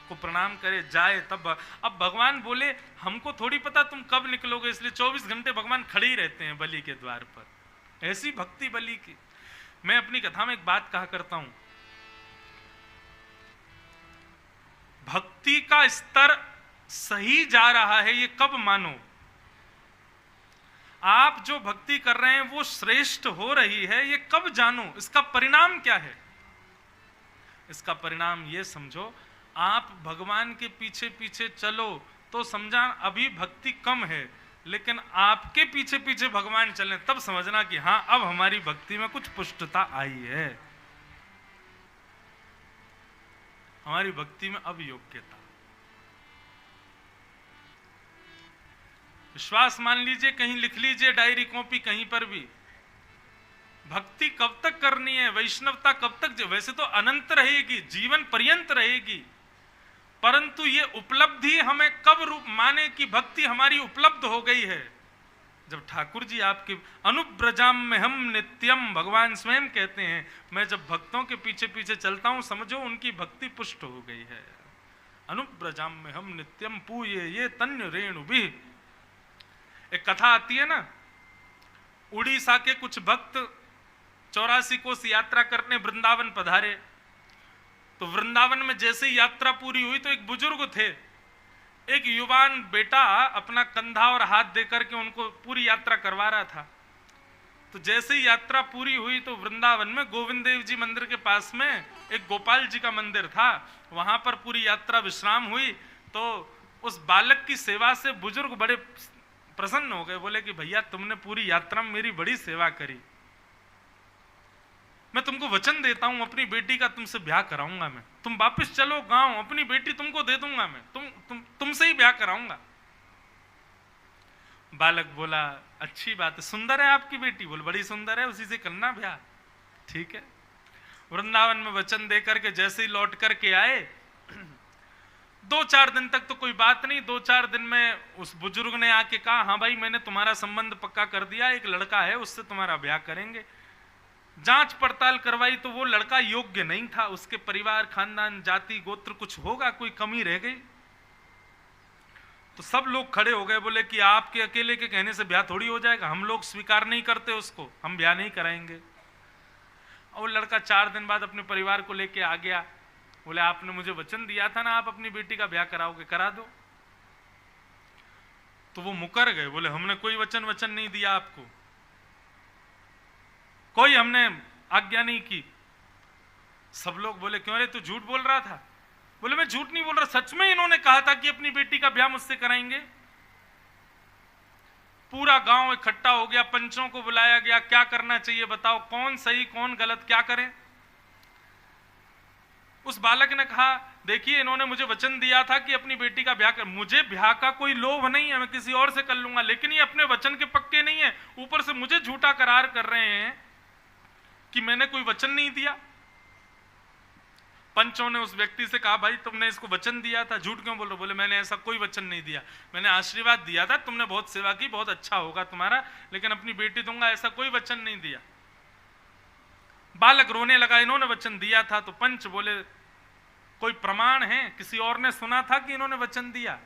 को प्रणाम करे जाए तब। अब भगवान बोले, हमको थोड़ी पता तुम कब निकलोगे, इसलिए 24 घंटे भगवान खड़े ही रहते हैं बलि के द्वार पर। ऐसी भक्ति बलि की। मैं अपनी कथा में एक बात कहा करता हूं, भक्ति का स्तर सही जा रहा है ये कब मानो? आप जो भक्ति कर रहे हैं वो श्रेष्ठ हो रही है ये कब जानो? इसका परिणाम क्या है? इसका परिणाम ये समझो, आप भगवान के पीछे पीछे चलो तो समझा अभी भक्ति कम है, लेकिन आपके पीछे पीछे भगवान चले तब समझना कि हाँ अब हमारी भक्ति में कुछ पुष्टता आई है, हमारी भक्ति में अब योग्यता। विश्वास मान लीजिए, कहीं लिख लीजिए डायरी कॉपी कहीं पर भी, भक्ति कब तक करनी है, वैष्णवता कब तक, वैसे तो अनंत रहेगी, जीवन पर्यंत रहेगी, परंतु ये उपलब्धि हमें कब रूप माने कि भक्ति हमारी उपलब्ध हो गई है, जब ठाकुर जी आपके अनुब्रजाम में हम नित्यम, भगवान स्वयं कहते हैं मैं जब भक्तों के पीछे पीछे चलता हूं समझो उनकी भक्ति पुष्ट हो गई है। अनुब्रजाम में हम नित्यम पूये ये तन्य रेणु भी। एक कथा आती है ना, उड़ीसा के कुछ भक्त 84 कोस यात्रा करने वृंदावन पधारे, तो वृंदावन में जैसे ही यात्रा पूरी हुई तो एक बुजुर्ग थे, एक युवान बेटा अपना कंधा और हाथ देकर के उनको पूरी यात्रा करवा रहा था। तो जैसे ही यात्रा पूरी हुई तो वृंदावन में गोविंद देव जी मंदिर के पास में एक गोपाल जी का मंदिर था, वहां पर पूरी यात्रा विश्राम हुई। तो उस बालक की सेवा से बुजुर्ग बड़े प्रसन्न हो गए, बोले कि भैया तुमने पूरी यात्रा में मेरी बड़ी सेवा करी, मैं तुमको वचन देता हूं अपनी बेटी का तुमसे ब्याह कराऊंगा, मैं तुम वापस चलो गांव, अपनी बेटी तुमको दे दूंगा, मैं तुमसे ही ब्याह कराऊंगा। बालक बोला अच्छी बात है, सुंदर है आपकी बेटी, बोल बड़ी सुंदर है, उसी से करना ब्याह, ठीक है। वृंदावन में वचन देकर के जैसे ही लौट करके आए 2-4 दिन तक तो कोई बात नहीं, 2-4 दिन में उस बुजुर्ग ने आके कहा हाँ भाई मैंने तुम्हारा संबंध पक्का कर दिया, एक लड़का है उससे तुम्हारा ब्याह करेंगे। जांच पड़ताल करवाई तो वो लड़का योग्य नहीं था, उसके परिवार खानदान जाति गोत्र कुछ होगा, कोई कमी रह गई। तो सब लोग खड़े हो गए, बोले कि आपके अकेले के कहने से ब्याह थोड़ी हो जाएगा, हम लोग स्वीकार नहीं करते उसको, हम ब्याह नहीं कराएंगे। और लड़का 4 दिन बाद अपने परिवार को लेके आ गया, बोले आपने मुझे वचन दिया था ना आप अपनी बेटी का ब्याह कराओगे, करा दो। तो वो मुकर गए, बोले हमने कोई वचन नहीं दिया आपको, कोई हमने आज्ञा नहीं की। सब लोग बोले क्यों रे तू झूठ बोल रहा था? बोले मैं झूठ नहीं बोल रहा, सच में इन्होंने कहा था कि अपनी बेटी का ब्याह मुझसे कराएंगे। पूरा गांव इकट्ठा हो गया, पंचों को बुलाया गया, क्या करना चाहिए बताओ, कौन सही कौन गलत, क्या करें। उस बालक ने कहा देखिए इन्होंने मुझे वचन दिया था कि अपनी बेटी का ब्याह कर, मुझे ब्याह का कोई लोभ नहीं है, मैं किसी और से कर लूंगा, लेकिन ये अपने वचन के पक्के नहीं है, ऊपर से मुझे झूठा करार कर रहे हैं कि मैंने कोई वचन नहीं दिया। पंचों ने उस व्यक्ति से कहा भाई तुमने इसको वचन दिया था, झूठ क्यों बोल रहे हो? बोले मैंने ऐसा कोई वचन नहीं दिया, मैंने आशीर्वाद दिया था तुमने बहुत सेवा की, बहुत अच्छा होगा तुम्हारा, लेकिन अपनी बेटी दूंगा ऐसा कोई वचन नहीं दिया। बालक रोने लगा, इन्होंने वचन दिया था। तो पंच बोले कोई प्रमाण है, किसी और ने सुना था कि इन्होंने वचन दिया?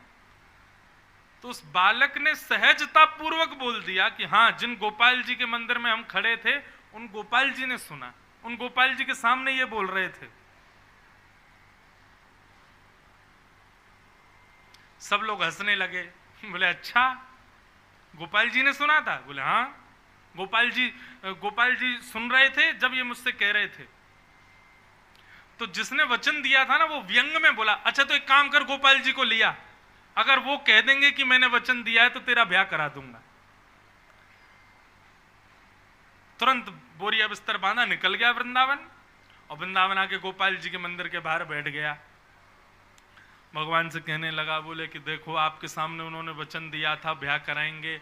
तो उस बालक ने सहजता पूर्वक बोल दिया कि हाँ, जिन गोपाल जी के मंदिर में हम खड़े थे उन गोपाल जी ने सुना, उन गोपाल जी के सामने ये बोल रहे थे। सब लोग हंसने लगे, बोले अच्छा गोपाल जी ने सुना था? बोले हाँ, गोपाल जी सुन रहे थे जब ये मुझसे कह रहे थे। तो जिसने वचन दिया था ना वो व्यंग में बोला अच्छा तो एक काम कर, गोपाल जी को लिया, अगर वो कह देंगे कि मैंने वचन दिया है तो तेरा ब्याह करा दूंगा। तुरंत बोरिया बिस्तर बांधा, निकल गया वृंदावन, और वृंदावन आके गोपाल जी के मंदिर के बाहर बैठ गया। भगवान से कहने लगा, बोले कि देखो आपके सामने उन्होंने वचन दिया था ब्याह कराएंगे,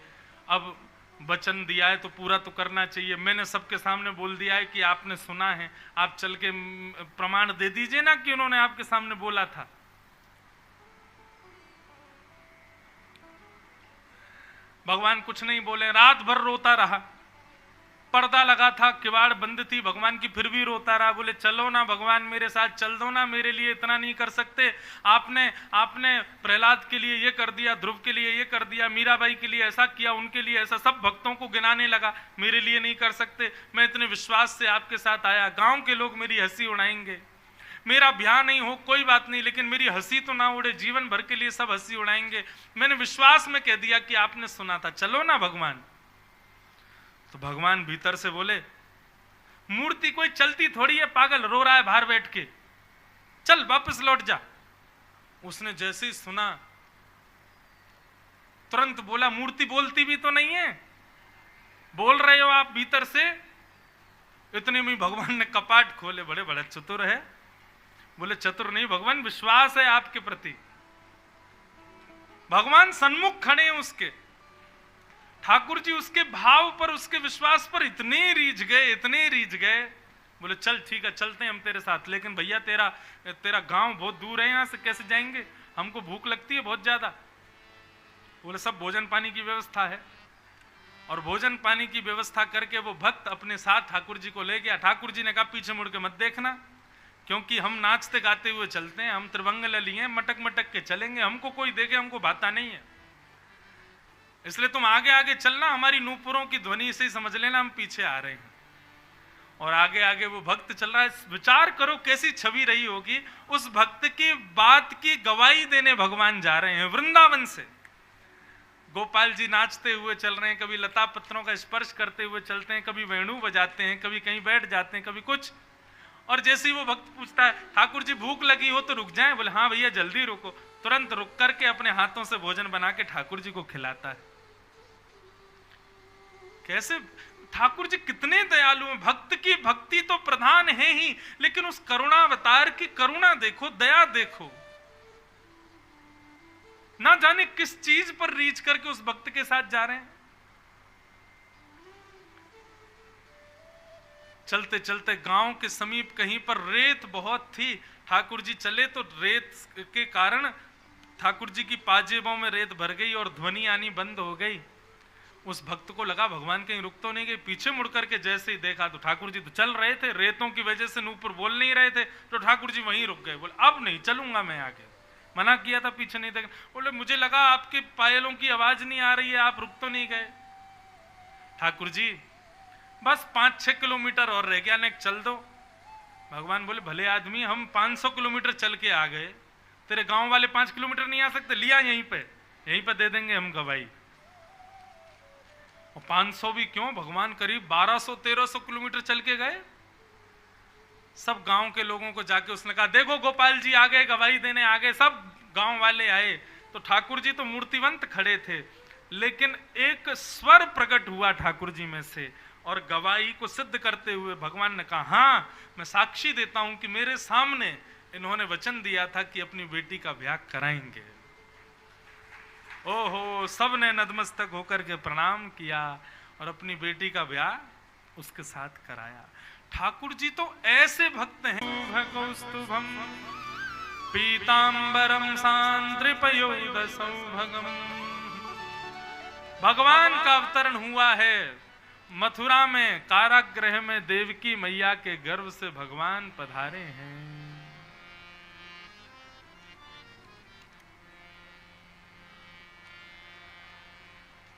अब वचन दिया है तो पूरा तो करना चाहिए, मैंने सबके सामने बोल दिया है कि आपने सुना है, आप चल के प्रमाण दे दीजिए ना कि उन्होंने आपके सामने बोला था। भगवान कुछ नहीं बोले, रात भर रोता रहा, पर्दा लगा था, किवाड़ बंद थी, भगवान की फिर भी रोता रहा। बोले चलो ना भगवान मेरे साथ चल दो ना, मेरे लिए इतना नहीं कर सकते? आपने प्रहलाद के लिए ये कर दिया, ध्रुव के लिए ये कर दिया, मीराबाई के लिए ऐसा किया, उनके लिए ऐसा, सब भक्तों को गिनाने लगा, मेरे लिए नहीं कर सकते? मैं इतने विश्वास से आपके साथ आया, गांव के लोग मेरी हंसी उड़ाएंगे, मेरा ब्याह नहीं हो कोई बात नहीं, लेकिन मेरी हंसी तो ना उड़े, जीवन भर के लिए सब हंसी उड़ाएंगे, मैंने विश्वास में कह दिया कि आपने सुना था, चलो ना भगवान। तो भगवान भीतर से बोले मूर्ति कोई चलती थोड़ी है, पागल, रो रहा है बाहर बैठ के, चल वापस लौट जा, उसने जैसे ही सुना तुरंत बोला, मूर्ति बोलती भी तो नहीं है, बोल रहे हो आप भीतर से। इतने में भगवान ने कपाट खोले, बड़े बड़े चतुर है। बोले चतुर नहीं भगवान, विश्वास है आपके प्रति। भगवान सन्मुख खड़े हैं उसके। ठाकुर जी उसके भाव पर, उसके विश्वास पर इतने रीझ गए, इतने रीझ गए। बोले चल ठीक है, चलते हैं हम तेरे साथ, लेकिन भैया तेरा गांव बहुत दूर है, यहां से कैसे जाएंगे, हमको भूख लगती है बहुत ज्यादा। बोले सब भोजन पानी की व्यवस्था है। और भोजन पानी की व्यवस्था करके वो भक्त अपने साथ ठाकुर जी को ले गया। ठाकुर जी ने कहा पीछे मुड़ के मत देखना, क्योंकि हम नाचते गाते हुए चलते हैं, हम त्रिभंग लिए, मटक मटक के चलेंगे, हमको कोई देखे हमको भाता नहीं है, इसलिए तुम आगे आगे चलना, हमारी नूपुरों की ध्वनि से ही समझ लेना हम पीछे आ रहे हैं। और आगे आगे वो भक्त चल रहा है। विचार करो कैसी छवि रही होगी, उस भक्त की बात की गवाही देने भगवान जा रहे हैं वृंदावन से। गोपाल जी नाचते हुए चल रहे हैं, कभी लता पत्रों का स्पर्श करते हुए चलते हैं, कभी वेणु बजाते हैं, कभी कहीं बैठ जाते हैं, कभी कुछ। और जैसे ही वो भक्त पूछता है ठाकुर जी भूख लगी हो तो रुक जाएं, बोले हाँ भैया जल्दी रुको, तुरंत रुक करके अपने हाथों से भोजन बना के ठाकुर जी को खिलाता है। कैसे ठाकुर जी कितने दयालु हैं। भक्त की भक्ति तो प्रधान है ही, लेकिन उस करुणावतार की करुणा देखो, दया देखो। ना जाने किस चीज पर रीच करके उस भक्त के साथ जा रहे हैं। चलते चलते गांव के समीप कहीं पर रेत बहुत थी। ठाकुर जी चले तो रेत के कारण ठाकुर जी की पाजेबों में रेत भर गई और ध्वनि आनी बंद हो गई। उस भक्त को लगा भगवान कहीं रुक तो नहीं गए। पीछे मुड़ करके जैसे ही देखा तो ठाकुर जी तो चल रहे थे, रेतों की वजह से नूपुर बोल नहीं रहे थे, तो ठाकुर जी वहीं रुक गए। बोले अब नहीं चलूंगा मैं आगे, मना किया था पीछे नहीं देखा। बोले मुझे लगा आपके पायलों की आवाज नहीं आ रही है, आप रुक तो नहीं गए। ठाकुर जी बस 5-6 किलोमीटर और रह गया, नेक चल दो। भगवान बोले भले आदमी, हम 500 किलोमीटर चल के आ गए, तेरे गांव वाले 5 किलोमीटर नहीं आ सकते, लिया यहीं पे दे देंगे हम गवाही। और 500 भी क्यों, भगवान करीब 1200-1300 किलोमीटर चल के गए। सब गांव के लोगों को जाके उसने कहा देखो गोपाल जी आ गए, गवाही देने आ गए। सब गांव वाले आए तो ठाकुर जी तो मूर्तिवंत खड़े थे, लेकिन एक स्वर प्रकट हुआ ठाकुर जी में से, और गवाही को सिद्ध करते हुए भगवान ने कहा हाँ मैं साक्षी देता हूं कि मेरे सामने इन्होंने वचन दिया था कि अपनी बेटी का ब्याह कराएंगे। ओहो, सब ने नतमस्तक होकर के प्रणाम किया और अपनी बेटी का ब्याह उसके साथ कराया। ठाकुर जी तो ऐसे भक्त हैं। भगौस्तुभम पीतांबरम सांद्रिपयोद सौभगम। भगवान का अवतरण हुआ है मथुरा में, कारागृह में देवकी मैया के गर्भ से भगवान पधारे हैं।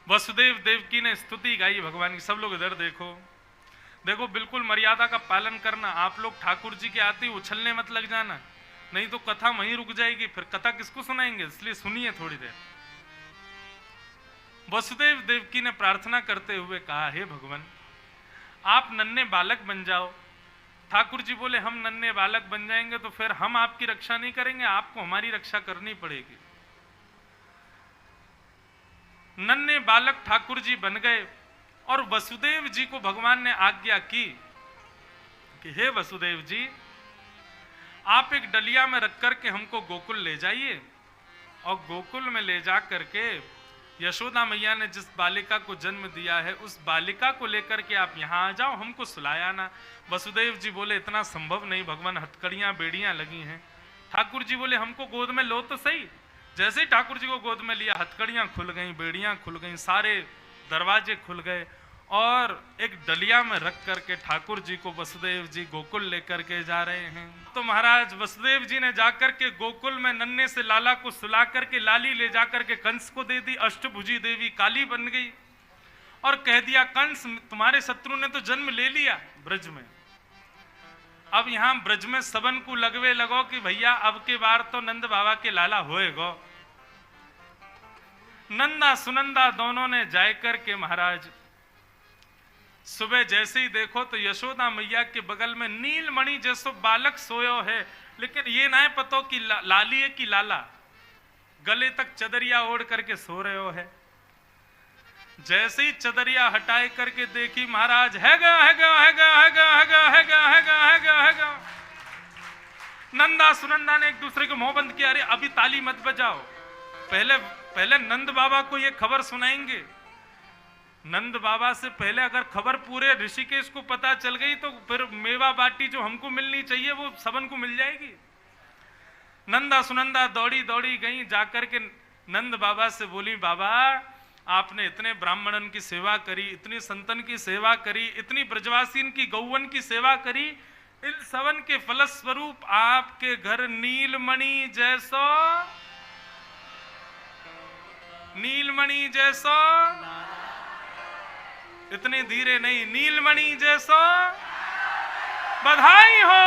वसुदेव देवकी ने स्तुति गाई भगवान की। सब लोग इधर देखो, देखो बिल्कुल मर्यादा का पालन करना। आप लोग ठाकुर जी के आते ही उछलने मत लग जाना, नहीं तो कथा वहीं रुक जाएगी, फिर कथा किसको सुनाएंगे, इसलिए सुनिए थोड़ी देर। वसुदेव देवकी ने प्रार्थना करते हुए कहा हे भगवान आप नन्हे बालक बन जाओ। ठाकुर जी बोले हम नन्हे बालक बन जाएंगे तो फिर हम आपकी रक्षा नहीं करेंगे, आपको हमारी रक्षा करनी पड़ेगी। नन्हे बालक ठाकुर जी बन गए और वसुदेव जी को भगवान ने आज्ञा की कि हे वसुदेव जी आप एक डलिया में रख करके हमको गोकुल ले जाइए, और गोकुल में ले जा करके यशोदा मैया ने जिस बालिका को जन्म दिया है उस बालिका को लेकर के आप यहाँ आ जाओ, हमको सुलाया ना। वसुदेव जी बोले इतना संभव नहीं भगवान, हथकड़ियां बेड़ियां लगी हैं। ठाकुर जी बोले हमको गोद में लो तो सही। जैसे ही ठाकुर जी को गोद में लिया हथकड़ियां खुल गईं, बेड़ियां खुल गईं, सारे दरवाजे खुल गए, और एक डलिया में रख करके ठाकुर जी को वसुदेव जी गोकुल लेकर के जा रहे हैं। तो महाराज वसुदेव जी ने जाकर के गोकुल में नन्हे से लाला को सुला करके लाली ले जाकर के कंस को दे दी। अष्टभुजी देवी काली बन गई और कह दिया कंस तुम्हारे शत्रु ने तो जन्म ले लिया ब्रज में, अब यहाँ ब्रज में सबन को लगवे लगो कि भैया अब के बार तो नंद बाबा के लाला होएगो। नंदा सुनंदा दोनों ने जाय करके महाराज सुबह जैसे ही देखो तो यशोदा मैया के बगल में नीलमणि जैसो बालक सोयो है। लेकिन ये ना है पतो कि लाली है कि लाला, गले तक चदरिया ओढ़ करके सो रहे हो है। जैसे ही चदरिया हटाए करके देखी महाराज हैगा हैगा हैगा हैगा हैगा हैगा हैगा हैगा हैगा। नंदा सुनंदा ने एक दूसरे को मुंह बंद किया, अरे अभी ताली मत बजाओ, पहले नंद बाबा को ये खबर सुनाएंगे। नंद बाबा से पहले अगर खबर पूरे ऋषिकेश को पता चल गई तो फिर मेवा बाटी जो हमको मिलनी चाहिए वो सबन को मिल जाएगी। नंदा सुनंदा दौड़ी दौड़ी गई, जाकर के नंद बाबा से बोली, बाबा आपने इतने ब्राह्मणन की सेवा करी, इतनी संतन की सेवा करी, इतनी ब्रजवासीन की गौवन की सेवा करी, इन सबन के फलस्वरूप आपके घर नीलमणि जैसो, नीलमणि जैसो, इतने धीरे नहीं, नीलमणि जैसो बधाई हो